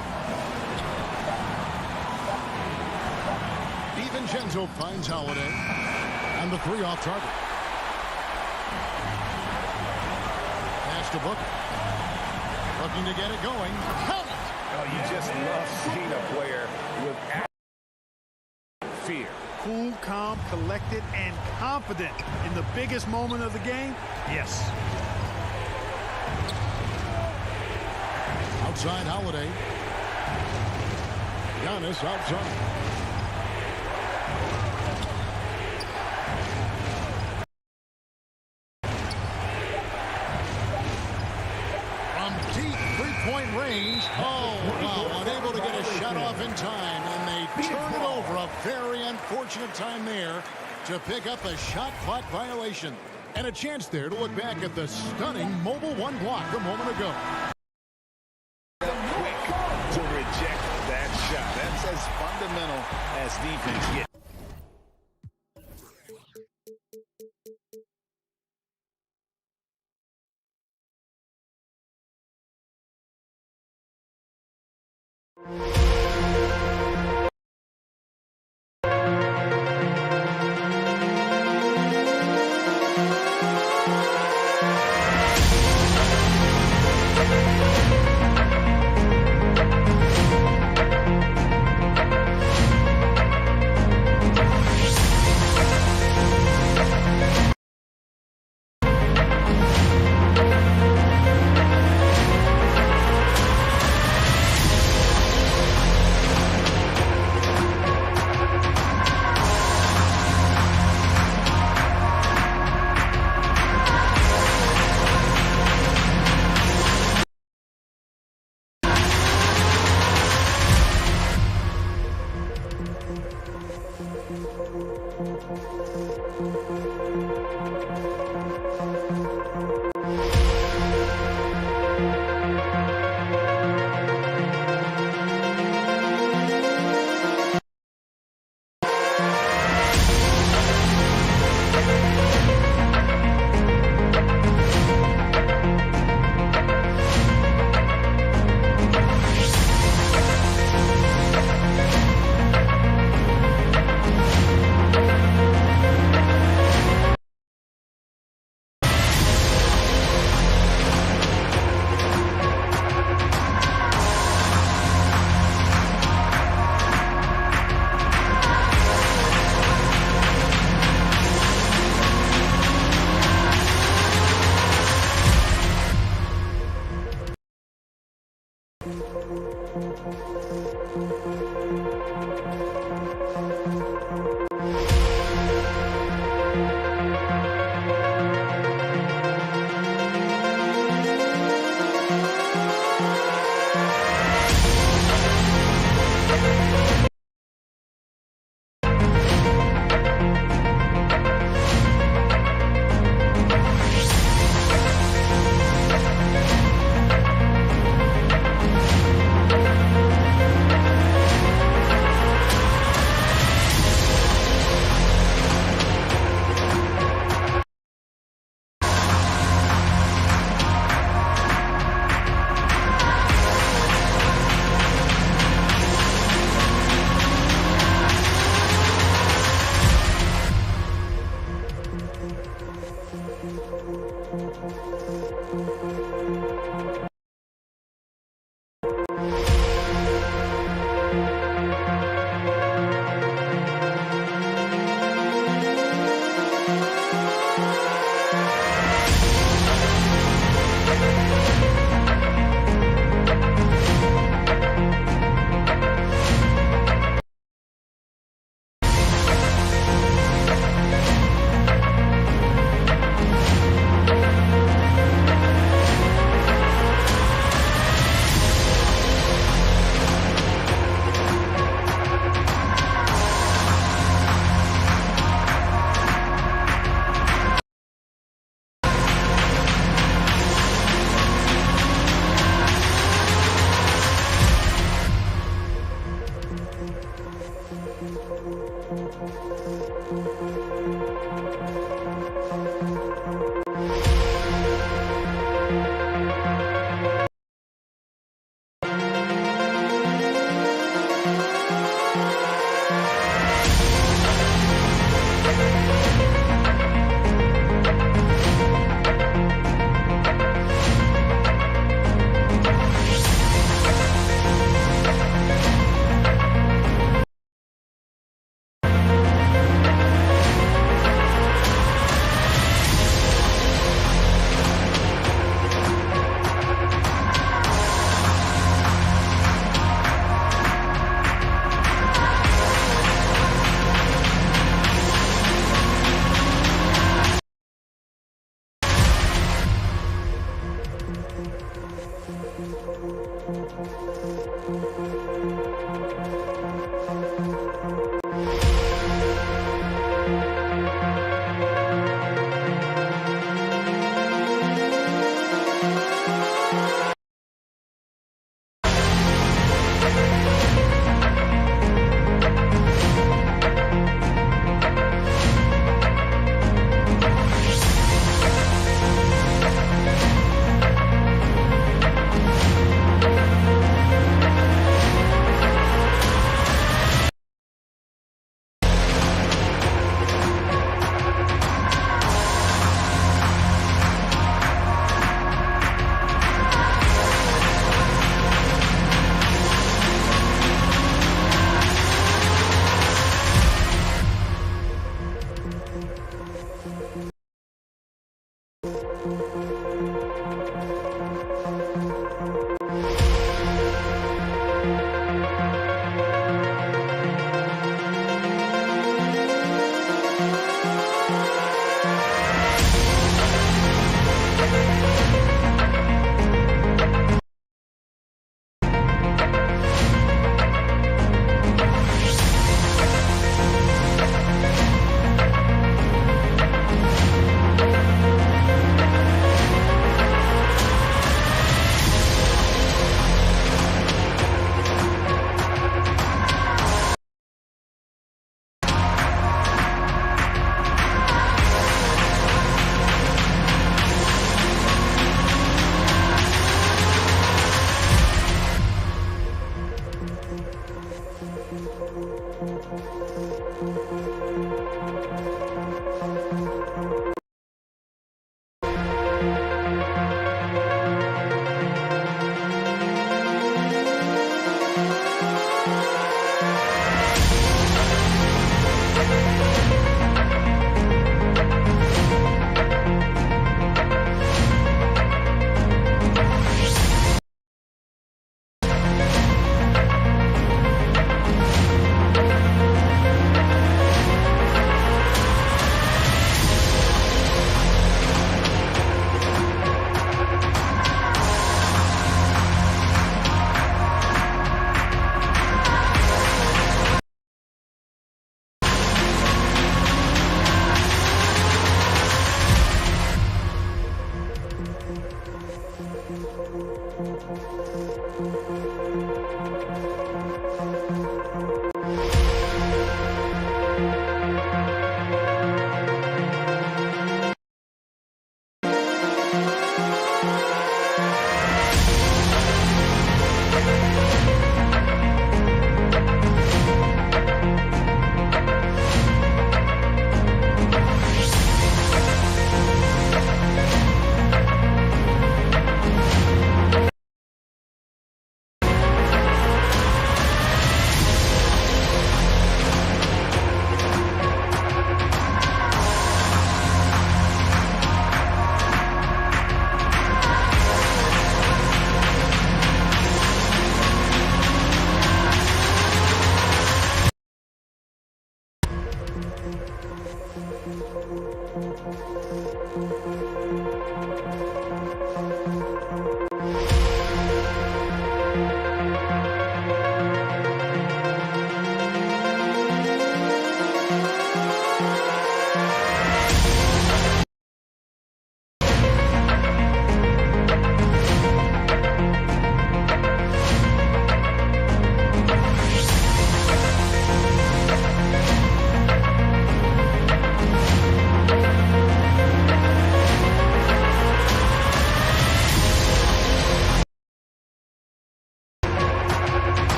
[SPEAKER 1] DiVincenzo finds Holiday. And the 3 off target. Pass to Booker. Looking to get it going. Helmet!
[SPEAKER 3] Oh, you just love seeing a player with fear.
[SPEAKER 4] Cool, calm, collected, and confident in the biggest moment of the game? Yes.
[SPEAKER 1] Outside Holiday. Giannis outside. From deep three-point range. Oh, wow. Unable to get a shot off in time. And they turn it over. A very unfortunate time there to pick up a shot clock violation. And a chance there to look back at the stunning mobile 1 block a moment ago.
[SPEAKER 3] Quick to reject that shot. That's as fundamental as defense gets.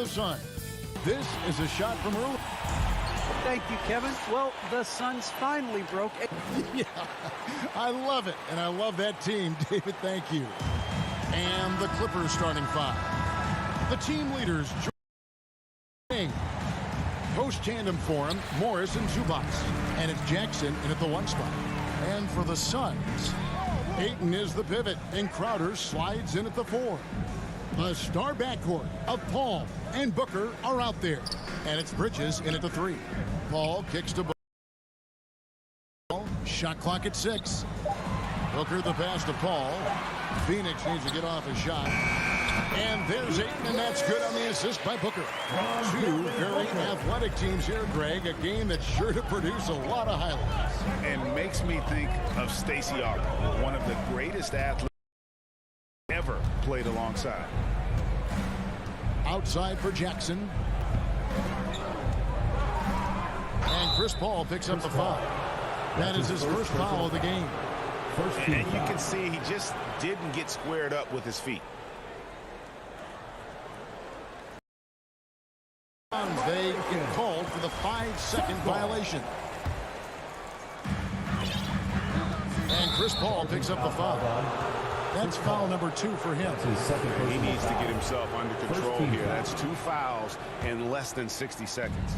[SPEAKER 1] Sun. This is a shot from early.
[SPEAKER 15] Thank you, Kevin. Well, the Suns finally broke.
[SPEAKER 1] Yeah, I love it. And I love that team, David. Thank you. And the Clippers starting five. The team leaders, post tandem for him, Morris and Zubac. And it's Jackson in at the one spot. And for the Suns, Ayton is the pivot, and Crowder slides in at the four. A star backcourt of Paul and Booker are out there. And it's Bridges in at the three. Paul kicks to Booker. Shot clock at 6. Booker the pass to Paul. Phoenix needs to get off a shot. And there's Ayton, and that's good on the assist by Booker. Two very athletic teams here, Greg. A game that's sure to produce a lot of highlights.
[SPEAKER 3] And makes me think of Stacey Augmon, one of the greatest athletes ever played alongside.
[SPEAKER 1] Outside for Jackson. And Chris Paul picks up the foul. That is his first foul of the game.
[SPEAKER 3] And you can see he just didn't get squared up with his feet.
[SPEAKER 1] They get called for the 5-second violation. And Chris Paul picks up the foul. That's foul number 2 for him.
[SPEAKER 18] He needs to get himself under control here. That's 2 fouls in less than 60 seconds.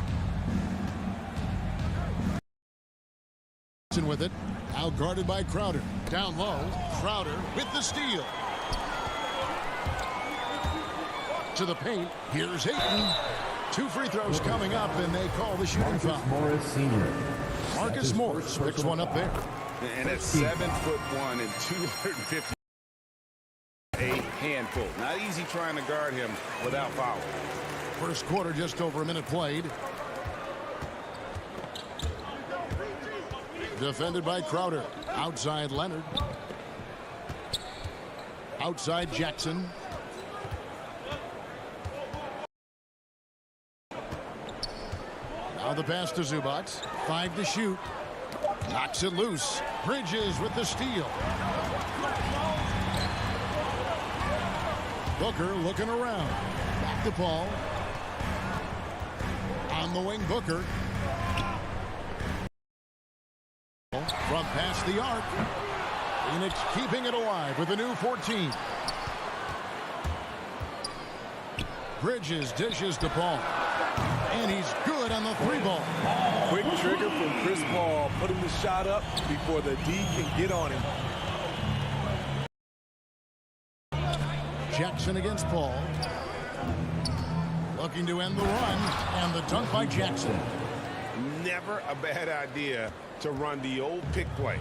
[SPEAKER 1] With it, out guarded by Crowder. Down low, Crowder with the steal. To the paint, here's Ayton. 2 free throws coming up, and they call the shooting foul. Marcus Morris picks one up there.
[SPEAKER 18] And at 7'1" and 250, a handful. Not easy trying to guard him without foul.
[SPEAKER 1] First quarter, just over a minute played. Defended by Crowder. Outside Leonard. Outside Jackson. Now the pass to Zubac. 5 to shoot. Knocks it loose. Bridges with the steal. Booker looking around. Back to Paul. On the wing, Booker. From past the arc. Phoenix keeping it alive with a new 14. Bridges dishes to Paul. And he's good on the 3-ball.
[SPEAKER 14] Quick trigger from Chris Paul, putting the shot up before the D can get on him.
[SPEAKER 1] Jackson against Paul. Looking to end the run. And the dunk by Jackson.
[SPEAKER 18] Never a bad idea to run the old pick play.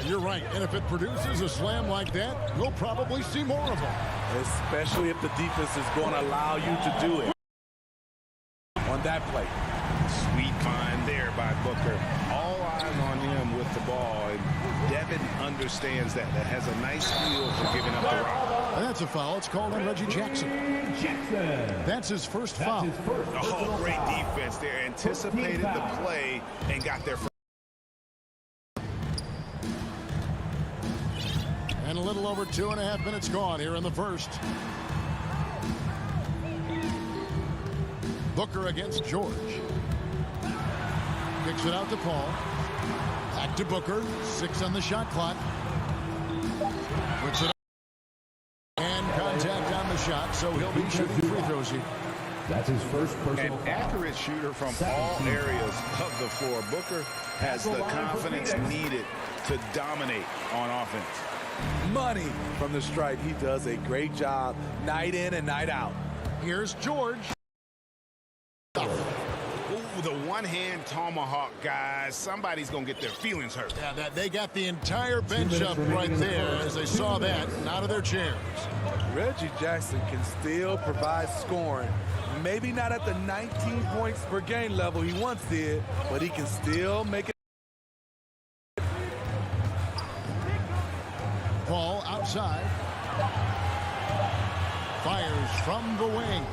[SPEAKER 1] You're right. And if it produces a slam like that, we'll probably see more of them.
[SPEAKER 14] Especially if the defense is going to allow you to do it on that play.
[SPEAKER 18] Sweet find there by Booker. All eyes on him with the ball. And Devin understands that. That has a nice feel for giving up the rock.
[SPEAKER 1] And that's a foul. It's called on Reggie Jackson. That's his first foul.
[SPEAKER 18] Oh, great defense there. Anticipated the play and got there first.
[SPEAKER 1] And a little over 2.5 minutes gone here in the first. Booker against George. Kicks it out to Paul. Back to Booker. 6 on the shot clock. Puts it up. And contact on the shot, so he'll be shooting free throws here.
[SPEAKER 13] That's his first personal
[SPEAKER 18] An accurate shooter from all areas of the floor. Booker has the confidence needed to dominate on offense.
[SPEAKER 14] Money from the stripe. He does a great job night in and night out.
[SPEAKER 1] Here's George.
[SPEAKER 18] Ooh, the one-hand tomahawk, guys. Somebody's going to get their feelings hurt.
[SPEAKER 1] Yeah, they got the entire bench up right there as they saw that and out of their chairs.
[SPEAKER 14] Reggie Jackson can still provide scoring. Maybe not at the 19 points per game level he once did, but he can still make it.
[SPEAKER 1] Paul outside. Fires from the wing.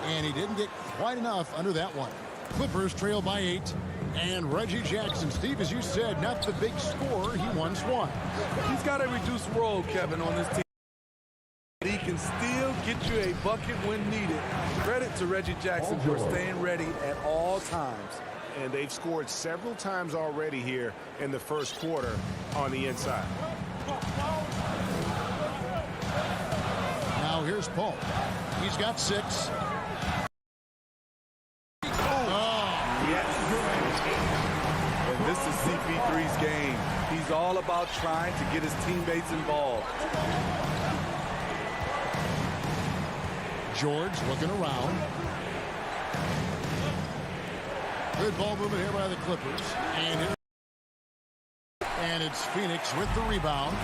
[SPEAKER 1] And he didn't get quite enough under that one. Clippers trail by 8. And Reggie Jackson, Steve, as you said, not the big scorer he once was.
[SPEAKER 14] He's got a reduced role, Kevin, on this team. He can still get you a bucket when needed. Credit to Reggie Jackson for staying ready at all times.
[SPEAKER 18] And they've scored several times already here in the first quarter on the inside.
[SPEAKER 1] Now here's Paul. He's got 6.
[SPEAKER 14] And this is CP3's game. He's all about trying to get his teammates involved.
[SPEAKER 1] George looking around. Good ball movement here by the Clippers. And it's Phoenix with the rebound.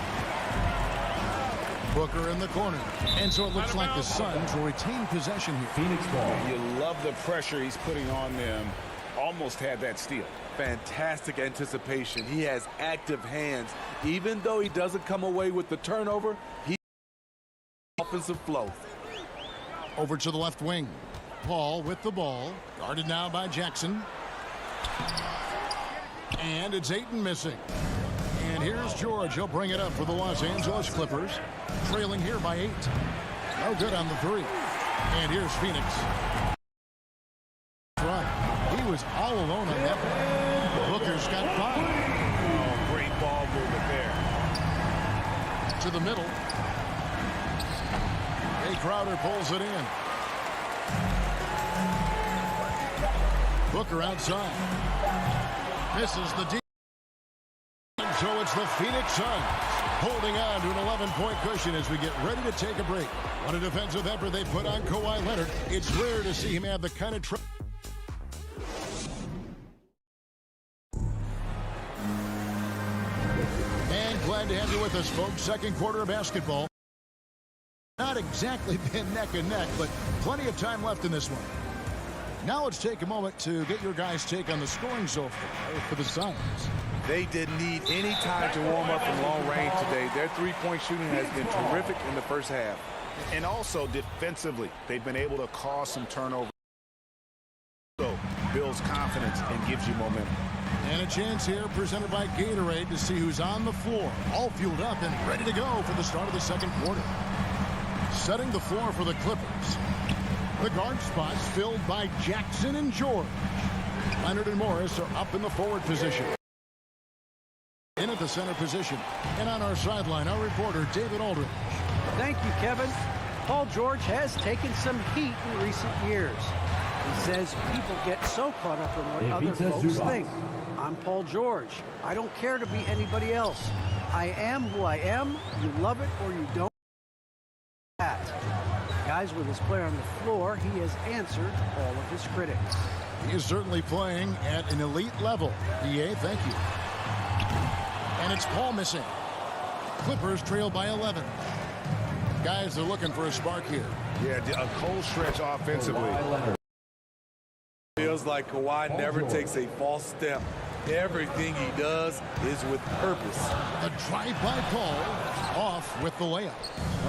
[SPEAKER 1] Booker in the corner. And so it looks like the Suns will retain possession here.
[SPEAKER 13] Phoenix ball.
[SPEAKER 18] You love the pressure he's putting on them. Almost had that steal.
[SPEAKER 14] Fantastic anticipation. He has active hands. Even though he doesn't come away with the turnover, he offensive flow.
[SPEAKER 1] Over to the left wing. Paul with the ball. Guarded now by Jackson. And it's Ayton missing. And here's George. He'll bring it up for the Los Angeles Clippers. Trailing here by 8. No good on the 3. And here's Phoenix. Right. He was all alone on that one. Booker's got 5.
[SPEAKER 18] Oh, great ball movement there.
[SPEAKER 1] To the middle. Jay Crowder pulls it in. Booker outside. Misses the deep. So it's the Phoenix Suns holding on to an 11-point cushion as we get ready to take a break. On a defensive effort they put on Kawhi Leonard, it's rare to see him have the kind of trouble. And glad to have you with us, folks. Second quarter of basketball. Not exactly been neck and neck, but plenty of time left in this one. Now let's take a moment to get your guys' take on the scoring so far for the Suns.
[SPEAKER 14] They didn't need any time to warm up from long range today. Their three-point shooting has been terrific in the first half.
[SPEAKER 3] And also defensively, they've been able to cause some turnover. So builds confidence and gives you momentum.
[SPEAKER 1] And a chance here presented by Gatorade to see who's on the floor. All fueled up and ready to go for the start of the second quarter. Setting the floor for the Clippers. The guard spots filled by Jackson and George. Leonard and Morris are up in the forward position. In at the center position. And on our sideline, our reporter, David Aldridge.
[SPEAKER 15] Thank you, Kevin. Paul George has taken some heat in recent years. He says people get so caught up in what other folks think. I'm Paul George. I don't care to be anybody else. I am who I am. You love it or you don't. That. Guys, with his player on the floor, he has answered all of his critics.
[SPEAKER 1] He is certainly playing at an elite level. DA, thank you. And it's Paul missing. Clippers trail by 11. Guys are looking for a spark here.
[SPEAKER 3] Yeah, a cold stretch offensively.
[SPEAKER 14] Feels like Kawhi never takes a false step. Everything he does is with purpose.
[SPEAKER 1] A drive-by call, off with the layup.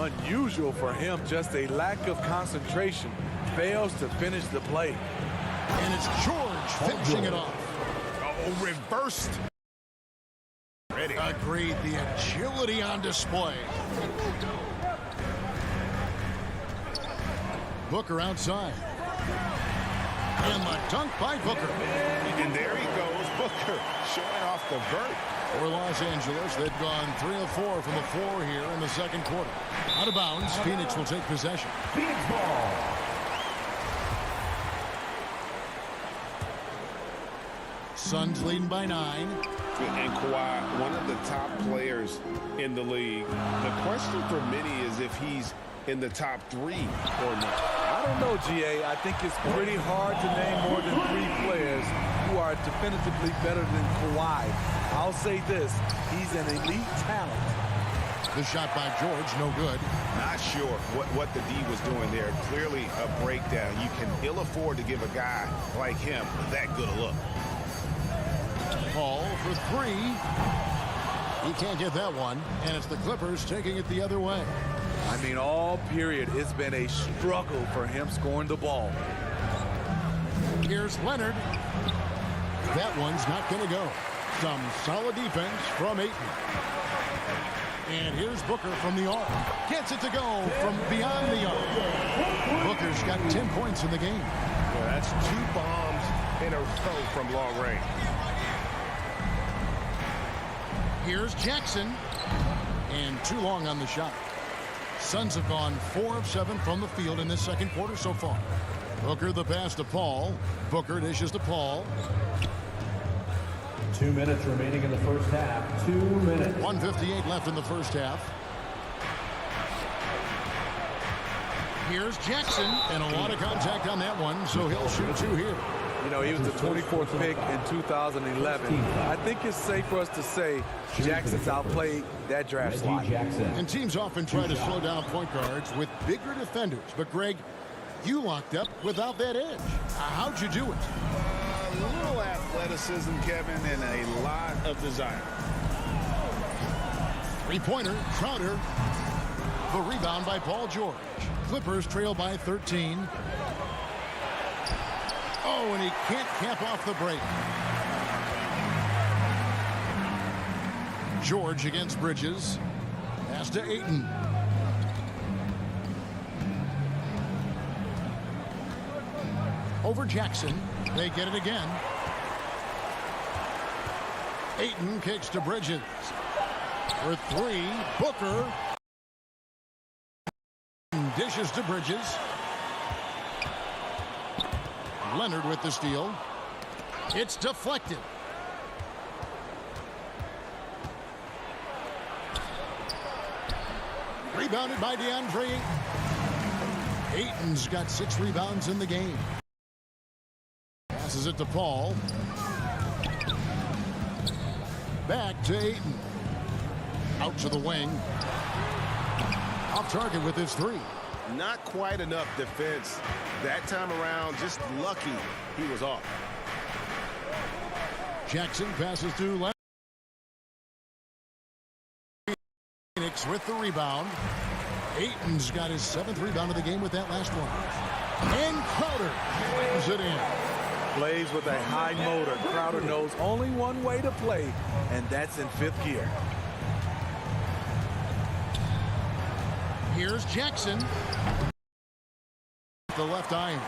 [SPEAKER 14] Unusual for him, just a lack of concentration. Fails to finish the play.
[SPEAKER 1] And it's George finishing it off.
[SPEAKER 3] Oh, reversed.
[SPEAKER 1] Ready. Agreed, the agility on display. Booker outside. And the dunk by Booker.
[SPEAKER 3] And there he goes, Booker, showing off the vert.
[SPEAKER 1] For Los Angeles, they've gone 3 of 4 from the floor here in the second quarter. Out of bounds, Phoenix will take possession.
[SPEAKER 13] Phoenix ball.
[SPEAKER 1] Suns leading by 9.
[SPEAKER 3] And Kawhi, one of the top players in the league. The question for many is if he's in the top 3 or not.
[SPEAKER 14] I don't know, GA. I think it's pretty hard to name more than 3 players who are definitively better than Kawhi. I'll say this, he's an elite talent.
[SPEAKER 1] The shot by George, no good.
[SPEAKER 3] Not sure what the D was doing there. Clearly a breakdown. You can ill afford to give a guy like him that good a look.
[SPEAKER 1] Paul for 3. He can't get that one, and it's the Clippers taking it the other way.
[SPEAKER 14] I mean, all period, it's been a struggle for him scoring the ball.
[SPEAKER 1] Here's Leonard. That one's not going to go. Some solid defense from Ayton. And here's Booker from the arc. Gets it to go from beyond the arc. Booker's got 10 points in the game.
[SPEAKER 3] Yeah, that's 2 bombs in a row from long range.
[SPEAKER 1] Here's Jackson. And too long on the shot. Suns have gone 4 of 7 from the field in this second quarter so far. Booker the pass to Paul. Booker dishes to Paul.
[SPEAKER 13] 2 minutes remaining in the first half. 2 minutes.
[SPEAKER 1] 1:58 left in the first half. Here's Jackson, and a lot of contact on that one, so he'll shoot 2 here.
[SPEAKER 14] You know, he was the 24th pick in 2011. I think it's safe for us to say Jackson's outplayed that draft slot.
[SPEAKER 1] And teams often try to slow down point guards with bigger defenders. But, Greg, you locked up without that edge. How'd you do it?
[SPEAKER 3] A little athleticism, Kevin, and a lot of desire.
[SPEAKER 1] Three-pointer, Crowder. The rebound by Paul George. Clippers trail by 13. Oh, and he can't cap off the break. George against Bridges. Pass to Ayton. Over Jackson. They get it again. Ayton kicks to Bridges. For 3, Booker. Dishes to Bridges. Leonard with the steal. It's deflected. Rebounded by DeAndre. Ayton's got 6 rebounds in the game. Passes it to Paul. Back to Ayton. Out to the wing. Off target with his 3.
[SPEAKER 18] Not quite enough defense that time around. Just lucky he was off.
[SPEAKER 1] Jackson passes to Leonard. Phoenix with the rebound. Ayton's got his 7th rebound of the game with that last one. And Crowder slams it in.
[SPEAKER 14] Plays with a high motor. Crowder knows only one way to play, and that's in 5th gear.
[SPEAKER 1] Here's Jackson. The left iron.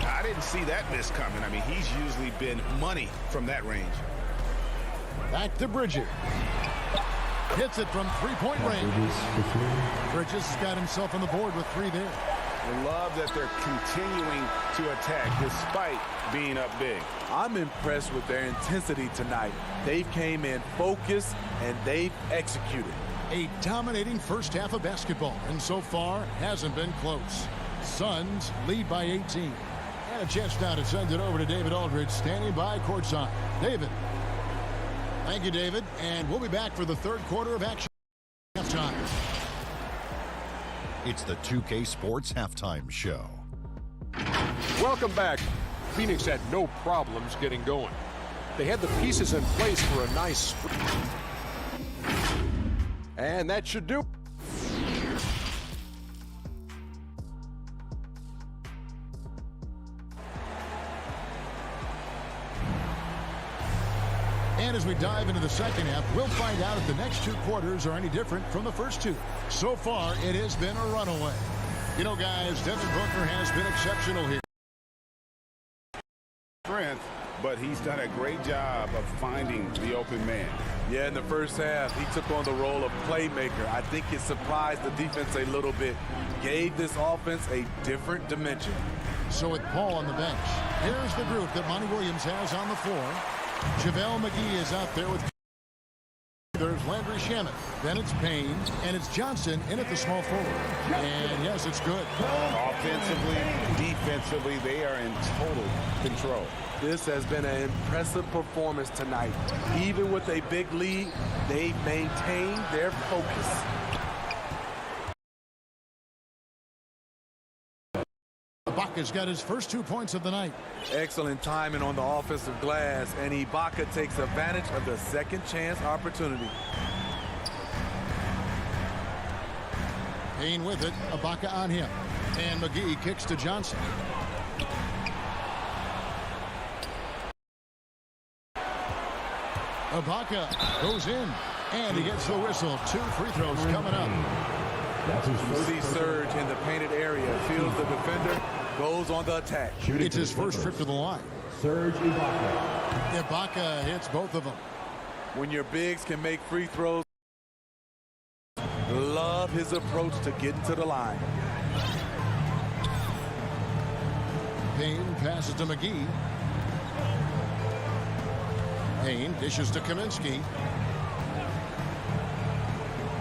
[SPEAKER 18] I didn't see that miss coming. I mean, he's usually been money from that range.
[SPEAKER 1] Back to Bridges. Hits it from 3-point range. Bridges has got himself on the board with 3 there.
[SPEAKER 18] I love that they're continuing to attack despite being up big.
[SPEAKER 14] I'm impressed with their intensity tonight. They've came in focused and they've executed.
[SPEAKER 1] A dominating first half of basketball, and so far hasn't been close. Suns lead by 18. And a chance now to send it over to David Aldridge, standing by courtside. David. Thank you, David. And we'll be back for the 3rd quarter of action. Halftime.
[SPEAKER 11] It's the 2K Sports Halftime Show.
[SPEAKER 12] Welcome back. Phoenix had no problems getting going. They had the pieces in place for a nice sprint. And that should do.
[SPEAKER 1] And as we dive into the second half, we'll find out if the next 2 quarters are any different from the first 2. So far, it has been a runaway. You know, guys, Devin Booker has been exceptional here.
[SPEAKER 18] Strength, but he's done a great job of finding the open man.
[SPEAKER 14] Yeah, in the first half, he took on the role of playmaker. I think it surprised the defense a little bit. Gave this offense a different dimension.
[SPEAKER 1] So with Paul on the bench, here's the group that Monty Williams has on the floor. JaVale McGee is out there with. There's Landry Shamet. Then it's Payne. And it's Johnson in at the small forward. And yes, it's good.
[SPEAKER 18] Offensively, defensively, they are in total control.
[SPEAKER 14] This has been an impressive performance tonight. Even with a big lead, they've maintained their focus.
[SPEAKER 1] Ibaka's got his first 2 points of the night.
[SPEAKER 14] Excellent timing on the offensive glass, and Ibaka takes advantage of the second chance opportunity.
[SPEAKER 1] Payne with it. Ibaka on him. And McGee kicks to Johnson. Ibaka goes in, and he gets the whistle. 2 free throws coming up.
[SPEAKER 14] Moody surge in the painted area. Feels the defender, goes on the attack.
[SPEAKER 1] It's his first trip to the line.
[SPEAKER 13] Serge Ibaka.
[SPEAKER 1] Ibaka hits both of them.
[SPEAKER 14] When your bigs can make free throws, love his approach to getting to the line.
[SPEAKER 1] Payne passes to McGee. Payne dishes to Kaminsky.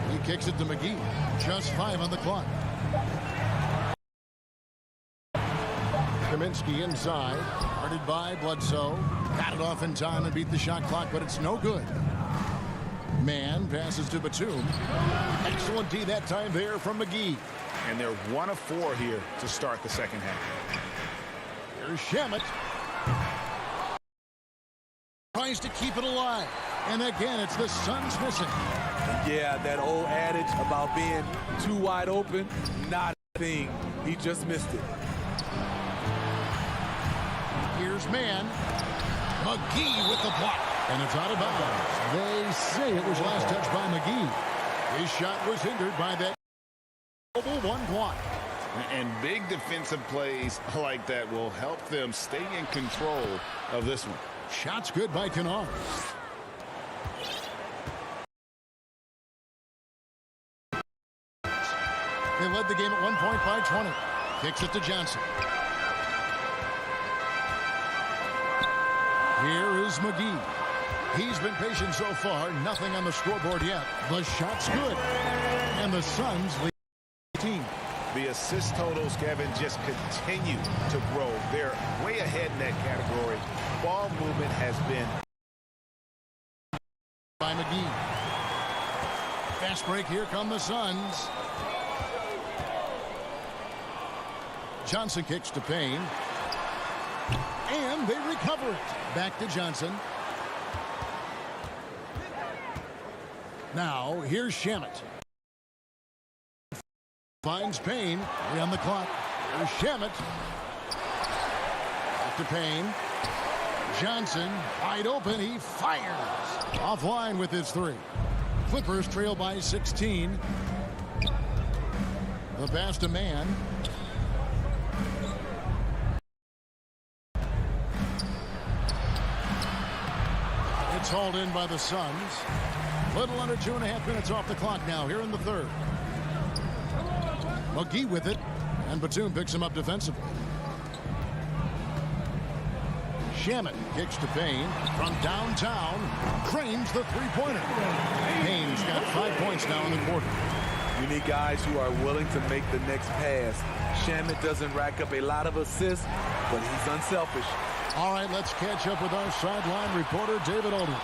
[SPEAKER 1] He kicks it to McGee. Just 5 on the clock. Kaminsky inside. Guarded by Bledsoe. Got it off in time and beat the shot clock, but it's no good. Mann passes to Batum. Excellent D that time there from McGee.
[SPEAKER 18] And they're 1 of 4 here to start the second half.
[SPEAKER 1] Here's Shamet. Tries to keep it alive. And again, it's the Suns missing.
[SPEAKER 14] Yeah, that old adage about being too wide open, not a thing. He just missed it.
[SPEAKER 1] Here's Mann. McGee with the block. And it's out of bounds. They say it was last touched by McGee. His shot was hindered by that mobile 1 block.
[SPEAKER 18] And big defensive plays like that will help them stay in control of this one.
[SPEAKER 1] Shots good by Kennard. They led led the game at 1 point by 20. Kicks it to Johnson. Here is McGee. He's been patient so far. Nothing on the scoreboard yet. The shot's good. And the Suns lead the team.
[SPEAKER 3] The assist totals, Kevin, just continue to grow. They're way ahead in that category. Ball movement has been
[SPEAKER 1] by McGee. Fast break. Here come the Suns. Johnson kicks to Payne. And they recover it. Back to Johnson. Now, here's Shamet. Finds Payne. 3 on the clock. Here's Shamet. Back to Payne. Johnson, wide open. He fires. Offline with his 3. Clippers trail by 16. The pass to Mann. It's hauled in by the Suns. Little under 2.5 minutes off the clock now here in the third. McGee with it, and Batum picks him up defensively. Shamet kicks to Payne from downtown, cranes the three-pointer. Payne's got 5 points now in the quarter.
[SPEAKER 14] You need guys who are willing to make the next pass. Shamet doesn't rack up a lot of assists, but he's unselfish.
[SPEAKER 1] All right, let's catch up with our sideline reporter, David Aldridge.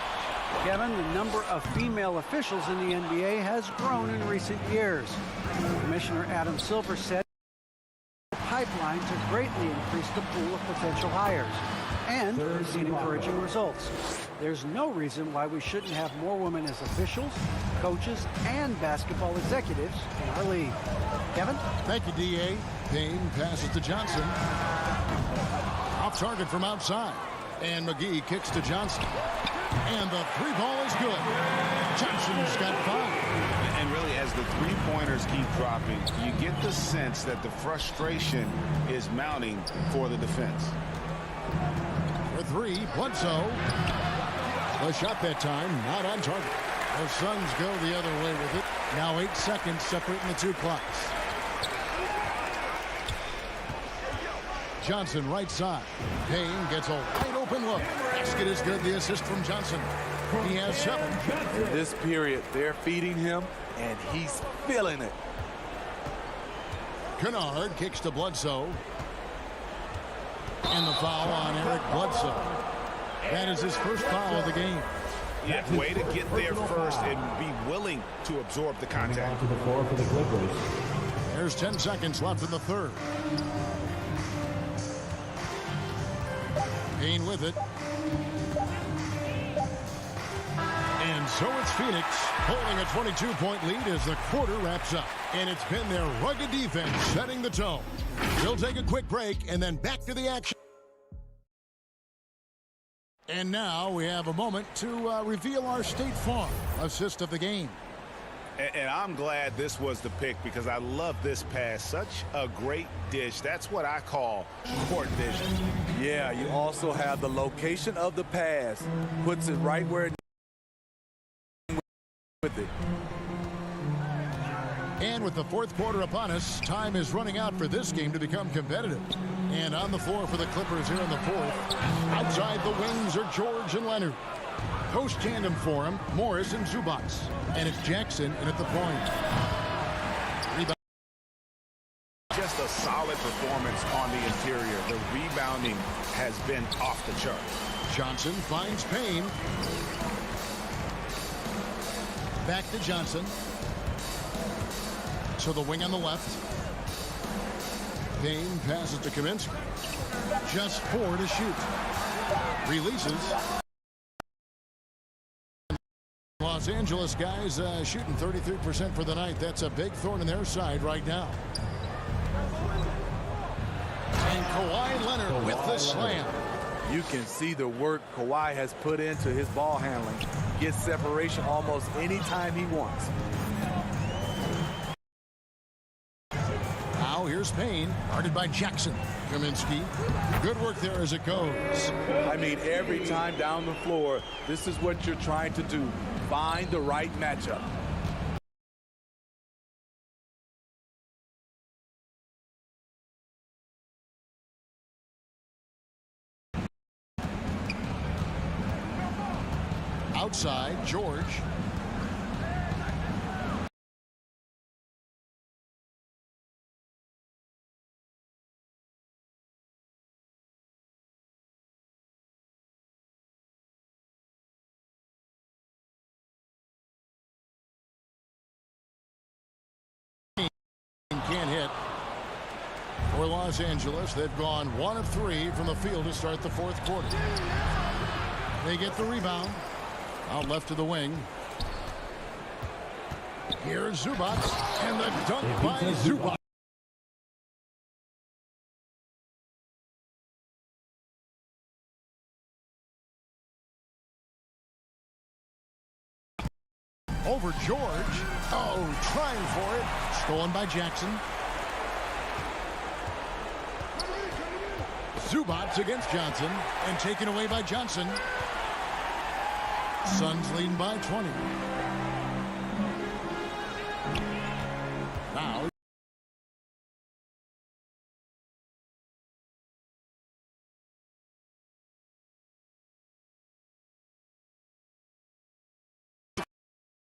[SPEAKER 15] Kevin, the number of female officials in the NBA has grown in recent years. Commissioner Adam Silver said the pipeline to greatly increase the pool of potential hires. And we've seen encouraging results. There's no reason why we shouldn't have more women as officials, coaches, and basketball executives in our league. Kevin?
[SPEAKER 1] Thank you, D.A. Payne passes to Johnson. Off target from outside. And McGee kicks to Johnson. And the 3 ball is good. Johnson's got 5.
[SPEAKER 3] And really, as the three-pointers keep dropping, you get the sense that the frustration is mounting for the defense.
[SPEAKER 1] For 3, Bledsoe. The shot that time, not on target. The Suns go the other way with it. Now 8 seconds separating the 2 clocks. Johnson right side. Payne gets a wide open look. Basket is good. The assist from Johnson. He has 7.
[SPEAKER 14] In this period, they're feeding him, and he's feeling it.
[SPEAKER 1] Kennard kicks to Bledsoe. And the foul on Eric Bledsoe. That is his first foul of the game.
[SPEAKER 3] Yeah, way to get there first and be willing to absorb the contact.
[SPEAKER 13] To the floor for the Clippers.
[SPEAKER 1] There's 10 seconds left in the third. Payne with it. And so it's Phoenix holding a 22-point lead as the quarter wraps up. And it's been their rugged defense setting the tone. We'll take a quick break and then back to the action. And now we have a moment to reveal our State Farm assist of the game.
[SPEAKER 3] And I'm glad this was the pick because I love this pass. Such a great dish. That's what I call court vision.
[SPEAKER 14] Yeah, you also have the location of the pass. Puts it right where it with it.
[SPEAKER 1] And with the fourth quarter upon us, time is running out for this game to become competitive. And on the floor for the Clippers here in the fourth, outside the wings are George and Leonard. Post tandem for him, Morris and Zubac. And it's Jackson in at the point. Rebound.
[SPEAKER 3] Just a solid performance on the interior. The rebounding has been off the chart.
[SPEAKER 1] Johnson finds Payne. Back to Johnson. So the wing on the left. Payne passes to Kaminsky. Just 4 to shoot. Releases. Los Angeles guys shooting 33% for the night. That's a big thorn in their side right now. And Kawhi Leonard with the slam.
[SPEAKER 14] You can see the work Kawhi has put into his ball handling. Gets separation almost any time he wants.
[SPEAKER 1] Now here's Payne, guarded by Jackson. Kaminsky, good work there as it goes.
[SPEAKER 14] I mean, every time down the floor, this is what you're trying to do. Find the right matchup.
[SPEAKER 1] Outside, George. Can't hit. For Los Angeles, they've gone 1 of 3 from the field to start the fourth quarter. They get the rebound. Out left to the wing. Here's Zubac, and the dunk by Zubac. Over George. Oh, trying for it. Stolen by Jackson. Zubac against Johnson, and taken away by Johnson. Suns leading by 20. Now.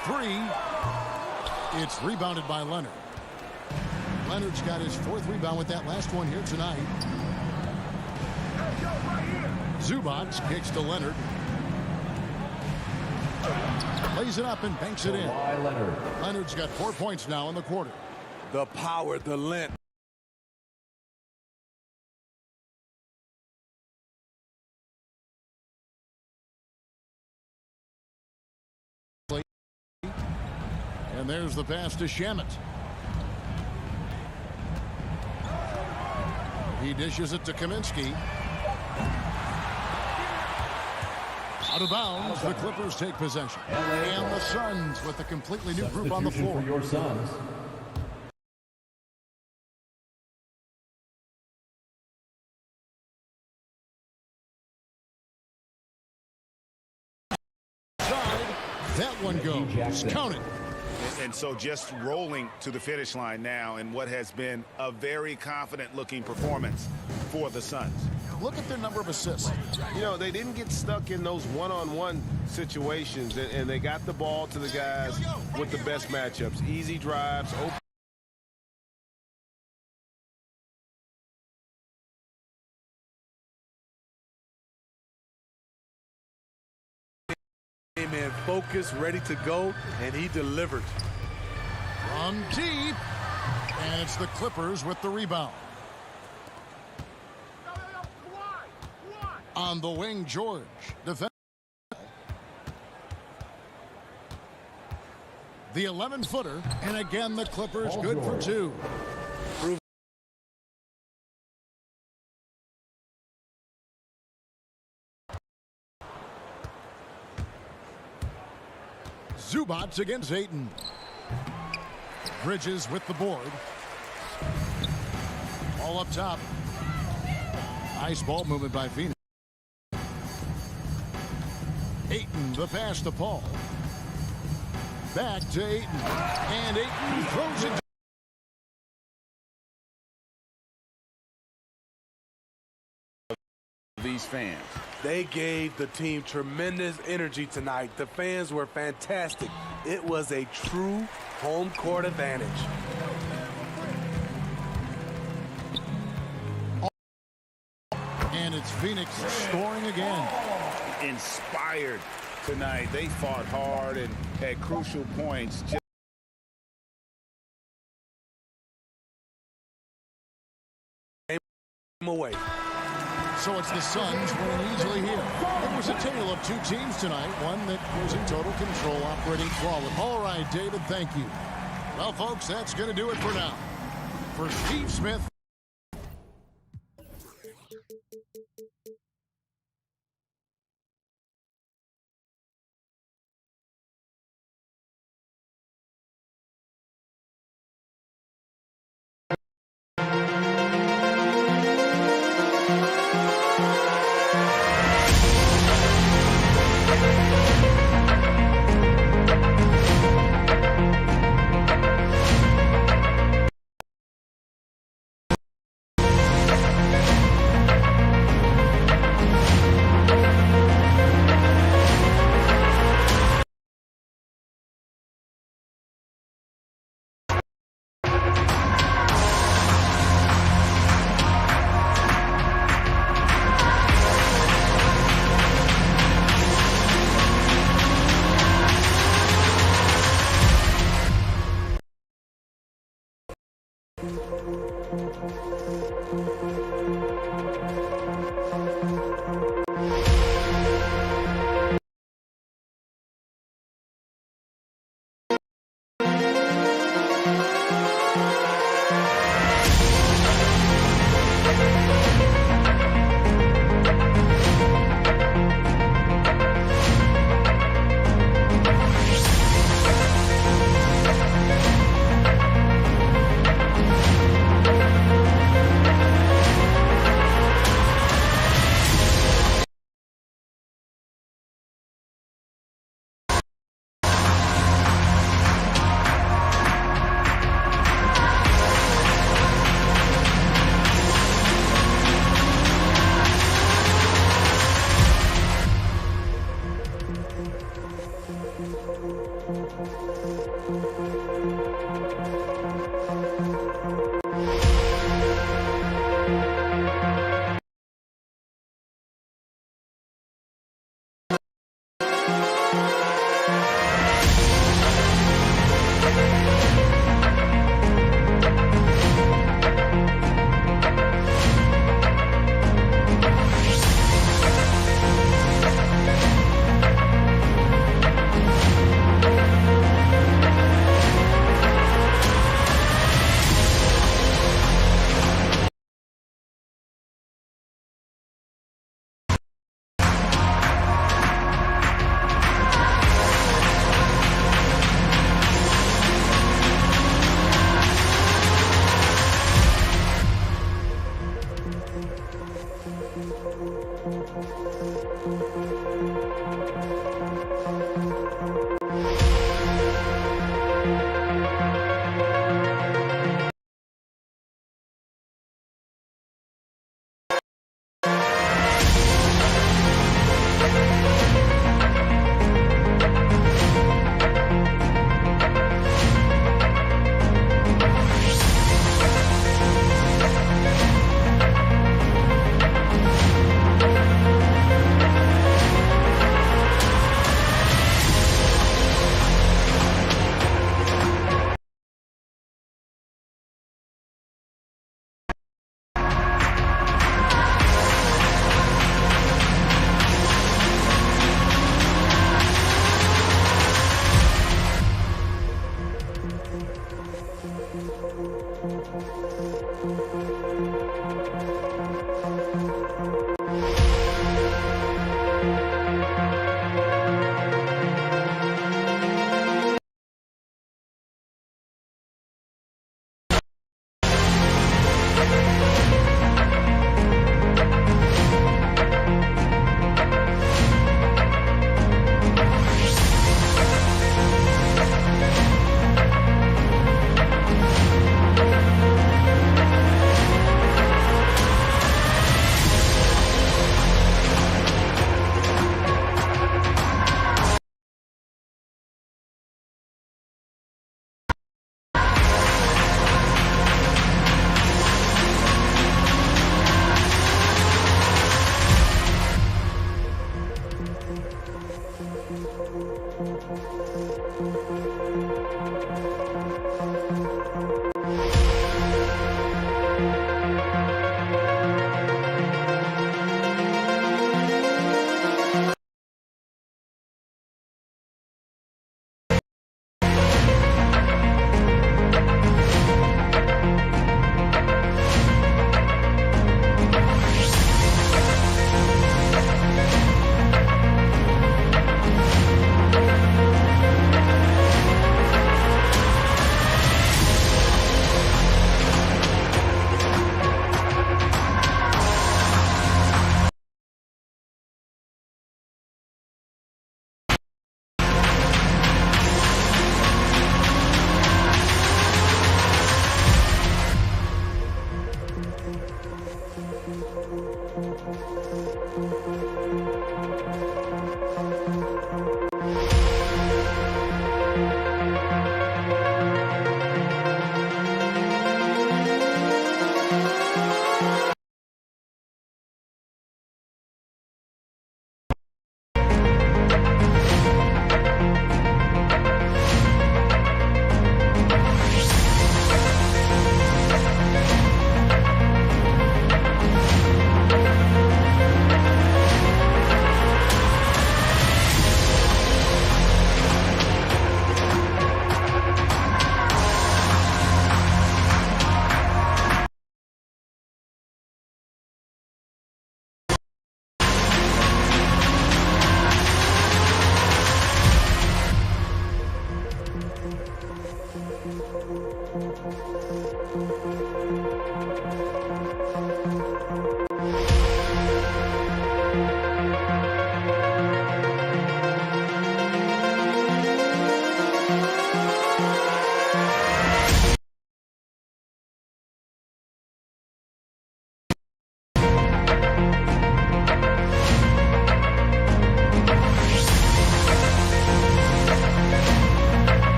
[SPEAKER 1] Three. It's rebounded by Leonard. Leonard's got his 4th rebound with that last one here tonight. Zubac kicks to Leonard. Lays it up and banks it in. Leonard's got 4 points now in the quarter.
[SPEAKER 14] The power, the length.
[SPEAKER 1] And there's the pass to Shamet. He dishes it to Kaminsky. Out of bounds, the Clippers take possession. And the Suns with a completely new group on the floor.
[SPEAKER 13] For your Suns.
[SPEAKER 1] That one goes. Count it.
[SPEAKER 3] And so just rolling to the finish line now in what has been a very confident-looking performance for the Suns.
[SPEAKER 1] Look at their number of assists.
[SPEAKER 19] You know, they didn't get stuck in those one-on-one situations, and they got the ball to the guys with the best matchups. Easy drives, open.
[SPEAKER 14] Came in focused, ready to go, and he delivered.
[SPEAKER 1] From deep, and it's the Clippers with the rebound. On the wing, George. Defense. The 11-footer, and again the Clippers good for 2. Zubac against Ayton. Bridges with the board. All up top. Nice ball movement by Phoenix. Ayton, the pass to Paul. Back to Ayton. And Ayton throws it.
[SPEAKER 14] These fans. They gave the team tremendous energy tonight. The fans were fantastic. It was a true home court advantage.
[SPEAKER 1] And it's Phoenix scoring again.
[SPEAKER 3] Inspired tonight. They fought hard and at crucial points.
[SPEAKER 14] Away.
[SPEAKER 1] So it's the Suns winning easily here. It was a tale of 2 teams tonight. One that was in total control, operating flawless. All right, David, thank you. Well, folks, that's going to do it for now. For Steve Smith.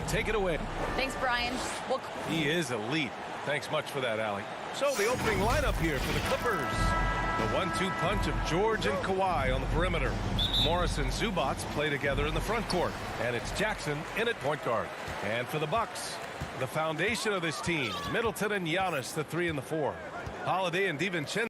[SPEAKER 6] Take it away.
[SPEAKER 10] Thanks, Brian. Well,
[SPEAKER 6] he is elite. Thanks much for that, Allie. So the opening lineup here for the Clippers. The 1-2 punch of George and Kawhi on the perimeter. Morris and Zubats play together in the front court. And it's Jackson in at point guard. And for the Bucks, the foundation of this team, Middleton and Giannis, the 3 and the 4. Holiday and DiVincenzo.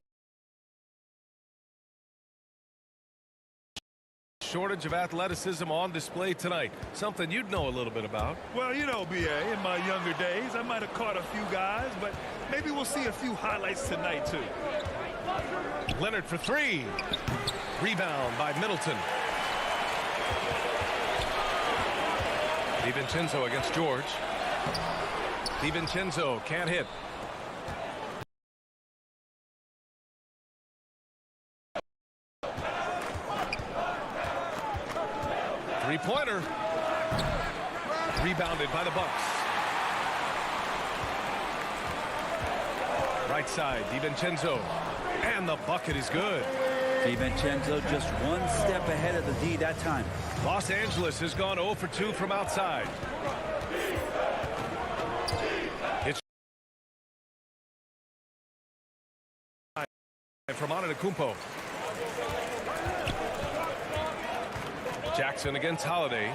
[SPEAKER 6] Shortage of athleticism on display tonight. Something you'd know a little bit about.
[SPEAKER 7] Well, you know, BA, in my younger days, I might have caught a few guys, but maybe we'll see a few highlights tonight, too.
[SPEAKER 6] Leonard for 3. Rebound by Middleton. DiVincenzo against George. DiVincenzo can't hit. Three-pointer. Rebounded by the Bucks. Right side, DiVincenzo. And the bucket is good.
[SPEAKER 16] DiVincenzo just one step ahead of the D that time.
[SPEAKER 6] Los Angeles has gone 0 for 2 from outside. It's from Antetokounmpo. Jackson against Holiday.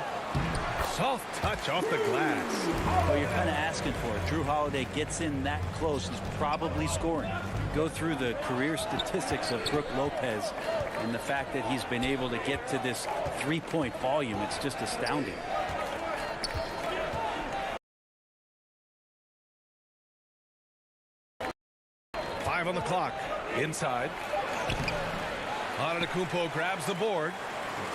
[SPEAKER 6] Soft touch off the glass.
[SPEAKER 16] Well, you're kind of asking for it. Drew Holiday gets in that close. He's probably scoring. Go through the career statistics of Brook Lopez and the fact that he's been able to get to this three-point volume. It's just astounding.
[SPEAKER 6] Five on the clock. Inside. Antetokounmpo grabs the board.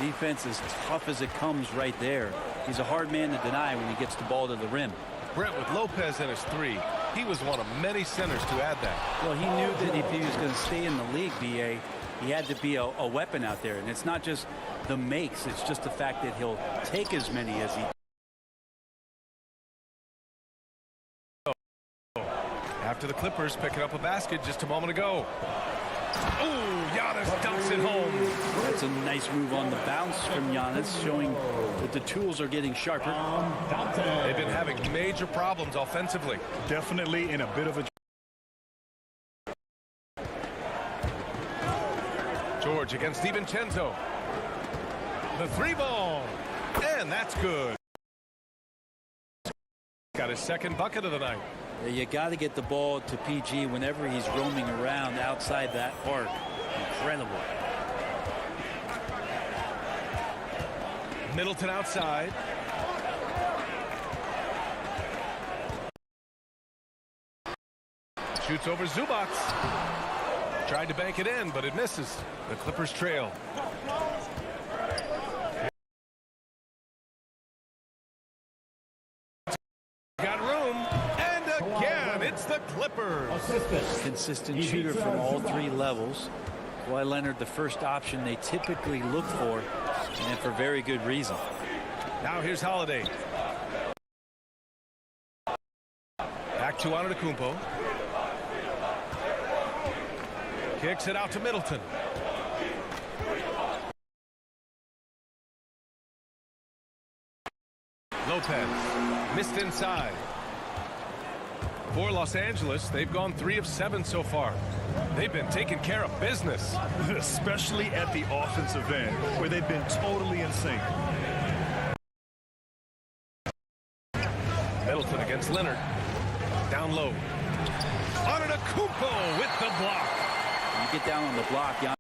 [SPEAKER 16] The defense is tough as it comes right there. He's a hard man to deny when he gets the ball to the rim.
[SPEAKER 6] Brent, with Lopez in his 3, he was one of many centers to add that.
[SPEAKER 16] Well, he knew that if he was going to stay in the league, BA, he had to be a weapon out there. And it's not just the makes, it's just the fact that he'll take as many as he.
[SPEAKER 6] After the Clippers picking up a basket just a moment ago. Ooh, Giannis dumps it home.
[SPEAKER 16] That's a nice move on the bounce from Giannis, showing that the tools are getting sharper.
[SPEAKER 6] They've been having major problems offensively.
[SPEAKER 7] Definitely in a bit of a...
[SPEAKER 6] George against DiVincenzo. The 3-ball. And that's good. Got his second bucket of the night.
[SPEAKER 16] You got to get the ball to PG whenever he's roaming around outside that arc. Incredible.
[SPEAKER 6] Middleton outside. Shoots over Zubats. Tried to bank it in, but it misses. The Clippers trail. Clippers.
[SPEAKER 16] Consistent shooter from all three levels. Kawhi Leonard, the first option they typically look for, and for very good reason.
[SPEAKER 6] Now here's Holiday. Back to Antetokounmpo. Kicks it out to Middleton. Lopez missed inside. For Los Angeles, they've gone 3 of 7 so far. They've been taking care of business.
[SPEAKER 7] Especially at the offensive end, where they've been totally in sync.
[SPEAKER 6] Middleton against Leonard. Down low. Antetokounmpo with the block.
[SPEAKER 16] You get down on the block,
[SPEAKER 6] and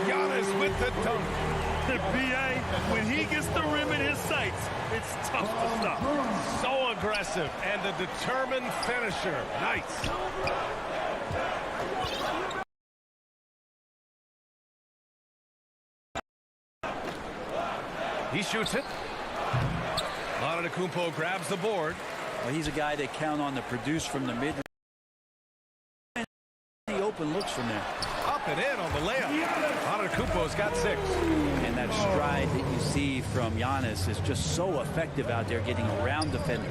[SPEAKER 6] Giannis with the dunk.
[SPEAKER 7] B.A., when he gets the rim in his sights, it's tough to stop.
[SPEAKER 6] So aggressive and a determined finisher. Nice. He shoots it. Antetokounmpo grabs the board.
[SPEAKER 16] Well, he's a guy they count on to produce from the mid. The open looks from there.
[SPEAKER 6] Up and in on the layup. Antetokounmpo's got 6.
[SPEAKER 16] And that stride that you see from Giannis is just so effective out there getting around defenders.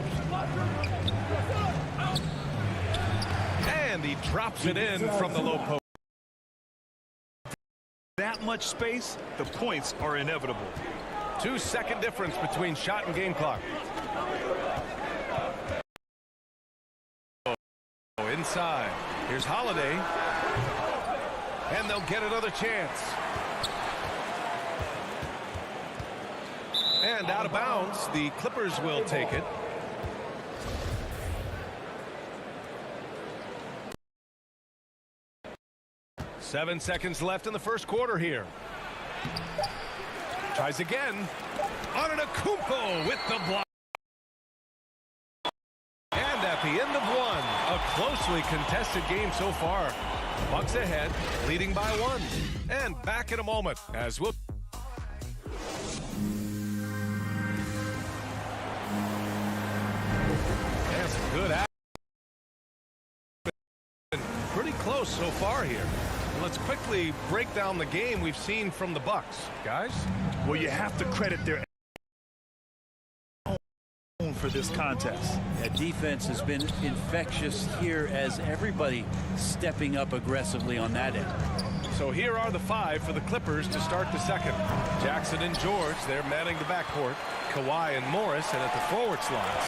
[SPEAKER 6] And he drops it in from the low post.
[SPEAKER 7] That much space, the points are inevitable.
[SPEAKER 6] 2-second difference between shot and game clock. Inside. Here's Holiday. And they'll get another chance. And out of bounds. The Clippers will take it. Seven seconds left in the first quarter here. Tries again. Antetokounmpo with the block. And at the end of one, a closely contested game so far. Bucks ahead, leading by 1. And back in a moment as we'll... That's good action. Pretty close so far here. Let's quickly break down the game we've seen from the Bucks, guys.
[SPEAKER 7] Well, you have to credit their own for this contest.
[SPEAKER 16] That defense has been infectious here as everybody stepping up aggressively on that end.
[SPEAKER 6] So here are the 5 for the Clippers to start the second. Jackson and George, they're manning the backcourt. Kawhi and Morris, and at the forward slot.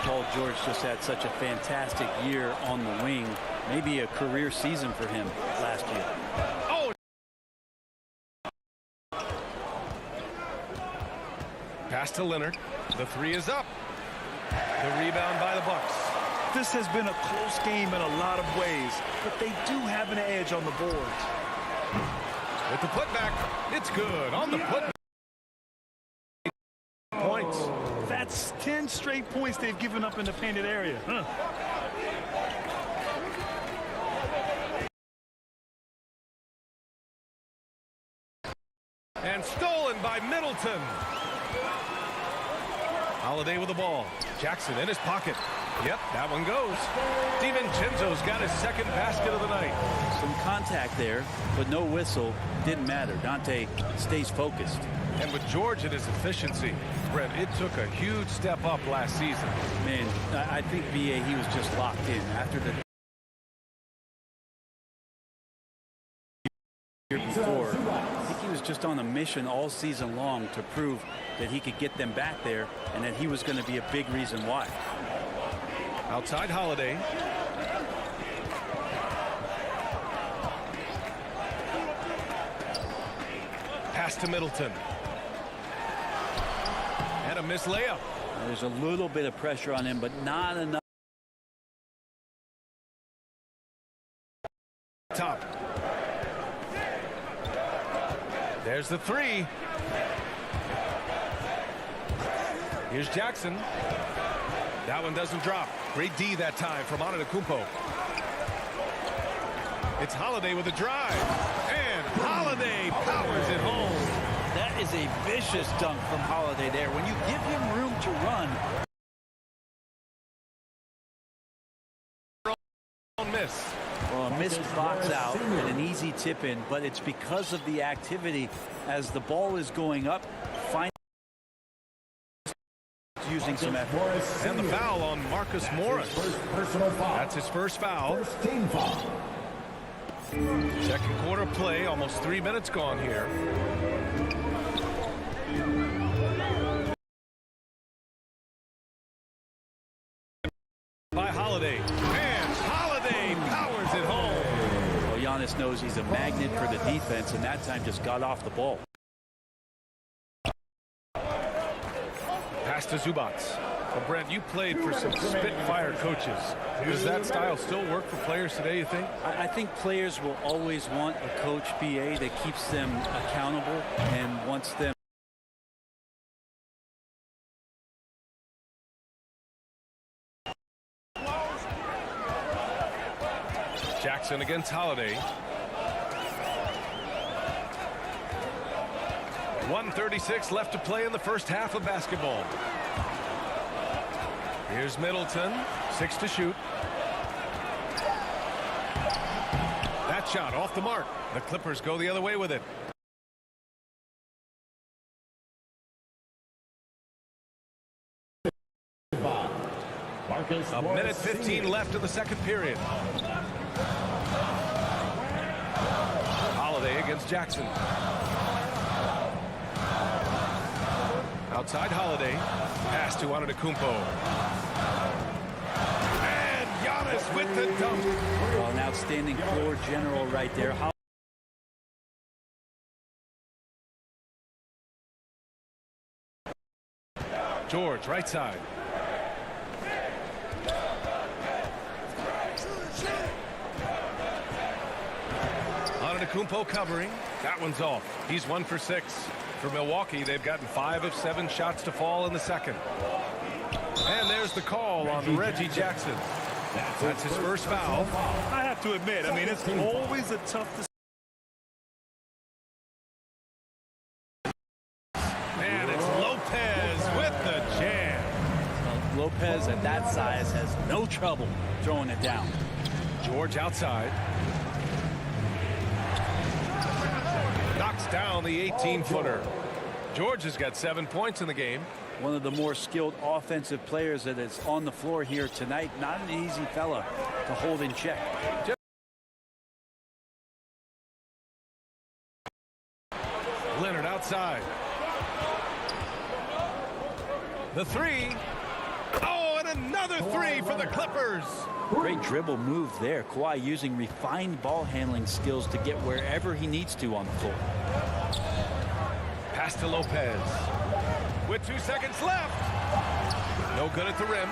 [SPEAKER 16] Paul George just had such a fantastic year on the wing. Maybe a career season for him last year.
[SPEAKER 6] Oh! Pass to Leonard. The 3 is up. The rebound by the Bucks.
[SPEAKER 7] This has been a close game in a lot of ways, but they do have an edge on the boards.
[SPEAKER 6] With the putback, it's good. On the putback. Points.
[SPEAKER 7] That's 10 straight points they've given up in the painted area. Huh.
[SPEAKER 6] And stolen by Middleton. Holiday with the ball. Jackson in his pocket. Yep, that one goes. DiVincenzo's got his second basket of the night.
[SPEAKER 16] Some contact there, but no whistle. Didn't matter. Dante stays focused.
[SPEAKER 6] And with George and his efficiency, Brent, it took a huge step up last season.
[SPEAKER 16] Man, I think B.A. he was just locked in after the year before. I think he was just on a mission all season long to prove that he could get them back there and that he was going to be a big reason why.
[SPEAKER 6] Outside Holiday. Pass to Middleton. And a missed layup.
[SPEAKER 16] There's a little bit of pressure on him, but not enough.
[SPEAKER 6] Top. There's the 3. Here's Jackson. That one doesn't drop. Great D that time from Antetokounmpo. It's Holiday with a drive. And Holiday powers it home.
[SPEAKER 7] That
[SPEAKER 16] That is a vicious dunk from Holiday there. When you give him room to run.
[SPEAKER 6] Miss.
[SPEAKER 16] Well, a missed box out and an easy tip in, but it's because of the activity as the ball is going up. Using some effort.
[SPEAKER 6] And the foul on Marcus Morris. That's his first foul.
[SPEAKER 13] Team foul.
[SPEAKER 6] Second quarter play, almost 3 minutes gone here. By Holiday. And Holiday powers it home.
[SPEAKER 16] Well, Giannis knows he's a magnet for the defense, and that time just got off the ball.
[SPEAKER 6] Pass to Zubac. Well, Brent, you played for some Spitfire coaches. Does that style still work for players today, you think?
[SPEAKER 16] I think players will always want a coach BA that keeps them accountable and wants them.
[SPEAKER 6] Jackson against Holiday. 1:36 left to play in the first half of basketball. Here's Middleton, 6 to shoot. That shot off the mark. The Clippers go the other way with it. A minute 15 left in the second period. Holiday against Jackson. Outside Holiday. Pass to Antetokounmpo. And Giannis with the dunk.
[SPEAKER 16] Well, an outstanding floor general right there.
[SPEAKER 6] George, right side. Antetokounmpo covering. That one's off. He's 1 for 6. For Milwaukee, they've gotten 5 of 7 shots to fall in the second. And there's the call on Reggie Jackson. That's his first foul.
[SPEAKER 7] I have to admit, I mean, it's always a tough decision.
[SPEAKER 6] And it's Lopez with the jam.
[SPEAKER 16] Well, Lopez at that size has no trouble throwing it down.
[SPEAKER 6] George outside. Knocks down the 18-footer. George has got 7 points in the game.
[SPEAKER 16] One of the more skilled offensive players that is on the floor here tonight. Not an easy fella to hold in check.
[SPEAKER 6] Leonard outside. The three. Oh, and another three for the Clippers.
[SPEAKER 16] Great dribble move there. Kawhi using refined ball handling skills to get wherever he needs to on the floor.
[SPEAKER 6] Pass to Lopez. With 2 seconds left. No good at the rim.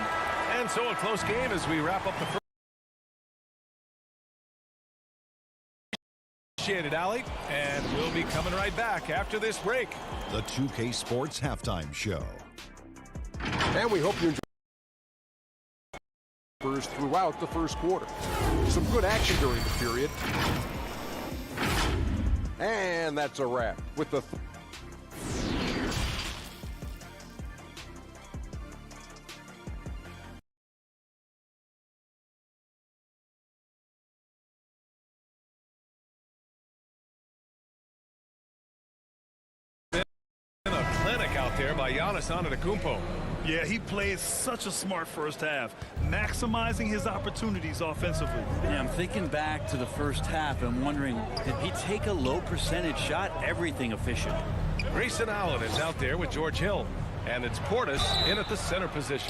[SPEAKER 6] And so a close game as we wrap up the first. Appreciate it, Allie. And we'll be coming right back after this break.
[SPEAKER 11] The 2K Sports Halftime Show.
[SPEAKER 12] And we hope you enjoy throughout the first quarter. Some good action during the period. And that's a wrap with the
[SPEAKER 6] out there by Giannis Antetokounmpo.
[SPEAKER 7] Yeah, he played such a smart first half, maximizing his opportunities offensively.
[SPEAKER 16] Yeah, I'm thinking back to the first half and wondering, did he take a low percentage shot? Everything efficient.
[SPEAKER 6] Grayson Allen is out there with George Hill, and it's Portis in at the center position.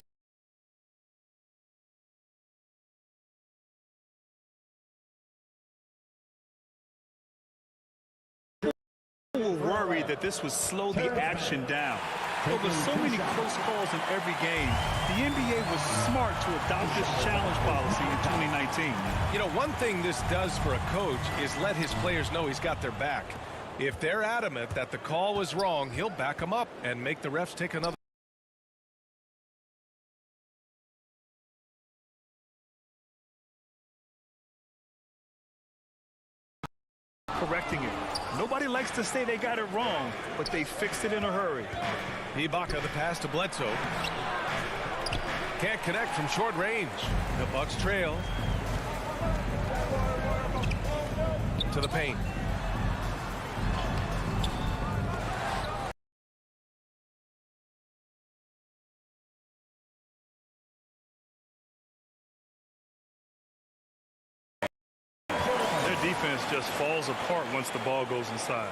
[SPEAKER 7] Worried that this would slow the action down. Well, there's so many close calls in every game. The NBA was smart to adopt this challenge policy in 2019.
[SPEAKER 6] You know, one thing this does for a coach is let his players know he's got their back. If they're adamant that the call was wrong, he'll back them up and make the refs take another.
[SPEAKER 7] Correcting it. Nobody likes to say they got it wrong, but they fixed it in a hurry.
[SPEAKER 6] Ibaka, the pass to Bledsoe. Can't connect from short range. The Bucks trail. To the paint.
[SPEAKER 7] Defense just falls apart once the ball goes inside.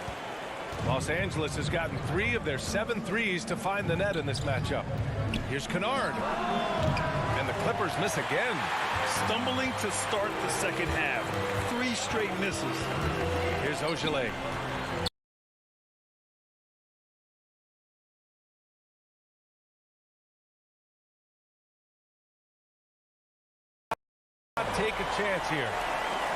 [SPEAKER 6] Los Angeles has gotten 3 of their 7 threes to find the net in this matchup. Here's Kennard. And the Clippers miss again.
[SPEAKER 7] Stumbling to start the second half. 3 straight misses.
[SPEAKER 6] Here's Ogilvy. Take a chance here.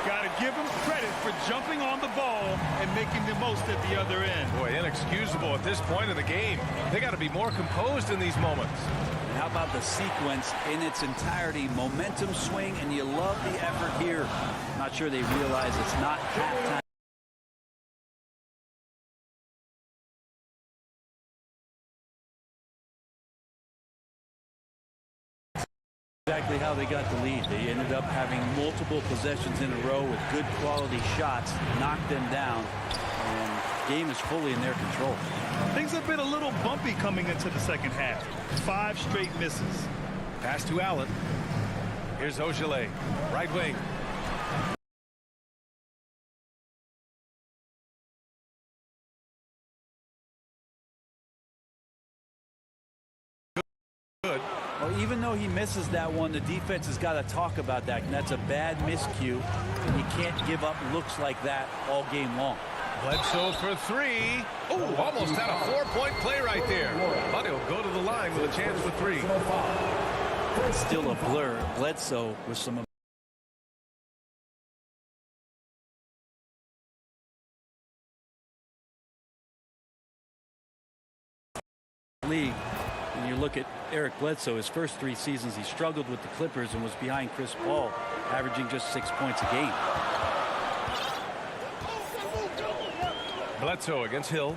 [SPEAKER 7] Got to give him credit for jumping on the ball and making the most at the other end.
[SPEAKER 6] Boy, inexcusable at this point of the game. They got to be more composed in these moments.
[SPEAKER 16] And how about the sequence in its entirety? Momentum swing, and you love the effort here. Not sure they realize it's not halftime. Exactly how they got the lead. They ended up having multiple possessions in a row with good quality shots, knocked them down, and the game is fully in their control.
[SPEAKER 7] Things have been a little bumpy coming into the second half. 5 straight misses.
[SPEAKER 6] Pass to Allen. Here's Ogilvy, right wing. Good.
[SPEAKER 16] Well, even though he misses that one, the defense has got to talk about that, and that's a bad miscue, and you can't give up looks like that all game long.
[SPEAKER 6] Bledsoe for 3. Oh, almost had a 4-point play right there. But he'll go to the line with a chance for 3.
[SPEAKER 16] It's still a blur. Bledsoe with some league. And you look at Eric Bledsoe, his first 3 seasons, he struggled with the Clippers and was behind Chris Paul, averaging just 6 points a game.
[SPEAKER 6] Bledsoe against Hill.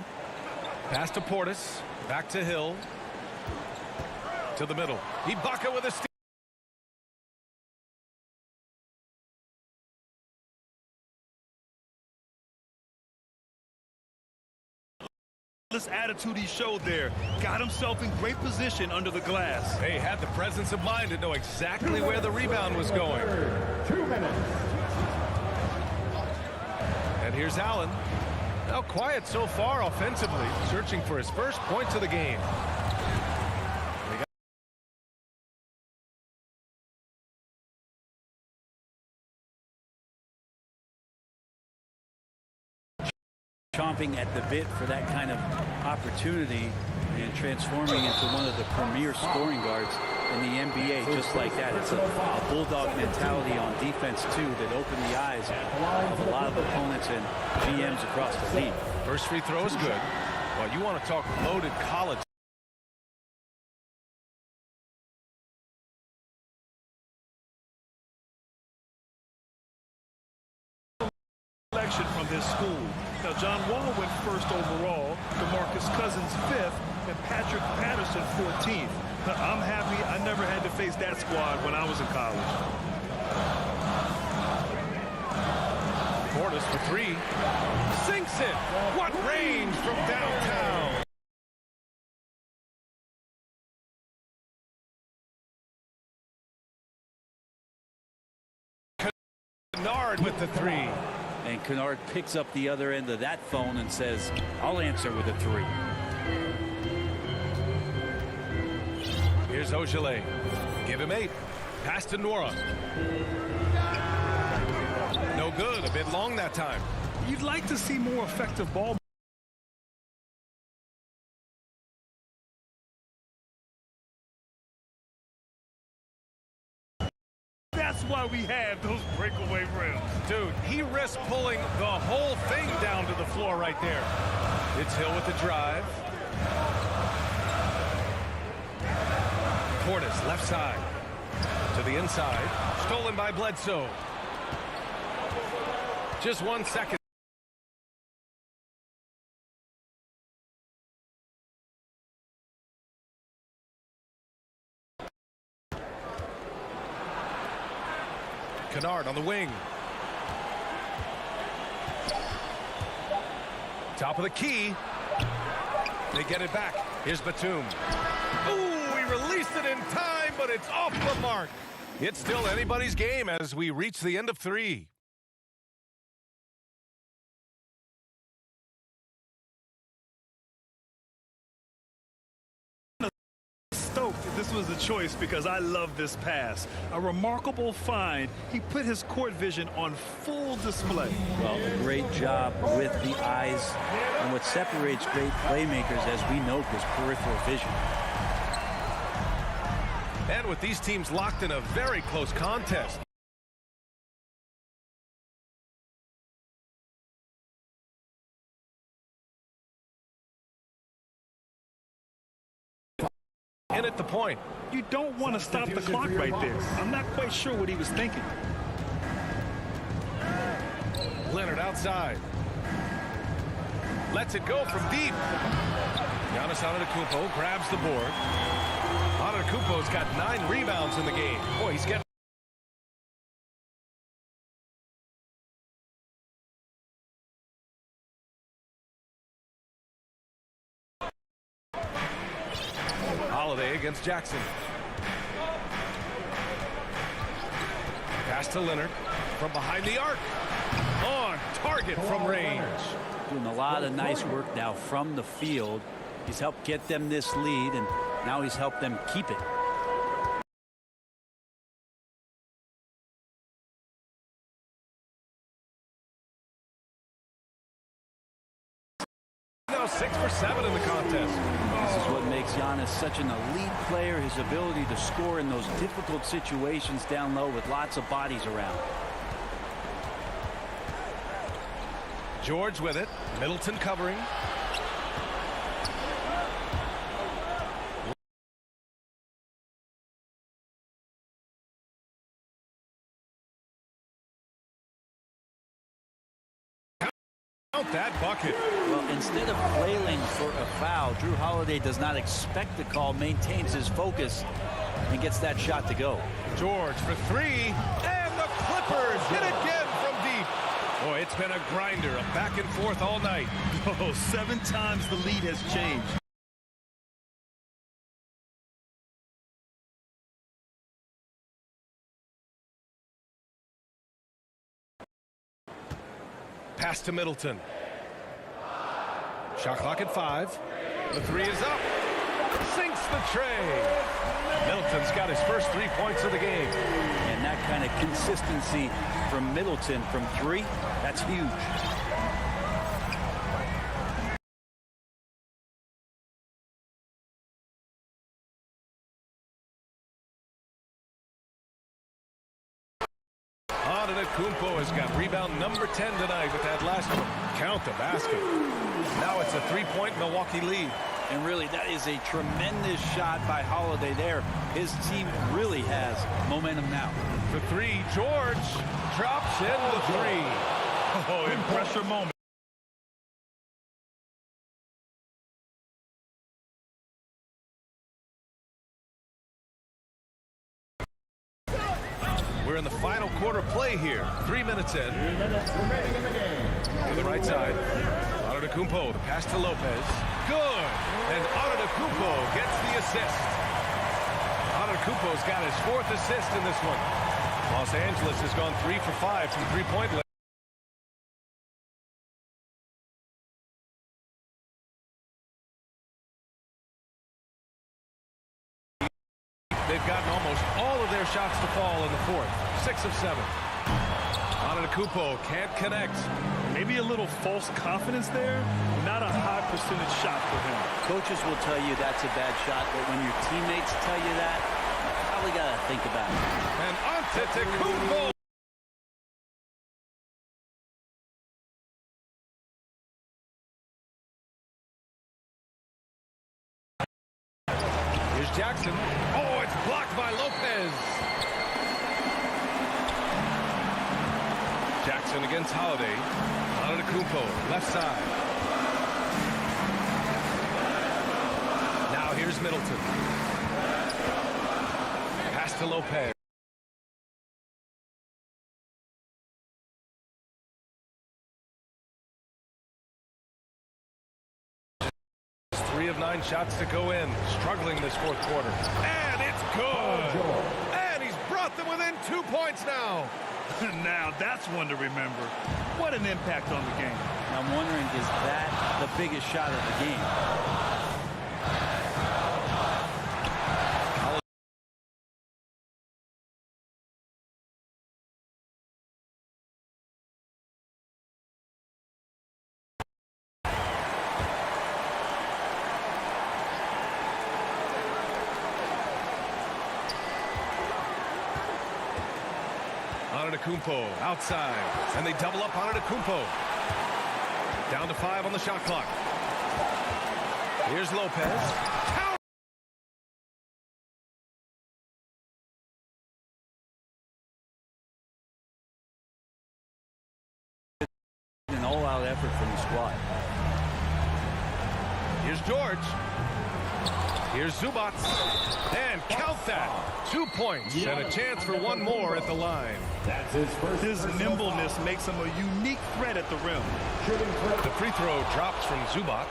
[SPEAKER 6] Pass to Portis. Back to Hill. To the middle. Ibaka with a steal.
[SPEAKER 7] This attitude he showed there got himself in great position under the glass.
[SPEAKER 6] They had the presence of mind to know exactly where the rebound was going.
[SPEAKER 13] 2 minutes.
[SPEAKER 6] And here's Allen. Now quiet so far offensively, searching for his first points of the game.
[SPEAKER 16] Chomping at the bit for that kind of opportunity and transforming into one of the premier scoring guards in the NBA just like that. It's a bulldog mentality on defense, too, that opened the eyes of a lot of opponents and GMs across the league.
[SPEAKER 6] First free throw is good. Well, you want to talk loaded college.
[SPEAKER 7] Selection from his school. Now, John Wall went first overall, DeMarcus Cousins 5th, and Patrick Patterson 14th. Now, I'm happy I never had to face that squad when I was in college.
[SPEAKER 6] Portis for 3. Sinks it. What range from downtown. Kennard with the 3.
[SPEAKER 16] And Kennard picks up the other end of that phone and says, I'll answer with a 3.
[SPEAKER 6] Here's Ogilvy. Give him 8. Pass to Nora. No good. A bit long that time.
[SPEAKER 7] You'd like to see more effective ball. That's why we have those breakaway rims.
[SPEAKER 6] Dude, he risked pulling the whole thing down to the floor right there. It's Hill with the drive. Portis, left side. To the inside. Stolen by Bledsoe. Just 1 second. Smart on the wing. Top of the key. They get it back. Here's Batum. Ooh, he released it in time, but it's off the mark. It's still anybody's game as we reach the end of 3.
[SPEAKER 7] Stoked if this was a choice because I love this pass. A remarkable find. He put his court vision on full display.
[SPEAKER 16] Well, a great job with the eyes. And what separates great playmakers, as we know, is peripheral vision.
[SPEAKER 6] And with these teams locked in a very close contest. In at the point.
[SPEAKER 7] You don't want to stop the clock right there. I'm not quite sure what he was thinking.
[SPEAKER 6] Leonard outside. Lets it go from deep. Giannis Antetokounmpo grabs the board. Antetokounmpo's got 9 rebounds in the game. Boy, he's getting... Holiday against Jackson. Pass to Leonard from behind the arc. On target from range.
[SPEAKER 16] Doing a lot of nice work now from the field. He's helped get them this lead, and now he's helped them keep it.
[SPEAKER 6] Now 6 for 7 in the contest.
[SPEAKER 16] This is what makes Giannis such an elite player, his ability to score in those difficult situations down low with lots of bodies around.
[SPEAKER 6] George with it. Middleton covering. Count that bucket.
[SPEAKER 16] Well, instead of flailing for a foul, Drew Holiday does not expect the call, maintains his focus, and gets that shot to go.
[SPEAKER 6] George for 3, and the Clippers hit again from deep. Boy, it's been a grinder, a back and forth all night.
[SPEAKER 7] Oh, 7 times the lead has changed.
[SPEAKER 6] Pass to Middleton. Shot clock at 5. The 3 is up. Sinks the tray. Middleton's got his first 3 points of the game.
[SPEAKER 16] And that kind of consistency from Middleton from 3, that's huge.
[SPEAKER 6] Antetokounmpo has got rebound number 10 tonight with that last one. Count the basket. Now it's a 3-point Milwaukee lead.
[SPEAKER 16] And really, that is a tremendous shot by Holiday there. His team really has momentum now.
[SPEAKER 6] For 3, George drops in the 3.
[SPEAKER 7] Oh, in pressure moment.
[SPEAKER 6] We're in the final quarter play here. 3 minutes in.
[SPEAKER 13] 3 minutes remaining in the game.
[SPEAKER 6] To the right side. Antetokounmpo, the pass to Lopez. Good. And Antetokounmpo gets the assist. Antetokounmpo's got his 4th assist in this one. Los Angeles has gone 3 for 5 from 3-point line. They've gotten almost all of their shots to fall in the 4th. 6 of 7. Antetokounmpo can't connect.
[SPEAKER 7] Maybe a little false confidence there. Not a high percentage shot for him.
[SPEAKER 16] Coaches will tell you that's a bad shot, but when your teammates tell you that, you probably got to think about it.
[SPEAKER 6] And Antetokounmpo. Here's Jackson. Oh, it's blocked by Lopez. Jackson against Holiday. Antetokounmpo, left side. Now here's Middleton. Pass to Lopez. of 9 shots to go in. Struggling this fourth quarter. And it's good. And he's brought them within 2 points now.
[SPEAKER 7] Now that's one to remember. What an impact on the game.
[SPEAKER 16] I'm wondering, is that the biggest shot of the game?
[SPEAKER 6] Antetokounmpo outside, and they double up on Antetokounmpo. Down to 5 on the shot clock. Here's Lopez.
[SPEAKER 16] An all-out effort from the squad.
[SPEAKER 6] Here's George. Here's Zubac. And count that. 2 points and a chance for one more at the line.
[SPEAKER 7] His nimbleness makes him a unique threat at the rim.
[SPEAKER 6] The free throw drops from Zubac.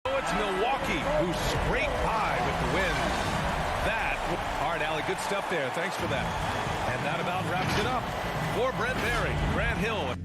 [SPEAKER 6] It's Milwaukee who scraped by with the win. That hard alley, good stuff there. Thanks for that. And that about wraps it up. For Brent Barry, Grant Hill.